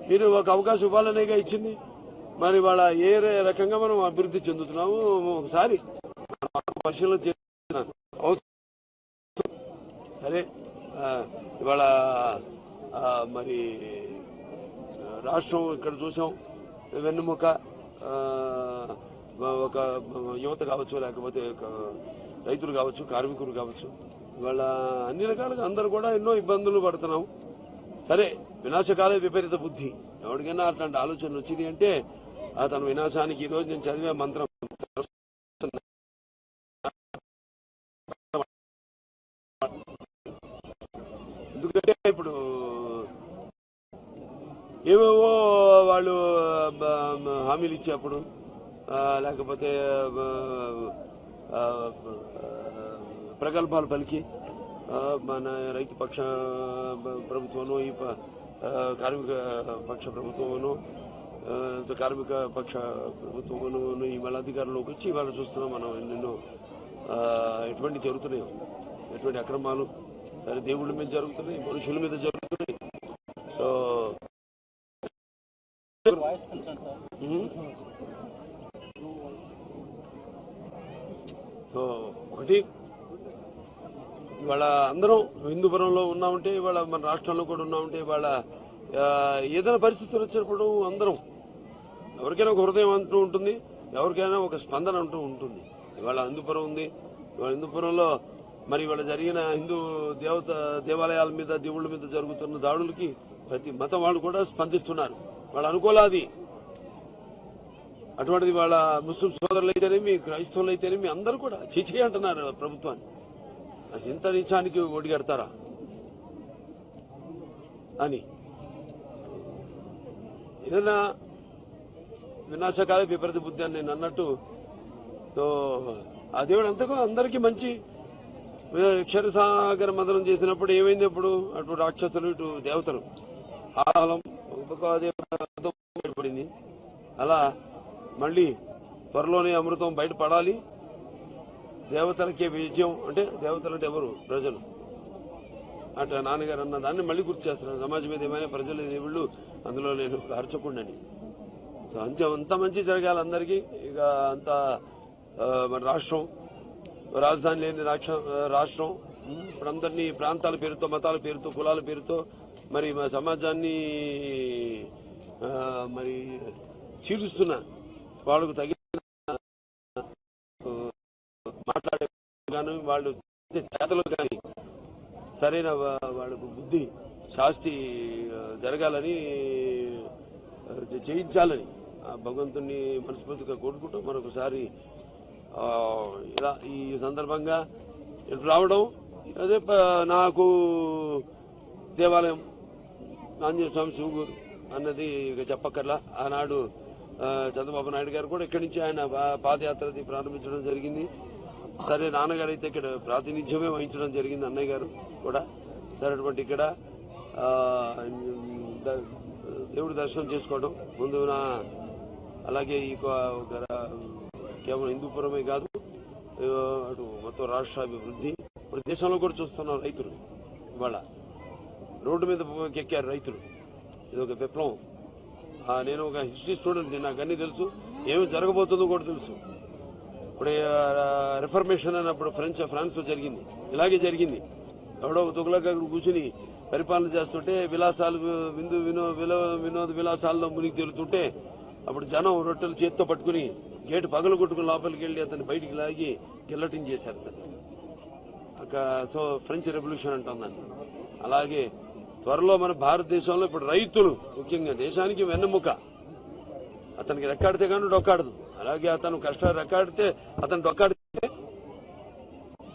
మీరు ఒక అవకాశం ఇవ్వాలనేగా ఇచ్చింది. మరి వాళ్ళ ఏ రకంగా మనం అభివృద్ధి చెందుతున్నాము ఒకసారి పరిశీలన చేస్తున్నాను. సరే, ఇవాళ మరి రాష్ట్రం ఇక్కడ చూసాం, వెన్నుముక ఒక యువత కావచ్చు, లేకపోతే రైతులు కావచ్చు, కార్మికులు కావచ్చు, ఇవాళ అన్ని రకాలుగా అందరూ కూడా ఎన్నో ఇబ్బందులు పడుతున్నాం. సరే, వినాశకాలే విపరీత బుద్ధి, ఎవరికైనా అట్లాంటి ఆలోచనలు వచ్చినాయి అంటే అతను వినాశానికి. ఈరోజు నేను చదివే మంత్రం ఎందుకంటే ఇప్పుడు ఏవేవో వాళ్ళు హామీలు ఇచ్చేప్పుడు, లేకపోతే ప్రగల్భాలు పలికి మన రైతు పక్ష ప్రభుత్వము, ఈ కార్మిక పక్ష ప్రభుత్వమును, కార్మిక పక్ష ప్రభుత్వమును ఈ వాళ్ళ అధికారంలోకి వచ్చి ఇవాళ చూస్తున్నాం మనం ఎన్నెన్నో ఎటువంటి జరుగుతున్నాయో, ఎటువంటి అక్రమాలు. సరే, దేవుళ్ళ మీద జరుగుతున్నాయి, మనుషుల మీద జరుగుతున్నాయి. సో ఒకటి, ఇవాళ అందరం హిందూపురంలో ఉన్నామంటే, ఇవాళ మన రాష్ట్రంలో కూడా ఉన్నామంటే, ఇవాళ ఏదైనా పరిస్థితులు వచ్చినప్పుడు అందరం, ఎవరికైనా ఒక హృదయం అంటూ ఉంటుంది, ఎవరికైనా ఒక స్పందన అంటూ ఉంటుంది. ఇవాళ హిందూపురం ఉంది. ఇవాళ హిందూపురంలో మరి ఇవాళ జరిగిన హిందూ దేవాలయాల మీద, దేవుళ్ళ మీద జరుగుతున్న దాడులకి ప్రతి మతం వాళ్ళు కూడా స్పందిస్తున్నారు. వాళ్ళు అనుకోలాది. అటువంటిది వాళ్ళ ముస్లిం సోదరులు అయితేనేమి, క్రైస్తవులు అయితేనేమి అందరూ కూడా చీచే అంటున్నారు ప్రభుత్వాన్ని. అది ఇంత నీచానికి ఒడిగడతారా అని. ఏదైనా వినాశకాల విపరీత బుద్ధి అని నేను అన్నట్టు, ఆ దేవుడు అంతకు అందరికీ మంచి క్షరసాగర మదనం చేసినప్పుడు ఏమైంది? అప్పుడు అటు రాక్షసులు, ఇటు దేవతలు ఆహ్లాదం బయటపడింది. అలా మళ్ళీ త్వరలోనే అమృతం బయటపడాలి. దేవతలకే విజయం, అంటే దేవతలు అంటే ఎవరు? ప్రజలు. అట్లా నాన్నగారు అన్న దాన్ని మళ్ళీ గుర్తు చేస్తున్నాను. సమాజం మీద ఏమైనా ప్రజలు దేవుళ్ళు, అందులో నేను అర్చకుండని. సో అంత మంచి జరగాలి అందరికీ. ఇక అంత మన రాష్ట్రం, రాజధాని లేని రాష్ట్రం, ఇప్పుడు అందరినీ ప్రాంతాల పేరుతో, మతాల పేరుతో, కులాల పేరుతో మరి మా సమాజాన్ని మరి చీలుస్తున్న వాళ్ళకు తగిన మాట్లాడే కానీ, వాళ్ళు చేతలు కానీ సరైన వాళ్ళకు బుద్ధి శాస్తి జరగాలని చేయించాలని భగవంతుని మనస్ఫూర్తిగా కోరుకుంటూ మరొకసారి ఇలా ఈ సందర్భంగా రావడం అదే నాకు దేవాలయం ఆంజనేయ స్వామి శివగూరు అన్నది ఇక చెప్పక్కర్లా. ఆనాడు చంద్రబాబు నాయుడు గారు కూడా ఇక్కడి నుంచి ఆయన పాదయాత్ర ప్రారంభించడం జరిగింది. సరే నాన్నగారు అయితే ఇక్కడ ప్రాతినిధ్యమే వహించడం జరిగింది, అన్నయ్య గారు కూడా. సరే అటువంటి ఇక్కడ దేవుడి దర్శనం చేసుకోవడం ముందు అలాగే ఈ కేవలం హిందూపురమే కాదు అటు మొత్తం రాష్ట్ర అభివృద్ధి ఇప్పుడు దేశంలో కూడా చూస్తున్నాం. రైతులు ఇవాళ రోడ్డు మీద ఎక్కారు రైతులు, ఇది ఒక విప్లవం. నేను ఒక హిస్టరీ స్టూడెంట్, నాకు అన్నీ తెలుసు, ఏమి జరగబోతుందో కూడా తెలుసు. ఇప్పుడు రిఫర్మేషన్ అన్నప్పుడు ఫ్రాన్స్ లో జరిగింది, ఇలాగే జరిగింది. ఎవడో తుగ్లక్ కూర్చుని పరిపాలన చేస్తుంటే విలాసాలు వినోద విలాసాల్లో మునిగి తేలుతుంటే అప్పుడు జనం రొట్టెలు చేత్తో పట్టుకుని గేటు పగలు కొట్టుకుని లోపలికి వెళ్లి అతన్ని బయటికి లాగి గిల్లటింగ్ చేశారు అతన్ని. సో ఫ్రెంచ్ రెవల్యూషన్ అంటాం దాన్ని. అలాగే త్వరలో మన భారతదేశంలో ఇప్పుడు రైతులు ముఖ్యంగా దేశానికి వెన్నెముక, అతనికి రెక్కాడితే కానీ డొక్కాడదు. అలాగే అతను కష్టాలు రెక్కాడితే అతను డొక్కాడితే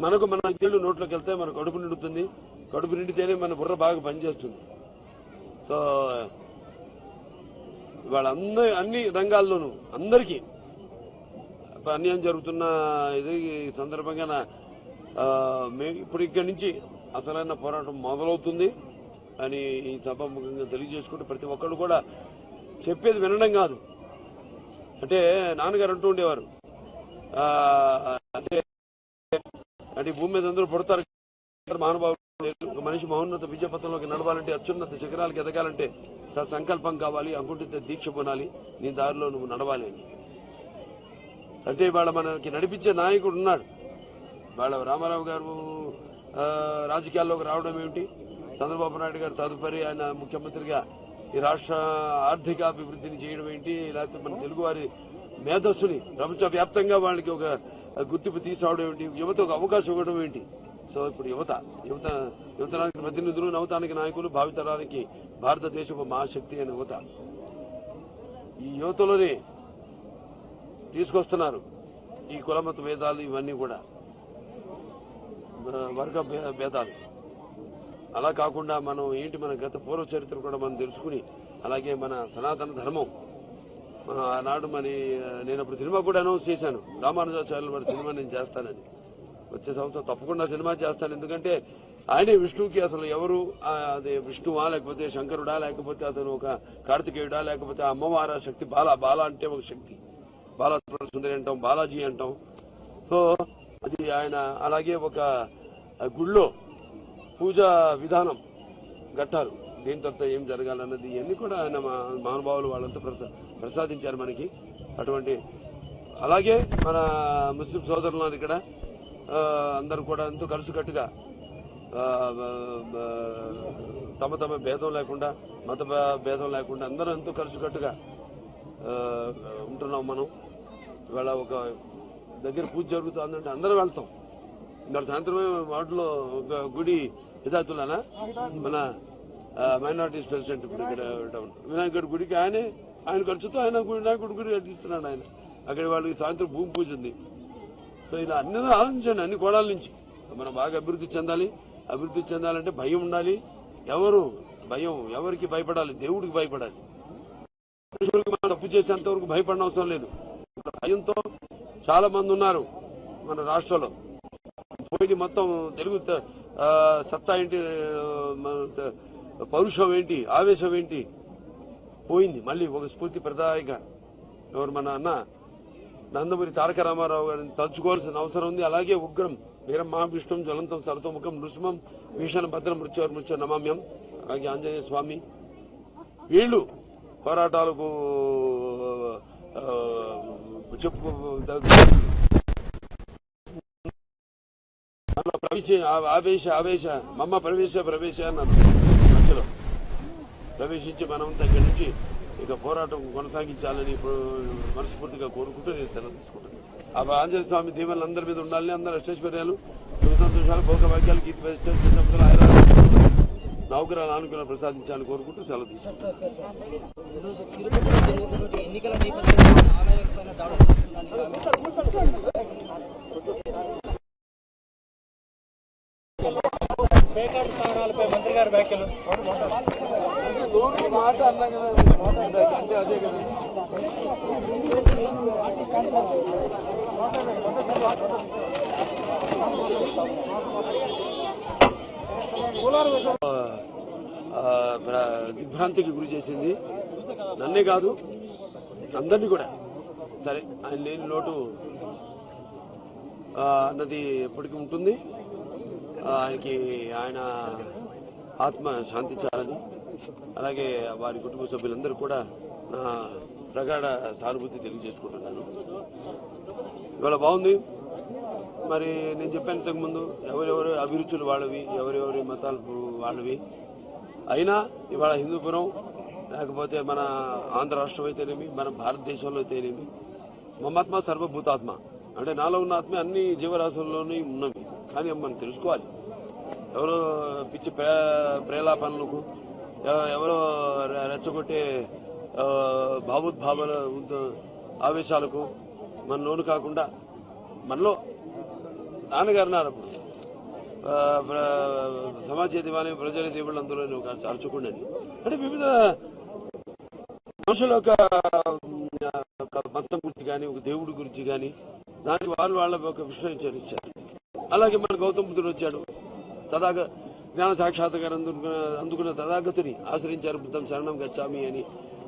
మనకు మన నీళ్లు నోట్లోకి వెళ్తే మన కడుపు నిండుతుంది. కడుపు నిండితేనే మన బుర్ర బాగా పనిచేస్తుంది. సో ఇవాళ అన్ని రంగాల్లోనూ అందరికీ అన్యాయం జరుగుతున్న ఇది సందర్భంగా ఇప్పుడు ఇక్కడి నుంచి అసలైన పోరాటం మొదలవుతుంది అని ఈ సభాముఖంగా తెలియజేసుకుంటూ ప్రతి ఒక్కళ్ళు కూడా చెప్పేది వినడం కాదు. అంటే నాన్నగారు అంటూ ఉండేవారు, అంటే భూమి మీద అందరూ పుడతారు మహానుభావులు. ఒక మనిషి మహోన్నత విజయపథంలోకి నడవాలంటే, అత్యున్నత శిఖరాలకు ఎదగాలంటే సంకల్పం కావాలి, అంకుటిత దీక్ష పొనాలి, నీ దారిలో నువ్వు నడవాలి అని. అంటే ఇవాళ మనకి నడిపించే నాయకుడు ఉన్నాడు. వాళ్ళ రామారావు గారు రాజకీయాల్లోకి రావడం ఏమిటి, చంద్రబాబు నాయుడు గారు తదుపరి ఆయన ముఖ్యమంత్రిగా ఈ రాష్ట్ర ఆర్థికాభివృద్ధిని చేయడం ఏంటి, లేకపోతే మన తెలుగువారి మేధస్సుని ప్రపంచవ్యాప్తంగా వాళ్ళకి ఒక గుర్తింపు తీసుకురావడం ఏంటి, యువత ఒక అవకాశం ఇవ్వడం ఏంటి. సో ఇప్పుడు యువతరానికి ప్రతినిధులు, నవతానికి నాయకులు, భావితరానికి భారతదేశపు మహాశక్తి అయిన యువత. ఈ యువతలోనే తీసుకొస్తున్నారు ఈ కులమత భేదాలు, ఇవన్నీ కూడా వర్గ భేదాలు. అలా కాకుండా మనం ఏంటి, మన గత పూర్వ చరిత్ర కూడా మనం తెలుసుకుని, అలాగే మన సనాతన ధర్మం ఆనాడు నేను అప్పుడు సినిమా కూడా అనౌన్స్ చేశాను, రామానుజాచార్యుల వారి సినిమా నేను చేస్తానని. వచ్చే సంవత్సరం తప్పకుండా సినిమా చేస్తాను. ఎందుకంటే ఆయనే విష్ణువుకి అసలు ఎవరు, అదే విష్ణువా లేకపోతే శంకరుడా లేకపోతే అతను ఒక కార్తికేయుడా లేకపోతే అమ్మవారా శక్తి, బాల అంటే ఒక శక్తి, బాలా సుందరి అంటాం, బాలాజీ అంటాం. సో అది ఆయన. అలాగే ఒక గుళ్ళో పూజా విధానం ఘట్టాలు, దేని తర్వాత ఏం జరగాలన్నది ఇవన్నీ కూడా ఆయన మహానుభావులు వాళ్ళంతా ప్రసాదించారు మనకి. అటువంటి అలాగే మన ముస్లిం సోదరులు ఇక్కడ అందరూ కూడా ఎంతో కలిసికట్టుగా తమ భేదం లేకుండా, మత భేదం లేకుండా అందరూ ఎంతో కలిసికట్టుగా ఉంటున్నాం మనం. ఇవాళ ఒక దగ్గర పూజ జరుగుతుందంటే అందరం వెళ్తాం. ఇవాళ సాయంత్రమే వాటిలో ఒక గుడి విధాతులనా మన మైనారిటీస్ ప్రెసిడెంట్ ఇప్పుడు ఇక్కడ వినాయకుడి గుడికి ఆయన ఖర్చుతో ఆయన వినాయకుడి గుడి కట్టిస్తున్నాడు ఆయన. అక్కడ వాళ్ళకి సాయంత్రం భూమి పూజ ఉంది. సో ఇలా అన్ని ఆలోచించండి, అన్ని కోణాల నుంచి. మనం బాగా అభివృద్ధి చెందాలి. అభివృద్ధి చెందాలంటే భయం ఉండాలి. ఎవరికి భయపడాలి? దేవుడికి భయపడాలి. మనుషులకు మనం తప్పు చేసేంత వరకు భయపడిన అవసరం లేదు. భయంతో చాలా మంది ఉన్నారు మన రాష్ట్రంలో. పోయి మొత్తం తెలుగు సత్తా ఏంటి, పౌరుషం ఏంటి, ఆవేశం ఏంటి పోయింది. మళ్ళీ ఒక స్ఫూర్తి ప్రదాయక ఎవరు మన అన్న నందమూరి తారక రామారావు గారిని తలుచుకోవాల్సిన అవసరం ఉంది. అలాగే ఉగ్రం వీరం మహావిష్ణుం జ్వలంతం సరతోముఖం నృసింహం భీషణ భద్రం మృత్యు నమామ్యం, అలాగే ఆంజనేయ స్వామి, వీళ్ళు పోరాటాలకు ఆవేశ మమ్మ ప్రవేశ అన్నారు. మధ్యలో ప్రవేశించి మనం దగ్గర నుంచి ఇక పోరాటం కొనసాగించాలని మనస్ఫూర్తిగా కోరుకుంటూ నేను సెలవు తీసుకుంటాను. ఆ ఆంజనేయ స్వామి దీవెనలు అందరి మీద ఉండాలని, అందరూ అష్టైశ్వర్యాలు, సుఖ సంతోషాలు, భోగ భాగ్యాలు, గీత నౌకరాలు ఆనుకూలం ప్రసాదించాలని కోరుకుంటూ సెలవు తీసుకుంటాను. మంత్రి గారి వ్యాఖ్యలు మాట అన్నా కదా అంటే అదే కదా. దిగ్భ్రాంతికి గురి చేసింది నన్నే కాదు అందరినీ కూడా. సరే ఆయన లేని లోటు అన్నది ఎప్పటికీ ఉంటుంది. ఆయనకి ఆయన ఆత్మ శాంతించాలని, అలాగే వారి కుటుంబ సభ్యులందరూ కూడా నా ప్రగాఢ సానుభూతి తెలియజేసుకుంటున్నాను. ఇవాళ బాగుంది. మరి నేను చెప్పాను ఇంతకుముందు, ఎవరెవరి అభిరుచులు వాళ్ళవి, ఎవరెవరి మతాలు వాళ్ళవి. అయినా ఇవాళ హిందూపురం లేకపోతే మన ఆంధ్ర రాష్ట్రం అయితేనేమి, మన భారతదేశంలో అయితేనేమి, మమాత్మ సర్వభూతాత్మ అంటే నాలో ఉన్న ఆత్మ అన్ని జీవరాశుల్లోనే ఉన్నవి. కానీ మనం తెలుసుకోవాలి. ఎవరో పిచ్చి ప్రేలాపనలకు, ఎవరో రెచ్చగొట్టే భావోద్భావాల ఆవేశాలకు మన లోను కాకుండా, మనలో నాన్నగారు అన్నారు సమాజ దివాని ప్రజల దేవుళ్ళు అందులో అర్చుకుండని. అంటే వివిధ మనుషుల యొక్క మతం గురించి కానీ, ఒక దేవుడి గురించి కానీ, దానికి వాళ్ళ ఒక విశ్లేషించారు. అలాగే మన గౌతమ బుద్ధుడు వచ్చాడు, జ్ఞాన సాక్షాత్కారం అందుకున్న తథాగతుని ఆశ్రయించారు. బుద్ధం శరణం గచ్చామి అని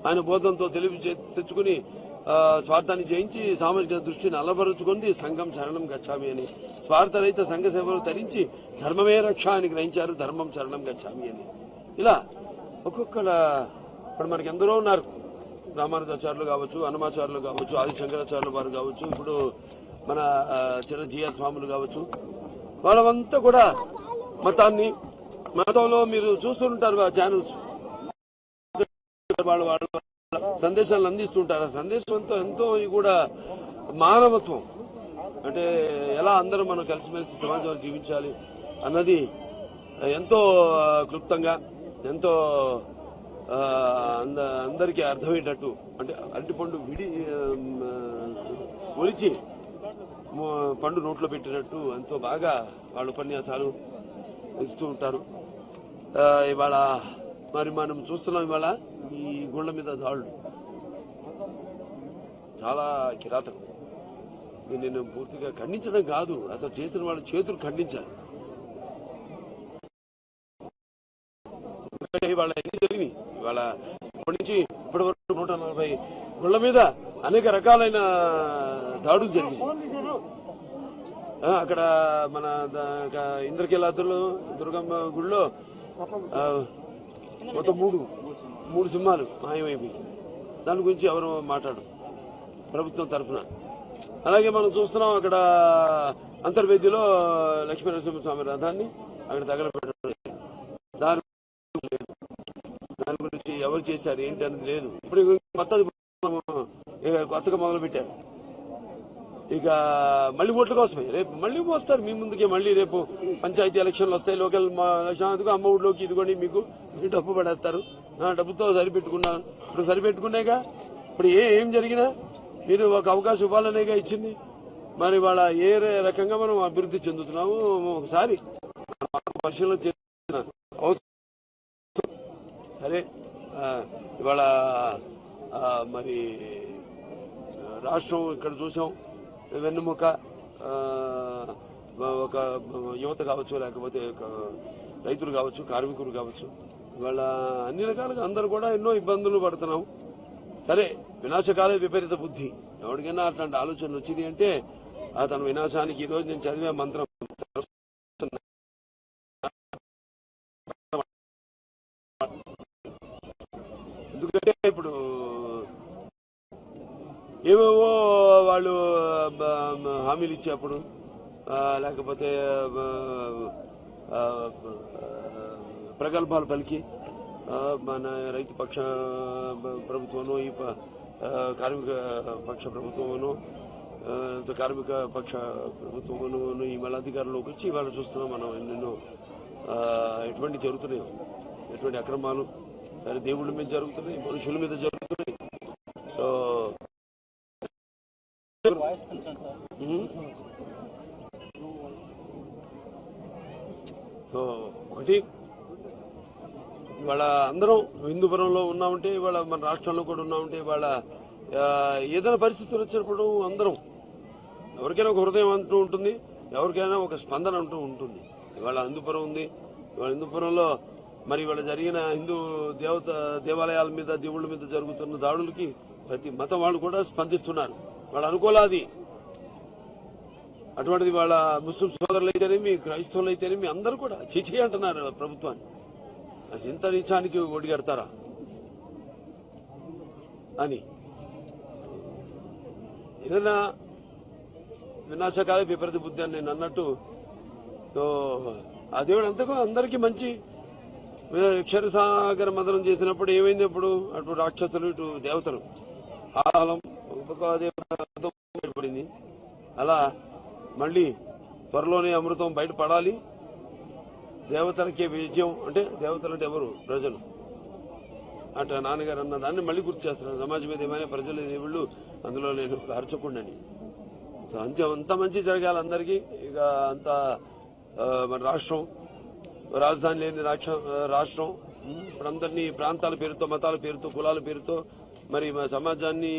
ఆయన బోధంతో తెలివి తెచ్చుకుని స్వార్థాన్ని జయించి సామాజిక దృష్టిని అలబరుచుకుంది సంఘం శరణం గచ్చామి అని. స్వార్థరహిత సంఘ సేవలు తరించి ధర్మమే రక్ష అని గ్రహించారు, ధర్మం శరణం గచ్చామి అని. ఇలా ఒక్కొక్కల ఇప్పుడు మనకి ఎందరో ఉన్నారు. రామానుజాచార్యులు కావచ్చు, హనుమాచార్యులు కావచ్చు, ఆది శంకరాచార్యులు వారు కావచ్చు, ఇప్పుడు మన చిన్న జిఆర్ స్వాములు కావచ్చు. వాళ్ళంతా కూడా మతంలో మీరు చూస్తుంటారు ఆ ఛానల్స్, వాళ్ళ సందేశాలను అందిస్తుంటారు. ఆ సందేశం ఎంతో కూడా మానవత్వం అంటే ఎలా అందరూ మనం కలిసిమెలిసి సమాజంలో జీవించాలి అన్నది ఎంతో క్లుప్తంగా, ఎంతో అందరికీ అర్థమయ్యేటట్టు, అంటే అరటిపండు ఒలిచి పండు నోట్లో పెట్టినట్టు ఎంతో బాగా వాళ్ళ ఉపన్యాసాలు ఇస్తూ ఉంటారు. ఇవాళ మరి మనం చూస్తున్నాం, ఇవాళ ఈ గుళ్ళ మీద దాడులు చాలా కిరాతకం. నేను పూర్తిగా ఖండించడం కాదు, అసలు చేసిన వాళ్ళ చేతులు ఖండించాలి. ఇవాళ ఎన్ని జరిగినాయి, ఇవాళ ఇప్పటి నుంచి ఇప్పటి వరకు 140 గుళ్ళ మీద అనేక రకాలైన దాడులు జరిగింది. అక్కడ మన ఇంద్రకీలాద్రిలో దుర్గమ్మ గుడిలో మొత్తం మూడు సింహాలు మాయమైపోయి, దాని గురించి ఎవరు మాట్లాడరు ప్రభుత్వం తరఫున. అలాగే మనం చూస్తున్నాం అక్కడ అంతర్వేదిలో లక్ష్మీనరసింహస్వామి రథాన్ని అక్కడ తగలబెట్టడం, దాని గురించి ఎవరు చేశారు ఏంటి అనేది లేదు. ఇప్పుడు కొత్తగా మొదలు పెట్టారు. ఇక మళ్ళీ ఓట్ల కోసమే రేపు మళ్ళీ మోస్తారు మీ ముందుకే. మళ్ళీ రేపు పంచాయతీ ఎలక్షన్లు వస్తాయి, లోకల్ ఎలక్షన్, అమ్మ ఊళ్ళోకి ఇదిగోండి మీకు డబ్బు పడేస్తారు. డబ్బుతో సరిపెట్టుకున్నాను. ఇప్పుడు సరిపెట్టుకునేగా, ఇప్పుడు ఏం జరిగినా మీరు ఒక అవకాశం ఇవ్వాలనేగా ఇచ్చింది. మరి వాళ్ళ ఏ రకంగా మనం అభివృద్ధి చెందుతున్నాము ఒకసారి పరిశీలన చేస్తున్నాను. సరే, ఇవాళ మరి రాష్ట్రం ఇక్కడ చూసాం, వెన్నుముక ఒక యువత కావచ్చు, లేకపోతే రైతులు కావచ్చు, కార్మికులు కావచ్చు, ఇవాళ అన్ని రకాలుగా అందరూ కూడా ఎన్నో ఇబ్బందులు పడుతున్నాం. సరే, వినాశకాలే విపరీత బుద్ధి. ఎవరికైనా అట్లాంటి ఆలోచనలు వచ్చింది అంటే అతను వినాశానికి. ఈరోజు నేను చదివే మంత్రం ఎందుకంటే ఇప్పుడు ఏవేవో వాళ్ళు హామీలు ఇచ్చేప్పుడు, లేకపోతే ప్రగల్భాలు పలికి మన రైతు పక్ష ప్రభుత్వమో, ఈ కార్మిక పక్ష ప్రభుత్వమో, కార్మిక పక్ష ప్రభుత్వమో ఈ మళ్ళీ అధికారంలోకి వచ్చి ఇవాళ చూస్తున్నాం మనం ఎన్నెన్నో ఎటువంటి జరుగుతున్నాయో. ఎటువంటి అక్రమాలు సరే దేవుళ్ళ మీద జరుగుతున్నాయి, మనుషుల మీద జరుగుతున్నాయి. సో సో ఒకటి ఇవాళ అందరం హిందూపురంలో ఉన్నామంటే, ఇవాళ మన రాష్ట్రంలో కూడా ఉన్నామంటే, ఇవాళ ఏదైనా పరిస్థితులు వచ్చినప్పుడు అందరం ఎవరికైనా ఒక హృదయం అంటూ ఉంటుంది, ఎవరికైనా ఒక స్పందన అంటూ ఉంటుంది. ఇవాళ హిందూపురం ఉంది. ఇవాళ హిందూపురంలో మరి ఇవాళ జరిగిన హిందూ దేవాలయాల మీద, దేవుళ్ళ మీద జరుగుతున్న దాడులకి ప్రతి మతం వాళ్ళు కూడా స్పందిస్తున్నారు. వాళ్ళు అనుకోలాది. అటువంటిది వాళ్ళ ముస్లిం సోదరులు అయితేనేమి, క్రైస్తవులు అయితేనేమి అందరూ కూడా చీచీ అంటున్నారు ప్రభుత్వాన్ని. ఇంత నీచానికి ఒడిగడతారా అని. ఏదైనా వినాశకాలే విపరీత బుద్ధి అని నేను అన్నట్టు, ఆ దేవుడు అంతకు అందరికీ మంచి. క్షీరసాగర మదనం చేసినప్పుడు ఏమైంది? అప్పుడు అటు రాక్షసులు, ఇటు దేవతలు ఆలం బయటపడింది. అలా మళ్ళీ త్వరలోనే అమృతం బయటపడాలి. దేవతలకే విజయం. అంటే దేవతలు అంటే ఎవరు? ప్రజలు. అటు నాన్నగారు అన్న దాన్ని మళ్ళీ గుర్తు చేస్తున్నారు. సమాజం మీద ఏమైనా ప్రజలు దేవుళ్ళు, అందులో నేను ఒక అర్చకుండని. సో అంత మంచి జరగాలి అందరికీ. ఇక అంత మన రాష్ట్రం, రాజధాని లేని రాష్ట్రం, ఇప్పుడు అందరినీ ప్రాంతాల పేరుతో, మతాల పేరుతో, కులాల పేరుతో మరి మా సమాజాన్ని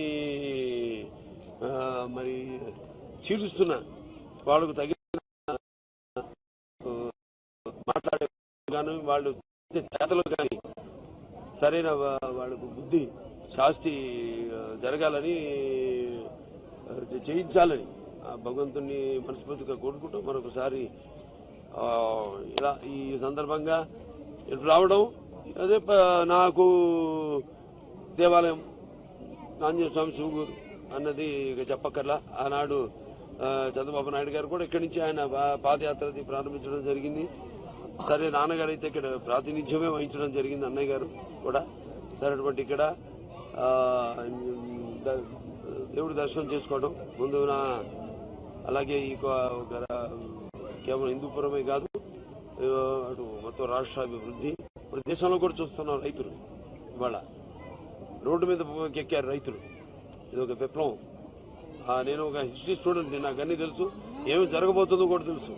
మరి చీలుస్తున్న వాళ్ళకు తగిన మాట్లాడే కానీ, వాళ్ళు చేతలు కానీ సరైన వాళ్ళకు బుద్ధి శాస్తి జరగాలని, చేయించాలని భగవంతుని మనస్ఫూర్తిగా కోరుకుంటూ మరొకసారి ఇలా ఈ సందర్భంగా ఇటు రావడం. అదే నాకు దేవాలయం ఆంజనేయ స్వామి శివగురు అన్నది ఇక చెప్పక్కర్లా. ఆనాడు చంద్రబాబు నాయుడు గారు కూడా ఇక్కడి నుంచి ఆయన పాదయాత్ర ప్రారంభించడం జరిగింది. సరే నాన్నగారు అయితే ఇక్కడ ప్రాతినిధ్యమే వహించడం జరిగింది, అన్నయ్య గారు కూడా. సరే అటువంటి ఇక్కడ దేవుడి దర్శనం చేసుకోవడం ముందు అలాగే ఈ కేవలం హిందూపురమే కాదు, అటు మొత్తం రాష్ట్ర అభివృద్ధి. ఇప్పుడు దేశంలో కూడా చూస్తున్నాం. రైతులు ఇవాళ రోడ్డు మీద ఎక్కారు రైతులు. ఇది ఒక విప్లవం. నేను ఒక హిస్టరీ స్టూడెంట్, నాకు అన్నీ తెలుసు, ఏమి జరగబోతుందో కూడా తెలుసు.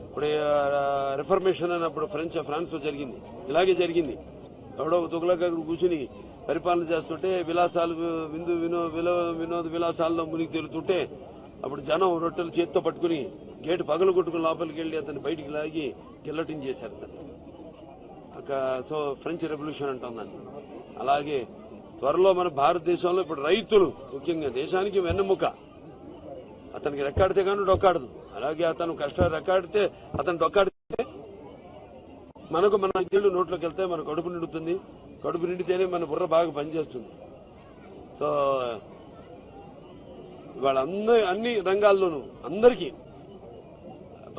ఇప్పుడు రిఫర్మేషన్ అన్నప్పుడు ఫ్రాన్స్ లో జరిగింది, ఇలాగే జరిగింది. ఎవడో ఒక తుగ్లక్ కూర్చుని పరిపాలన చేస్తుంటే విలాసాలు వినోద విలాసాల్లో మునిగి తేలుతుంటే అప్పుడు జనం రొట్టెలు చేతితో పట్టుకుని గేటు పగలు కొట్టుకుని లోపలికి వెళ్లి అతన్ని బయటికి లాగి గిల్లటింగ్ చేశారు అతను. సో ఫ్రెంచ్ రెవల్యూషన్ అంటాం దాన్ని. అలాగే త్వరలో మన భారతదేశంలో ఇప్పుడు రైతులు ముఖ్యంగా దేశానికి వెన్నెముక. అతనికి రెక్కాడితే కానీ డొక్కాడదు. అలాగే అతను కష్టాలు రెక్కాడితే అతను డొక్కాడితే మనకు మన ఇళ్ళు నోట్లోకి వెళ్తే మన కడుపు నిండుతుంది. కడుపు నిండితేనే మన బుర్ర బాగా పనిచేస్తుంది. సో ఇవాళ అన్ని రంగాల్లోనూ అందరికీ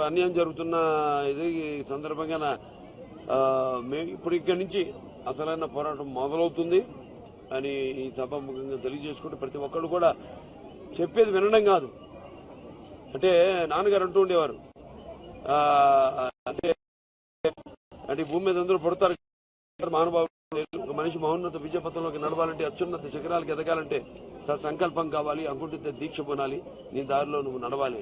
అన్యాయం జరుగుతున్న ఇది సందర్భంగా ఇప్పుడు ఇక్కడి నుంచి అసలైన పోరాటం మొదలవుతుంది అని ఈ సభాముఖంగా తెలియజేసుకుంటూ ప్రతి ఒక్కరు కూడా చెప్పేది వినడం కాదు. అంటే నాన్నగారు అంటూ ఉండేవారు, అంటే భూమి మీద అందరూ పడతారు మహానుభావులు. ఒక మనిషి మహోన్నత విజయపథంలోకి నడవాలంటే, అత్యున్నత శిఖరాలకు ఎదగాలంటే సంకల్పం కావాలి, అంకుటిత దీక్ష పొనాలి, నీ దారిలో నువ్వు నడవాలి.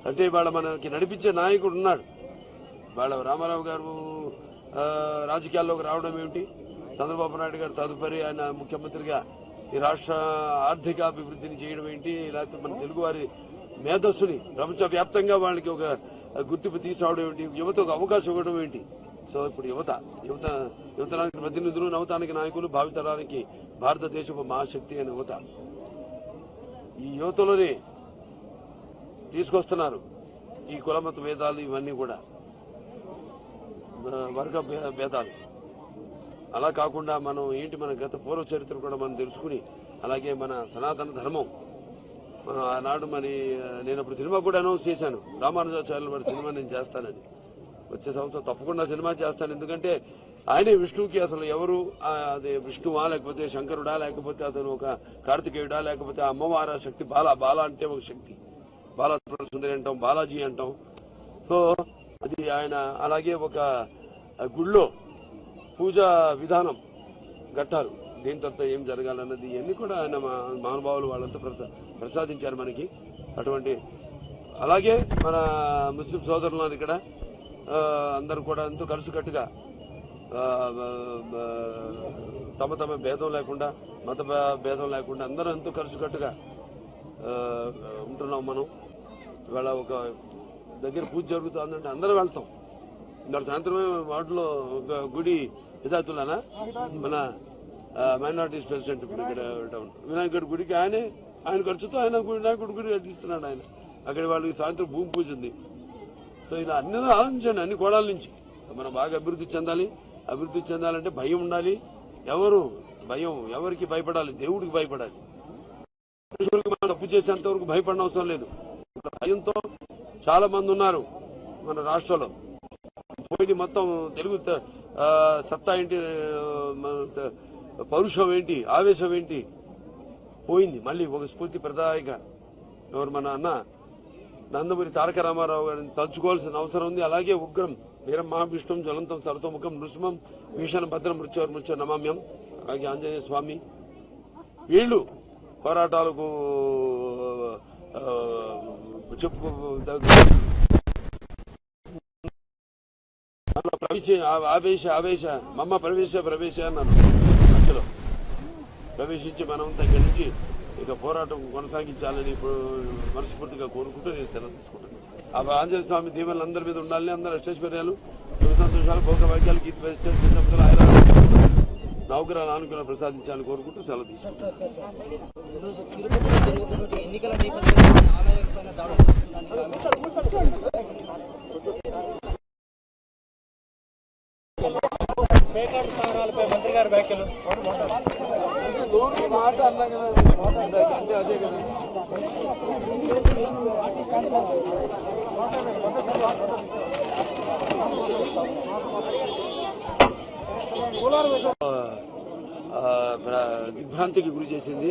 అంటే ఇవాళ మనకి నడిపించే నాయకుడు ఉన్నాడు. వాళ్ళ రామారావు గారు రాజకీయాల్లోకి రావడం ఏమిటి, చంద్రబాబు నాయుడు గారు తదుపరి ఆయన ముఖ్యమంత్రిగా ఈ రాష్ట్ర ఆర్థిక అభివృద్ధిని చేయడం ఏంటి, లేకపోతే మన తెలుగు వారి మేధస్సుని ప్రపంచవ్యాప్తంగా వాళ్ళకి ఒక గుర్తింపు తీసుకురావడం ఏంటి, యువతకు అవకాశం ఇవ్వడం ఏంటి. సో ఇప్పుడు యువతరానికి ప్రతినిధులు, నవతానికి నాయకులు, భావితరానికి భారతదేశపు మహాశక్తి అనే యువత. ఈ యువతలోనే తీసుకొస్తున్నారు ఈ కులమత భేదాలు, ఇవన్నీ కూడా వర్గ భేదాలు. అలా కాకుండా మనం ఏంటి, మన గత పూర్వ చరిత్ర కూడా మనం తెలుసుకుని, అలాగే మన సనాతన ధర్మం మనం ఆనాడు నేను అప్పుడు సినిమా కూడా అనౌన్స్ చేశాను, రామానుజాచార్యుల వారి సినిమా నేను చేస్తానని. వచ్చే సంవత్సరం తప్పకుండా సినిమా చేస్తాను. ఎందుకంటే ఆయనే విష్ణువుకి అసలు ఎవరు, అదే విష్ణువా లేకపోతే శంకరుడా లేకపోతే అతను ఒక కార్తికేయుడా లేకపోతే అమ్మవారా శక్తి, బాల అంటే ఒక శక్తి, బాలా సుందరి అంటాం, బాలాజీ అంటాం. సో అది ఆయన. అలాగే ఒక ఆ గుళ్ళో పూజా విధానం ఘట్టాలు దీని తర్వాత ఏం జరగాలన్నది ఇవన్నీ కూడా ఆయన మహానుభావులు వాళ్ళంతా ప్రసాదించారు మనకి. అటువంటి అలాగే మన ముస్లిం సోదరులు ఇక్కడ అందరూ కూడా ఎంతో కలిసికట్టుగా తమ తమ భేదం లేకుండా మత భేదం లేకుండా అందరూ ఎంతో కలిసికట్టుగా ఉంటున్నాం. మనం ఇవాళ ఒక దగ్గర పూజ జరుగుతుందంటే అందరూ వెళ్తాం. ఇవాళ సాయంత్రమే వాటిలో ఒక గుడి హిదాతులానా మన మైనారిటీస్ ప్రెసిడెంట్ ఇక్కడ వినాయకుడి గుడికి ఆయన ఖర్చుతో ఆయన వినాయకుడి గుడి కట్టిస్తున్నాడు ఆయన. అక్కడ వాళ్ళకి సాయంత్రం భూమి పూజ ఉంది. సో ఇలా అన్ని ఆలోచించండి, అన్ని కోణాల నుంచి మనం బాగా అభివృద్ధి చెందాలి. అభివృద్ధి చెందాలంటే భయం ఉండాలి. భయం ఎవరికి భయపడాలి? దేవుడికి భయపడాలి. మనుషులకు మనం తప్పు చేసేంత వరకు భయపడిన అవసరం లేదు. భయంతో చాలా మంది ఉన్నారు మన రాష్ట్రంలో. పోయి మొత్తం తెలుగు సత్తా ఏంటి, పౌరుషం ఏంటి, ఆవేశం ఏంటి పోయింది. మళ్ళీ ఒక స్ఫూర్తి ప్రదాయక ఎవరు మన అన్న నందమూరి తారక రామారావు గారిని తలుచుకోవాల్సిన అవసరం ఉంది. అలాగే ఉగ్రం వీరం మహావిష్ణుం జ్వలంతం సరతోముఖం నృసింహం భీషణ భద్రం మృత్యో నమామ్యం అలాగే ఆంజనేయ స్వామి వీళ్ళు పోరాటాలకు చెప్పు ఆవేశ మమ్మ ప్రవేశ అన్నాను. మధ్యలో ప్రవేశించి మనం ఇక్కడి నుంచి ఇక పోరాటం కొనసాగించాలని ఇప్పుడు మనస్ఫూర్తిగా కోరుకుంటూ నేను సెలవు తీసుకుంటాను. ఆ ఆంజనేయ స్వామి దీవెనలు అందరి మీద ఉండాలని, అందరూ అష్టైశ్వర్యాలు సుఖ సంతోషాలు భోగభాగ్యాలు గీత శబ్దాలు ఆయన నౌకరాలు అనుకున్న ప్రసాదించాలని కోరుకుంటూ సెలవు తీసుకుంటాను. మంత్రి గారి వ్యాఖ్యలు మాట అన్నా కదా అంటే అదే కదా. దిగ్భ్రాంతికి గురి చేసింది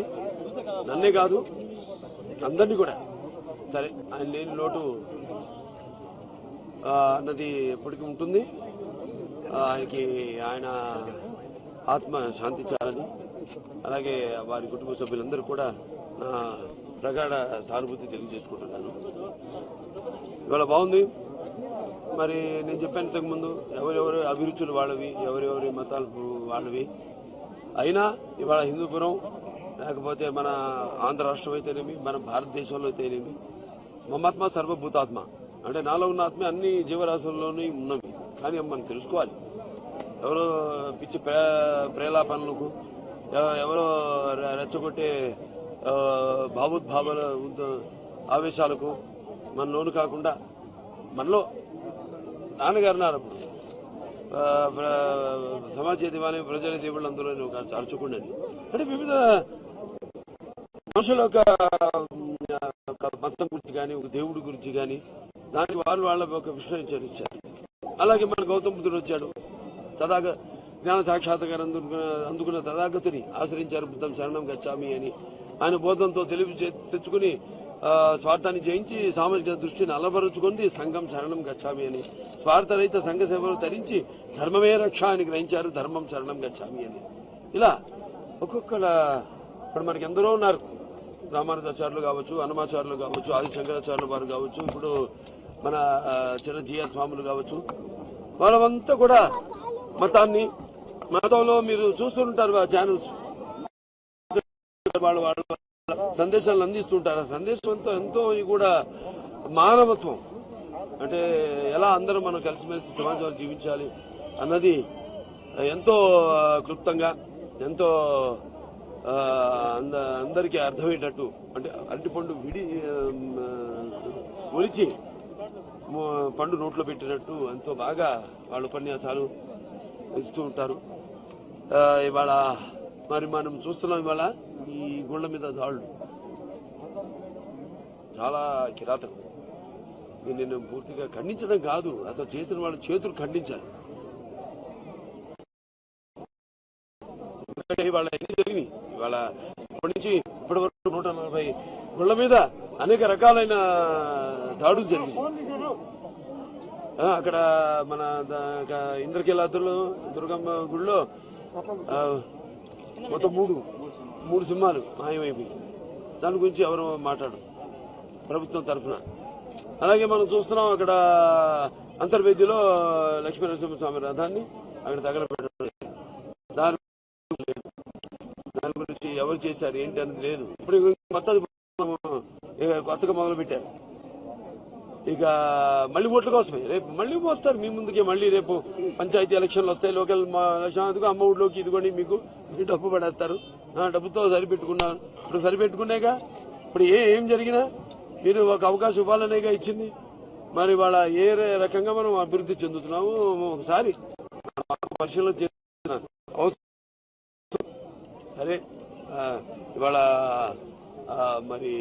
నన్నే కాదు అందరినీ కూడా. సరే ఆయన లేని లోటు అన్నది ఎప్పటికీ ఉంటుంది. ఆయన ఆత్మ శాంతించాలని, అలాగే వారి కుటుంబ సభ్యులందరూ కూడా నా ప్రగాఢ సానుభూతి తెలియజేసుకుంటున్నాను. ఇవాళ బాగుంది. మరి నేను చెప్పాను ఇంతకుముందు ఎవరెవరి అభిరుచులు వాళ్ళవి, ఎవరెవరి మతాలు వాళ్ళవి. అయినా ఇవాళ హిందూపురం లేకపోతే మన ఆంధ్ర రాష్ట్రం అయితేనేమి, మన భారతదేశంలో అయితేనేమి మమాత్మ సర్వభూతాత్మ అంటే నాలో ఉన్న ఆత్మ అన్ని జీవరాశుల్లోనే ఉన్నవి. కానీ మనం తెలుసుకోవాలి. ఎవరో పిచ్చి ప్రేలాపనలకు, ఎవరో రెచ్చగొట్టే భావోద్భావాల ఆవేశాలకు మన లోను కాకుండా మనలో నాన్నగారు అప్పుడు సమాజ దివాని ప్రజల దేవుళ్ళు అందులో అర్చుకుండని అంటే వివిధ మనుషుల యొక్క మతం గురించి కానీ, ఒక దేవుడి గురించి కానీ దానికి వాళ్ళ ఒక విశ్లేషించారు. అలాగే మన గౌతమ బుద్ధుడు వచ్చాడు, జ్ఞాన సాక్షాత్కారం అందుకున్న తథాగతుని ఆశ్రయించారు. బుద్ధం శరణం గచ్చామి అని ఆయన బోధంతో తెలివి తెచ్చుకుని స్వార్థాన్ని జయించి సామాజిక దృష్టిని అలవరుచుకుంది సంఘం శరణం గచ్చామి అని. స్వార్థరహిత సంఘ సేవలు తరించి ధర్మమే రక్ష అని గ్రహించారు. ధర్మం శరణం గచ్చామి అని. ఇలా ఒక్కొక్కల ఇప్పుడు మనకి ఎందరో ఉన్నారు. రామానుజాచార్యులు కావచ్చు, అన్నమాచార్యులు కావచ్చు, ఆది శంకరాచార్యులు వారు కావచ్చు, ఇప్పుడు మన చిన్న జిఆర్ స్వాములు కావచ్చు. వాళ్ళంతా కూడా మతంలో మీరు చూస్తుంటారు ఆ ఛానల్స్, వాళ్ళ సందేశాలను అందిస్తుంటారు. ఆ సందేశం ఎంతో కూడా మానవత్వం అంటే ఎలా అందరూ మనం కలిసిమెలిసి సమాజంలో జీవించాలి అన్నది ఎంతో క్లుప్తంగా, ఎంతో అందరికీ అర్థమయ్యేటట్టు అంటే అరటిపండు ఒలిచి పండు నోట్లో పెట్టినట్టు ఎంతో బాగా వాళ్ళ ఉపన్యాసాలు ఇస్తూ ఉంటారు. ఇవాళ మరి మనం చూస్తున్నాం, ఇవాళ ఈ గుళ్ళ మీద దాడులు చాలా కిరాతకం. నేను పూర్తిగా ఖండించడం కాదు, అసలు చేసిన వాళ్ళ చేతులు ఖండించాలి. ఇవాళ ఎన్ని జరిగినాయి, ఇవాళ ఇప్పటి నుంచి ఇప్పటి వరకు 140 గుళ్ళ మీద అనేక రకాలైన దాడులు జరిగింది. అక్కడ మన ఇంద్రకీలాద్రులు దుర్గమ్మ గుడిలో మొత్తం మూడు సింహాలు మాయమైపోయి దాని గురించి ఎవరు మాట్లాడరు ప్రభుత్వం తరఫున. అలాగే మనం చూస్తున్నాం అక్కడ అంతర్వేదిలో లక్ష్మీనరసింహస్వామి రథాన్ని అక్కడ తగలబెట్టడం, దాని గురించి ఎవరు చేశారు ఏంటి అనేది లేదు. ఇప్పుడు కొత్తగా మొదలు పెట్టారు. ఇక మళ్ళీ ఓట్ల కోసమే రేపు మళ్ళీ వస్తారు మీ ముందుకే. మళ్ళీ రేపు పంచాయతీ ఎలక్షన్లు వస్తాయి, లోకల్ ఎలక్షన్, అమ్మ ఊళ్ళోకి ఇదిగోండి మీకు డబ్బు పడేస్తారు. డబ్బుతో సరిపెట్టుకున్నాను. ఇప్పుడు సరిపెట్టుకునేగా ఇప్పుడు ఏం జరిగినా మీరు ఒక అవకాశం ఇవ్వాలనేగా ఇచ్చింది. మరి వాళ్ళ ఏ రకంగా మనం అభివృద్ధి చెందుతున్నాము ఒకసారి పరిశీలన చేస్తున్నాను. సరే ఇవాళ మరి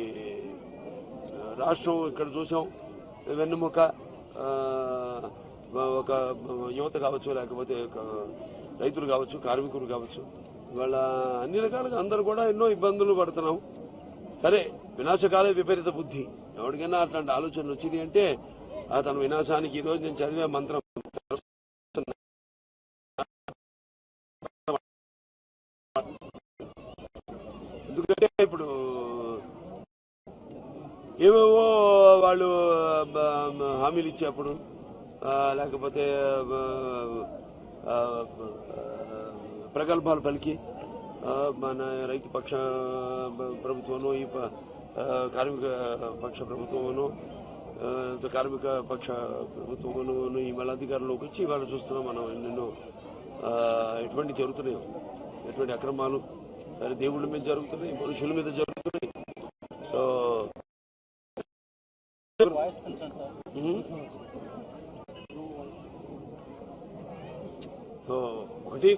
రాష్ట్రం ఇక్కడ చూసాం, వెన్నుముక ఒక యువత కావచ్చు, లేకపోతే రైతులు కావచ్చు, కార్మికులు కావచ్చు, ఇవాళ అన్ని రకాలుగా అందరూ కూడా ఎన్నో ఇబ్బందులు పడుతున్నాం. సరే వినాశకాలే విపరీత బుద్ధి, ఎవరికైనా అట్లాంటి ఆలోచనలు వచ్చినాయి అంటే అతను వినాశానికి. ఈరోజు నేను చదివే మంత్రం ఎందుకంటే ఇప్పుడు ఏవేవో వాళ్ళు హామీలు ఇచ్చేప్పుడు, లేకపోతే ప్రగల్భాలు పలికి మన రైతు పక్ష ప్రభుత్వమనో, ఈ కార్మిక పక్ష ప్రభుత్వమనో, కార్మిక పక్ష ప్రభుత్వమనో ఈ మళ్ళీ అధికారంలోకి వచ్చి ఇవాళ చూస్తున్నాం మనం ఎన్నెన్నో ఎటువంటి జరుగుతున్నాయో, ఎటువంటి అక్రమాలు. సరే దేవుళ్ళ మీద జరుగుతున్నాయి, మనుషుల మీద జరుగుతున్నాయి. సో ఒకటి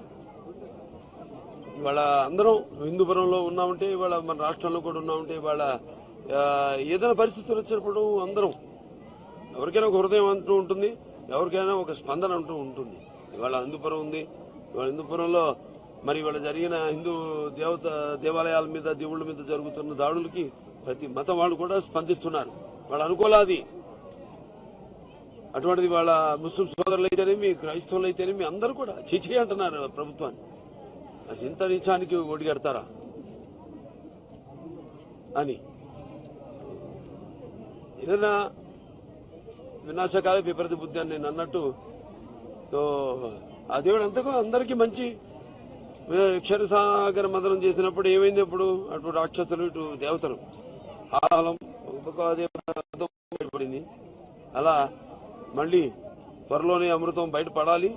ఇవాళ అందరం హిందూపురంలో ఉన్నామంటే, ఇవాళ మన రాష్ట్రంలో కూడా ఉన్నామంటే, ఇవాళ ఏదైనా పరిస్థితులు వచ్చినప్పుడు అందరం ఎవరికైనా ఒక హృదయం అంటూ ఉంటుంది, ఎవరికైనా ఒక స్పందన అంటూ ఉంటుంది. ఇవాళ హిందూపురం ఉంది. ఇవాళ హిందూపురంలో మరి ఇవాళ జరిగిన హిందూ దేవాలయాల మీద, దేవుళ్ళ మీద జరుగుతున్న దాడులకి ప్రతి మతం వాళ్ళు కూడా స్పందిస్తున్నారు. వాళ్ళు అనుకోలాది. అటువంటిది వాళ్ళ ముస్లిం సోదరులు అయితేనేమి, క్రైస్తవులు అయితేనేమి అందరూ కూడా చీచీ అంటున్నారు ప్రభుత్వాన్ని. ఇంత నీచానికి ఒడిగడతారా అని. ఏదైనా వినాశకాల విపరీత బుద్ధి అని నేను అన్నట్టు, ఆ దేవుడు అంతకు అందరికీ మంచి. క్షీరసాగర మదనం చేసినప్పుడు ఏమైంది? అప్పుడు అటు రాక్షసులు, ఇటు దేవతలు ఆలం ఒక్కొక్క దేవత బయటపడింది. అలా మళ్ళీ త్వరలోనే అమృతం బయటపడాలి.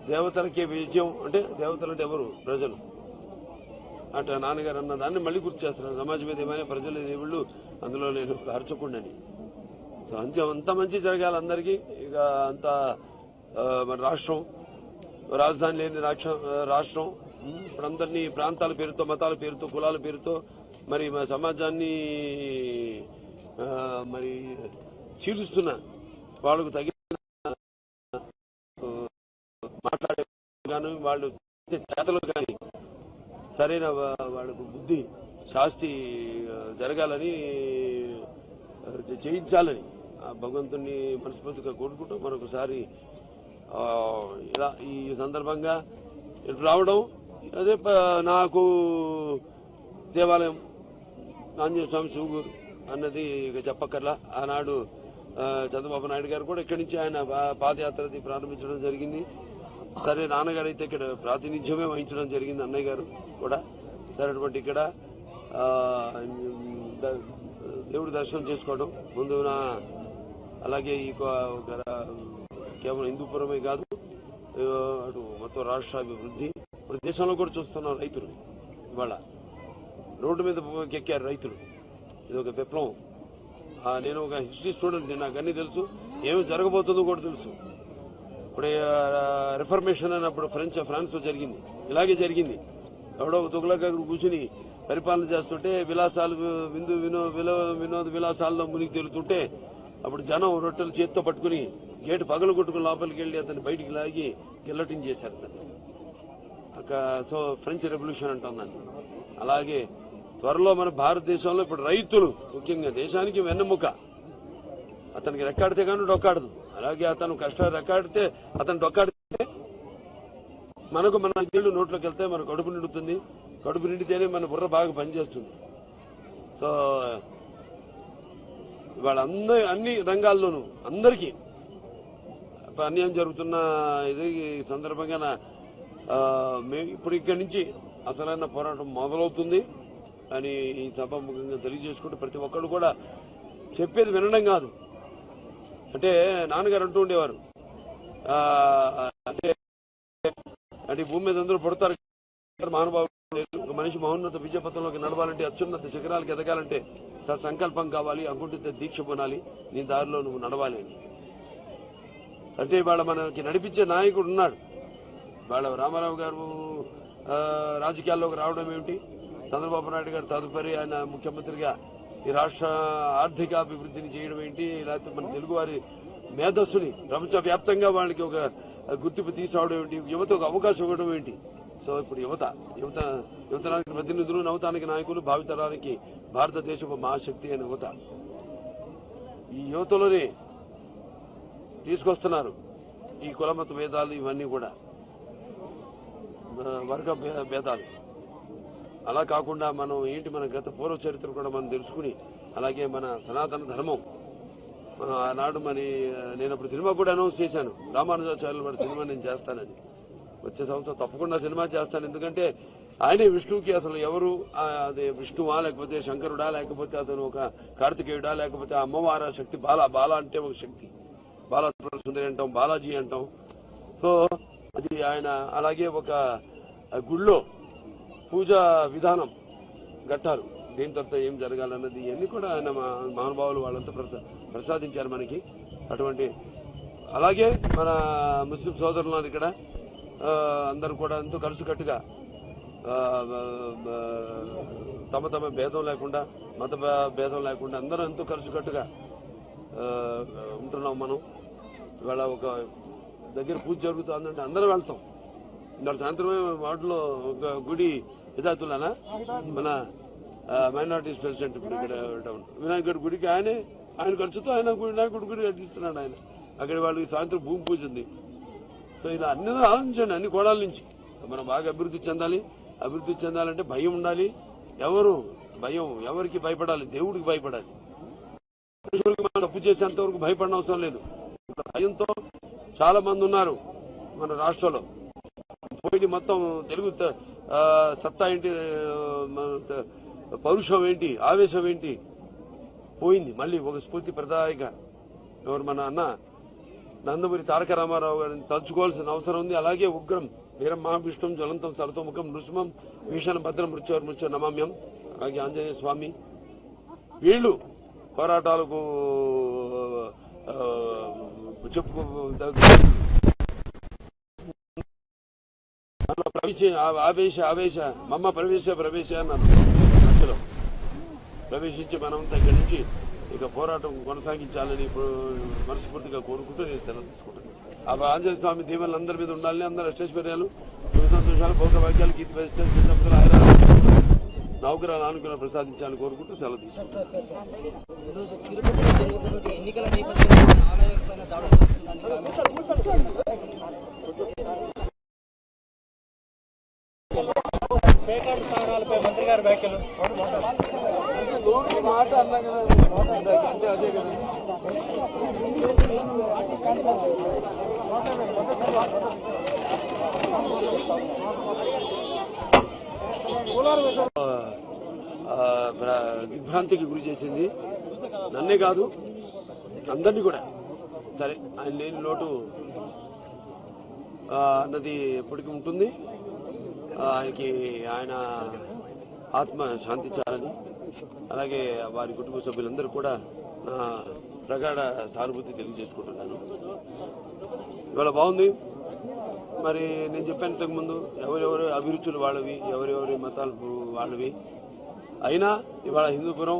దేవతలకే విజయం అంటే, దేవతలు అంటే ఎవరు? ప్రజలు. అటు నాన్నగారు అన్న దాన్ని మళ్ళీ గుర్తు చేస్తున్నారు. సమాజం మీద ఏమైనా ప్రజల దేవుళ్ళు, అందులో నేను ఒక అర్చకుండని. సో అంత మంచి జరగాలి అందరికీ. ఇక అంత మన రాష్ట్రం, రాజధాని లేని రాష్ట్రం, ఇప్పుడు అందరినీ ప్రాంతాల పేరుతో, మతాల పేరుతో, కులాల పేరుతో మరి సమాజాన్ని మరి చీలుస్తున్న వాళ్ళకు తగిన మాట్లాడే కానీ, వాళ్ళు చేతలు కానీ సరైన వాళ్ళకు బుద్ధి శాస్తి జరగాలని, చేయించాలని ఆ భగవంతుని మనస్ఫూర్తిగా కోరుకుంటూ మరొకసారి ఇలా ఈ సందర్భంగా ఇటు రావడం. అదే నాకు దేవాలయం ఆంజనేయ స్వామి శివగూరు అన్నది ఇక చెప్పక్కర్లా. ఆనాడు చంద్రబాబు నాయుడు గారు కూడా ఇక్కడి నుంచి ఆయన పాదయాత్రది ప్రారంభించడం జరిగింది. సరే నాన్నగారు అయితే ఇక్కడ ప్రాతినిధ్యమే వహించడం జరిగింది, అన్నయ్య గారు కూడా. సరే అటువంటి ఇక్కడ దేవుడి దర్శనం చేసుకోవడం ముందున, అలాగే ఈ కేవలం హిందూపురమే కాదు, అటు మొత్తం రాష్ట్ర అభివృద్ధి. ఇప్పుడు దేశంలో కూడా చూస్తున్నాం రైతులు ఇవాళ రోడ్డు మీద ఎక్కారు రైతులు. ఇది ఒక విప్లవం. నేను ఒక హిస్టరీ స్టూడెంట్, నాకు అన్నీ తెలుసు, ఏమి జరగబోతుందో కూడా తెలుసు. ఇప్పుడు రిఫర్మేషన్ అన్నప్పుడు ఫ్రాన్స్ లో జరిగింది, ఇలాగే జరిగింది. ఎవడో తుగ్లక్ కూర్చుని పరిపాలన చేస్తుంటే విలాసాలు వినోద విలాసాల్లో మునిగి తేలుతుంటే అప్పుడు జనం రొట్టెలు చేత్తో పట్టుకుని గేటు పగలు కొట్టుకుని లోపలికి వెళ్లి అతన్ని బయటికి లాగి గిల్లటింగ్ చేశారు అతన్ని. సో ఫ్రెంచ్ రెవల్యూషన్ అంటుందని. అలాగే త్వరలో మన భారతదేశంలో ఇప్పుడు రైతులు ముఖ్యంగా దేశానికి వెన్నెముక. అతనికి రెక్కాడితే కానీ డొక్కాడదు. అలాగే అతను కష్టాలు రెక్కాడితే అతను డొక్కాడితే మనకు మన నీళ్లు నోట్లోకి వెళ్తే మన కడుపు నిండుతుంది. కడుపు నిండితేనే మన బుర్ర బాగా పనిచేస్తుంది. సో ఇవాళ అన్ని రంగాల్లోనూ అందరికీ అన్యాయం జరుగుతున్న ఇది సందర్భంగా ఇప్పుడు ఇక్కడి నుంచి అసలైన పోరాటం మొదలవుతుంది అని ఈ సభాముఖంగా తెలియజేసుకుంటూ ప్రతి ఒక్కరు కూడా చెప్పేది వినడం కాదు. అంటే నాన్నగారు అంటూ ఉండేవారు, అంటే భూమి మీద అందరూ పడతారు మహానుభావులు. ఒక మనిషి మహోన్నత విజయపథంలోకి నడవాలంటే, అత్యున్నత శిఖరాలకు ఎదగాలంటే సంకల్పం కావాలి, అకుంఠిత దీక్ష పొనాలి, నీ దారిలో నువ్వు నడవాలి అని. అంటే ఇవాళ మనకి నడిపించే నాయకుడు ఉన్నాడు. ఇవాళ రామారావు గారు రాజకీయాల్లోకి రావడం ఏమిటి, చంద్రబాబు నాయుడు గారు తదుపరి ఆయన ముఖ్యమంత్రిగా ఈ రాష్ట్ర ఆర్థిక అభివృద్ధిని చేయడం ఏంటి, లేకపోతే మన తెలుగువారి మేధస్సుని ప్రపంచవ్యాప్తంగా వాళ్ళకి ఒక గుర్తింపు తీసుకురావడం ఏంటి, యువత ఒక అవకాశం ఇవ్వడం ఏంటి. సో ఇప్పుడు యువతరానికి ప్రతినిధులు, నవతానికి నాయకులు, భావితరానికి భారతదేశపు మహాశక్తి అయిన యువత. ఈ యువతలోనే తీసుకొస్తున్నారు ఈ కులమత భేదాలు, ఇవన్నీ కూడా వర్గ భేదాలు. అలా కాకుండా మనం ఏంటి, మన గత పూర్వ చరిత్ర కూడా మనం తెలుసుకుని, అలాగే మన సనాతన ధర్మం మనం ఆనాడు నేను అప్పుడు సినిమా కూడా అనౌన్స్ చేశాను, రామానుజాచార్యుల వారి సినిమా నేను చేస్తానని. వచ్చే సంవత్సరం తప్పకుండా సినిమా చేస్తాను. ఎందుకంటే ఆయనే విష్ణువుకి అసలు ఎవరు, అదే విష్ణువా లేకపోతే శంకరుడా లేకపోతే అతను ఒక కార్తికేయుడా లేకపోతే అమ్మవారా శక్తి, బాల అంటే ఒక శక్తి, బాలసుందరి అంటాం, బాలాజీ అంటాం. సో అది ఆయన అలాగే ఒక గుళ్ళో పూజా విధానం ఘట్టాలు, దేని తర్వాత ఏం జరగాలన్నది ఇవన్నీ కూడా ఆయన మహానుభావులు వాళ్ళంతా ప్రసాదించారు మనకి. అటువంటి అలాగే మన ముస్లిం సోదరులు ఇక్కడ అందరూ కూడా ఎంతో కలిసికట్టుగా తమ భేదం లేకుండా, మత భేదం లేకుండా అందరూ ఎంతో కలిసికట్టుగా ఉంటున్నాం మనం. ఇవాళ ఒక దగ్గర పూజ జరుగుతుందంటే అందరం వెళ్తాం. ఇవాళ సాయంత్రమే వాటిలో ఒక గుడి విధాతులనా మన మైనారిటీస్ ప్రెసిడెంట్ ఇప్పుడు ఇక్కడ వినాయకుడి గుడికి ఆయన ఖర్చుతో ఆయన వినాయకుడి గుడి కట్టిస్తున్నాడు ఆయన. అక్కడ వాళ్ళకి సాయంత్రం భూమి పూజ ఉంది. సో ఇలా అన్ని ఆలోచించండి, అన్ని కోణాల నుంచి మనం బాగా అభివృద్ధి చెందాలి. అభివృద్ధి చెందాలంటే భయం ఉండాలి. ఎవరికి భయపడాలి? దేవుడికి భయపడాలి. మనుషులకి మనం తప్పు చేసేంత వరకు భయపడిన అవసరం లేదు. భయంతో చాలా మంది ఉన్నారు మన రాష్ట్రంలో. పోయి మొత్తం తెలుగు సత్తా ఏంటి, పౌరుషం ఏంటి, ఆవేశం ఏంటి పోయింది. మళ్ళీ ఒక స్ఫూర్తి ప్రదాయక ఎవరు మన అన్న నందమూరి తారక రామారావు గారిని తలుచుకోవాల్సిన అవసరం ఉంది. అలాగే ఉగ్రం వీరం మహావిష్ణుం జ్వలంతం సరతోముఖం నృసింహం భీషణ భద్రం మృత్యు నమామ్యం, అలాగే ఆంజనేయ స్వామి, వీళ్ళు పోరాటాలకు చెప్పుకో ఆవేశ మమ్మ ప్రవేశ అన్నారు. మధ్యలో ప్రవేశించి మనం దగ్గర నుంచి ఇక పోరాటం కొనసాగించాలని ఇప్పుడు మనస్ఫూర్తిగా కోరుకుంటూ నేను సెలవు తీసుకుంటాను. ఆ ఆంజనేయ స్వామి దీవెనలు అందరి మీద ఉండాలని, అందరూ అష్టైశ్వర్యాలు, సంతోషాలు, భోగభాగ్యాలు, కీర్తి ప్రతిష్టలు, నౌకరాలు అనుకున్న ప్రసాదించాలని కోరుకుంటూ సెలవు తీసుకుంటాను. పేకాడు స్థానాలపై మంత్రి గారి వ్యాఖ్యలు మాట అన్నా కదా, అంటే అదే కదా. దిగ్భ్రాంతికి గురి చేసింది నన్నే కాదు అందరినీ కూడా. సరే, ఆయన లేని లోటు అన్నది ఎప్పటికీ ఉంటుంది. ఆయన ఆత్మ శాంతించాలని, అలాగే వారి కుటుంబ సభ్యులందరూ కూడా నా ప్రగాఢ సానుభూతి తెలియజేసుకుంటున్నాను. ఇవాళ బాగుంది. మరి నేను చెప్పాను ఇంతకుముందు, ఎవరెవరి అభిరుచులు వాళ్ళవి, ఎవరెవరి మతాలు వాళ్ళవి. అయినా ఇవాళ హిందూపురం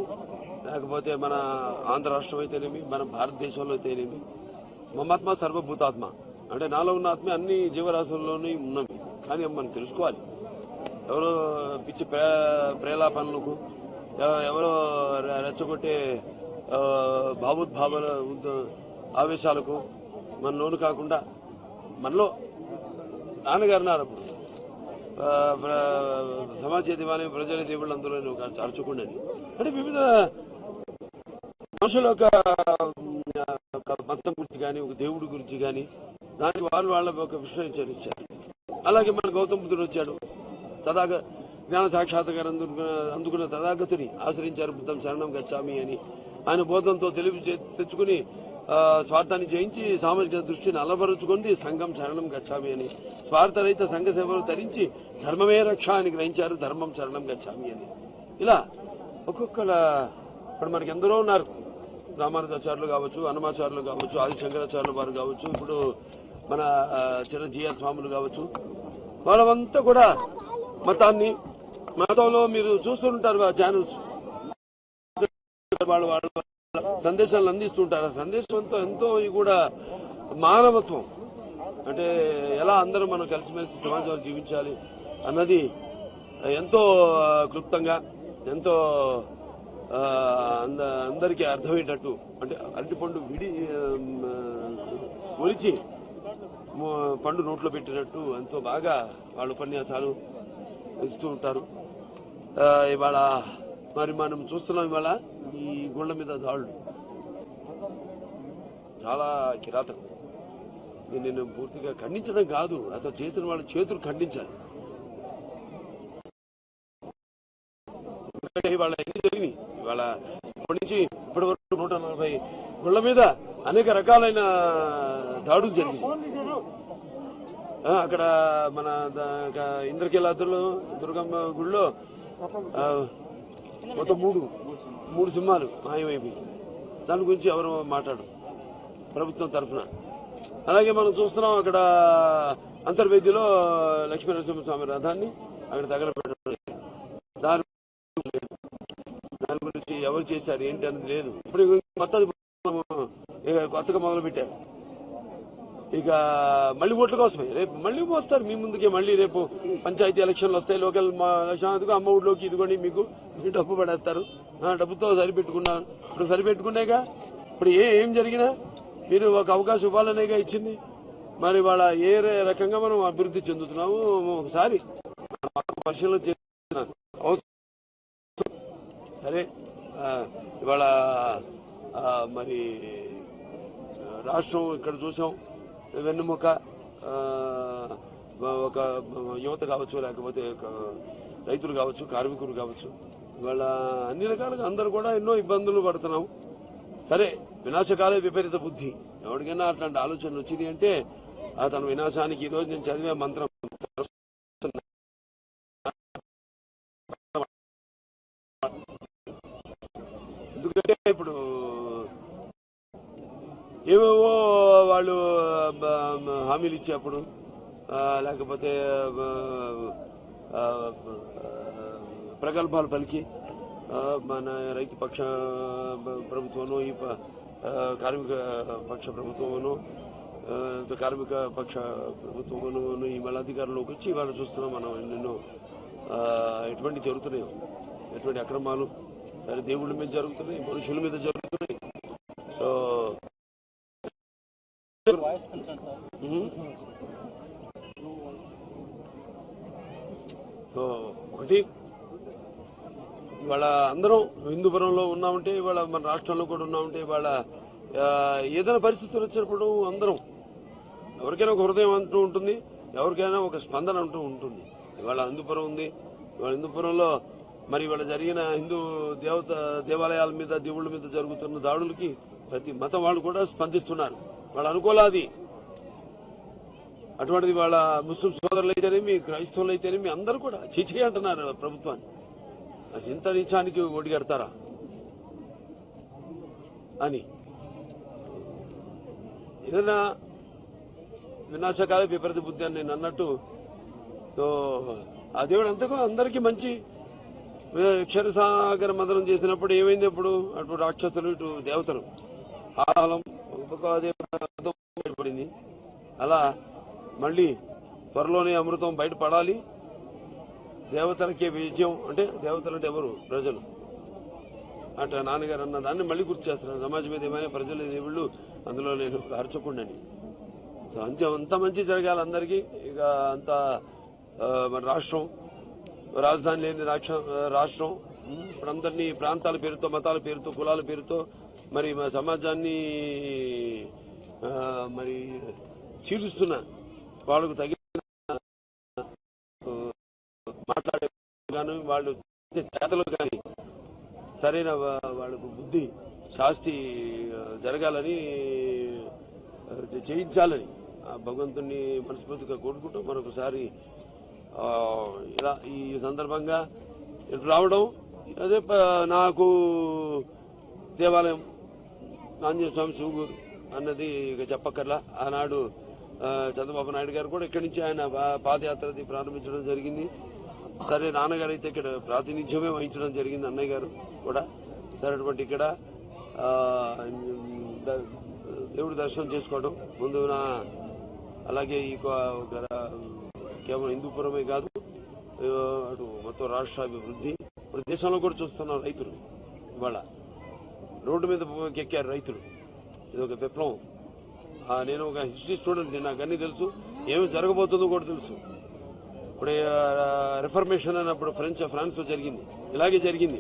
లేకపోతే మన ఆంధ్ర రాష్ట్రం అయితేనేమి, మన భారతదేశంలో అయితేనేమి, మమాత్మ సర్వభూతాత్మ అంటే నాలో ఉన్న ఆత్మ అన్ని జీవరాశుల్లోనే ఉన్నవి. కానీ మనం తెలుసుకోవాలి. ఎవరో పిచ్చి ప్రేలాపనలకు, ఎవరో రెచ్చగొట్టే భావోద్భావాల ఆవేశాలకు మన లోను కాకుండా మనలో నాన్నగారు అన్నారు సమాజ దేవాలయం ప్రజల దేవుళ్ళు అందులో అర్చుకుండి అంటే వివిధ మనుషుల ఒక మతం గురించి కానీ ఒక దేవుడి గురించి కానీ దానికి వాళ్ళ ఒక విశ్లేషణ ఇచ్చారు. అలాగే మన గౌతమ బుద్ధుడు వచ్చాడు, జ్ఞాన సాక్షాత్కారం అందుకున్న తథాగతుని ఆశ్రయించారు. బుద్ధం శరణం గచ్చామి అని ఆయన బోధంతో తెలివి తెచ్చుకుని స్వార్థాన్ని జయించి సామాజిక దృష్టిని అలవరుచుకుంది సంఘం శరణం గచ్చామి అని. స్వార్థరహిత సంఘ సేవలు తరించి ధర్మమే రక్ష అని గ్రహించారు, ధర్మం శరణం గచ్చామి అని. ఇలా ఒక్కొక్కల ఇప్పుడు మనకి ఎందరో ఉన్నారు, రామానుజాచార్యులు కావచ్చు, హనుమాచార్యులు కావచ్చు, ఆది శంకరాచార్యుల వారు కావచ్చు, ఇప్పుడు మన చిన్న జిఆర్ స్వాములు కావచ్చు, వాళ్ళంతా కూడా మతంలో మీరు చూస్తుంటారు ఆ ఛానల్స్, వాళ్ళ సందేశాలను అందిస్తుంటారు. ఆ సందేశంతో ఎంతో కూడా మానవత్వం అంటే ఎలా అందరూ మనం కలిసిమెలిసి సమాజంలో జీవించాలి అన్నది ఎంతో క్లుప్తంగా ఎంతో అందరికీ అర్థమయ్యేటట్టు అంటే అరటిపండు ఒలిచి పండు నోట్లో పెట్టినట్టు ఎంతో బాగా వాళ్ళ ఉపన్యాసాలు ఇస్తూ ఉంటారు. ఇవాళ మరి మనం చూస్తున్నాం, ఇవాళ ఈ గుళ్ళ మీద దాడులు చాలా కిరాతకం. నేను పూర్తిగా ఖండించడం కాదు, అసలు చేసిన వాళ్ళ చేతులు ఖండించాలి. ఇవాళ ఎన్ని జరిగినాయి, ఇవాళ ఇప్పటి నుంచి ఇప్పటి వరకు 140 గుళ్ళ మీద అనేక రకాలైన దాడులు జరిగింది. అక్కడ మన ఇంద్రకీలాద్రిలో దుర్గమ్మ గుళ్ళో మొత్తం మూడు సింహాలు మాయమైపోయి, దాని గురించి ఎవరు మాట్లాడు ప్రభుత్వం తరఫున. అలాగే మనం చూస్తున్నాం అక్కడ అంతర్వేదిలో లక్ష్మీనరసింహస్వామి రథాన్ని అక్కడ తగలబెట్టడం, దాని గురించి ఎవరు చేశారు ఏంటి అనేది లేదు. ఇప్పుడు కొత్తగా మొదలు పెట్టారు. ఇక మళ్ళీ ఓట్ల కోసమే రేపు మళ్ళీ మోస్తారు మీ ముందుకే. మళ్ళీ రేపు పంచాయతీ ఎలక్షన్లు వస్తాయి, లోకల్ లక్షణాలకు అమ్మ ఊళ్ళోకి ఇదిగోండి మీకు డబ్బు పడేస్తారు. డబ్బుతో సరిపెట్టుకున్నాను, ఇప్పుడు సరిపెట్టుకునేగా. ఇప్పుడు ఏం జరిగినా మీరు ఒక అవకాశం ఇవ్వాలనేగా ఇచ్చింది. మరి వాళ్ళ ఏ రకంగా మనం అభివృద్ధి చెందుతున్నాము ఒకసారి పరిశీలన చేస్తున్నాను. సరే, ఇవాళ మరి రాష్ట్రం ఇక్కడ చూసాం, వెన్నుముక ఒక యువత కావచ్చు, లేకపోతే రైతులు కావచ్చు, కార్మికులు కావచ్చు, ఇవాళ అన్ని రకాలుగా అందరూ కూడా ఎన్నో ఇబ్బందులు పడుతున్నాం. సరే, వినాశకాలే విపరీత బుద్ధి, ఎవరికైనా అట్లాంటి ఆలోచనలు వచ్చినాయి అంటే అతను వినాశానికి. ఈరోజు నేను చదివే మంత్రం ఎందుకంటే ఇప్పుడు ఏవేవో వాళ్ళు హామీలు ఇచ్చేప్పుడు, లేకపోతే ప్రగల్భాలు పలికి మన రైతు పక్ష ప్రభుత్వము, ఈ కార్మిక పక్ష ప్రభుత్వమును, కార్మిక పక్ష ప్రభుత్వమును ఈ మళ్ళీ అధికారంలోకి వచ్చి ఇవాళ చూస్తున్నాం మనం ఎన్నెన్నో ఎటువంటి జరుగుతున్నాయో, ఎటువంటి అక్రమాలు సరే దేవుళ్ళ మీద జరుగుతున్నాయి, మనుషుల మీద జరుగుతున్నాయి. సో ఒకటి, ఇవాళ అందరం హిందూపురంలో ఉన్నామంటే, ఇవాళ మన రాష్ట్రంలో కూడా ఉన్నామంటే, ఇవాళ ఏదైనా పరిస్థితులు వచ్చినప్పుడు అందరం ఎవరికైనా ఒక హృదయం అంటూ ఉంటుంది, ఎవరికైనా ఒక స్పందన అంటూ ఉంటుంది. ఇవాళ హిందూపురం ఉంది, ఇవాళ హిందూపురంలో మరి ఇవాళ జరిగిన హిందూ దేవాలయాల మీద, దేవుళ్ళ మీద జరుగుతున్న దాడులకి ప్రతి మతం వాళ్ళు కూడా స్పందిస్తున్నారు. వాళ్ళు అనుకోలాది. అటువంటిది వాళ్ళ ముస్లిం సోదరులు అయితేనేమి, క్రైస్తవులు అయితేనేమి అందరూ కూడా చిచి అంటున్నారు ప్రభుత్వాన్ని. ఇంత నీచానికి ఒడిగడతారా అని. ఏదైనా వినాశకాల విపరీత బుద్ధి అని నేను అన్నట్టు, సో ఆ దేవుడు అంతకు అందరికీ మంచి క్షరసాగర మదనం చేసినప్పుడు ఏమైంది, అప్పుడు అటు రాక్షసులు ఇటు దేవతలు ఆహారం బయటపడింది. అలా మళ్ళీ త్వరలోనే అమృతం బయటపడాలి. దేవతలకే విజయం, అంటే దేవతలు అంటే ఎవరు? ప్రజలు. అట్లా నాన్నగారు అన్న దాన్ని మళ్ళీ గుర్తు చేస్తున్నాను. సమాజం మీద ఏమైనా ప్రజలు దేవుళ్ళు, అందులో నేను ఒక అర్చకుండని. సో అంత మంచి జరగాలి అందరికీ. ఇక అంత మన రాష్ట్రం, రాజధాని లేని రాష్ట్రం, ఇప్పుడు అందరినీ ప్రాంతాల పేరుతో, మతాల పేరుతో, కులాల పేరుతో మరి మా సమాజాన్ని మరి చీలుస్తున్న వాళ్ళకు తగిన మాట్లాడే కానీ వాళ్ళు చేతలు కానీ సరైన వాళ్ళకు బుద్ధి శాస్తి జరగాలని చేయించాలని భగవంతుణ్ణి మనస్ఫూర్తిగా కోరుకుంటూ మరొకసారి ఇలా ఈ సందర్భంగా ఇటు రావడం, అదే నాకు దేవాలయం ఆంజనేయ స్వామి శివగూరు అన్నది ఇక చెప్పక్కర్లా. ఆనాడు చంద్రబాబు నాయుడు గారు కూడా ఇక్కడి నుంచి ఆయన పాదయాత్రది ప్రారంభించడం జరిగింది. సరే నాన్నగారు అయితే ఇక్కడ ప్రాతినిధ్యమే వహించడం జరిగింది, అన్నయ్య గారు కూడా. సరే అటువంటి ఇక్కడ దేవుడి దర్శనం చేసుకోవడం ముందు అలాగే ఈ కేవలం హిందూపురమే కాదు, అటు మొత్తం రాష్ట్ర అభివృద్ధి. ఇప్పుడు దేశంలో కూడా చూస్తున్నాం రైతులు ఇవాళ రోడ్డు మీద ఎక్కారు రైతులు. ఇది ఒక విప్లవం. నేను ఒక హిస్టరీ స్టూడెంట్, నాకు అన్నీ తెలుసు, ఏమి జరగబోతుందో కూడా తెలుసు. ఇప్పుడు రిఫర్మేషన్ అన్నప్పుడు ఫ్రాన్స్ లో జరిగింది, ఇలాగే జరిగింది.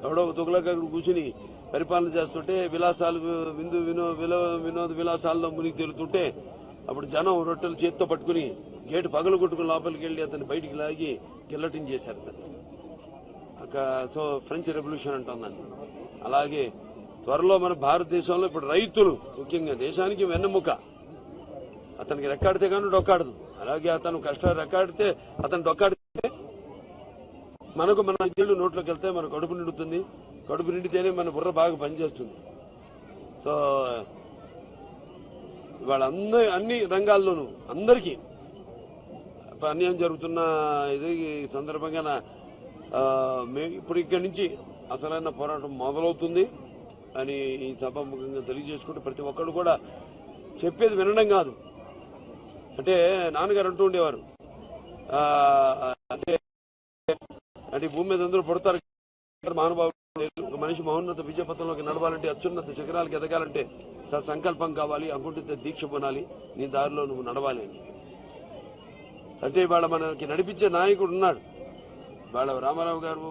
ఎవడో తుగలక కూర్చుని పరిపాలన చేస్తుంటే విలాసాలు వినోద విలాసాల్లో మునిగి తేలుతుంటే అప్పుడు జనం రొట్టెలు చేత్తో పట్టుకుని గేటు పగలు కొట్టుకుని లోపలికి వెళ్లి అతన్ని బయటికి లాగి గిల్లటిన్ చేశారు అతన్ని. సో ఫ్రెంచ్ రెవల్యూషన్ అంటుందని. అలాగే త్వరలో మన భారతదేశంలో ఇప్పుడు రైతులు ముఖ్యంగా దేశానికి వెన్నెముక. అతనికి రెక్కాడితే కానీ డొక్కాడదు. అలాగే అతను కష్టాలు రెక్కాడితే అతను డొక్కాడితే మనకు మన ఇల్లు నోట్లోకి వెళ్తే మన కడుపు నిండుతుంది. కడుపు నిండితేనే మన బుర్ర బాగా పనిచేస్తుంది. సో ఇవాళ అన్ని రంగాల్లోనూ అందరికీ అన్యాయం జరుగుతున్న ఇది సందర్భంగా ఇప్పుడు ఇక్కడి నుంచి అసలైన పోరాటం మొదలవుతుంది అని ఈ సభాముఖంగా తెలియజేసుకుంటూ ప్రతి ఒక్కరు కూడా చెప్పేది వినడం కాదు. అంటే నాన్నగారు అంటూ ఉండేవారు, అంటే భూమి మీద అందరూ పుడతారు మహానుభావుడు. ఒక మనిషి మహోన్నత విజయపథంలోకి నడవాలంటే, అత్యున్నత శిఖరాలకు ఎదగాలంటే సంకల్పం కావాలి, అకుంఠిత దీక్ష పొనాలి, నీ దారిలో నువ్వు నడవాలి అని. అంటే ఇవాళ మనకి నడిపించే నాయకుడు ఉన్నాడు. ఇవాళ రామారావు గారు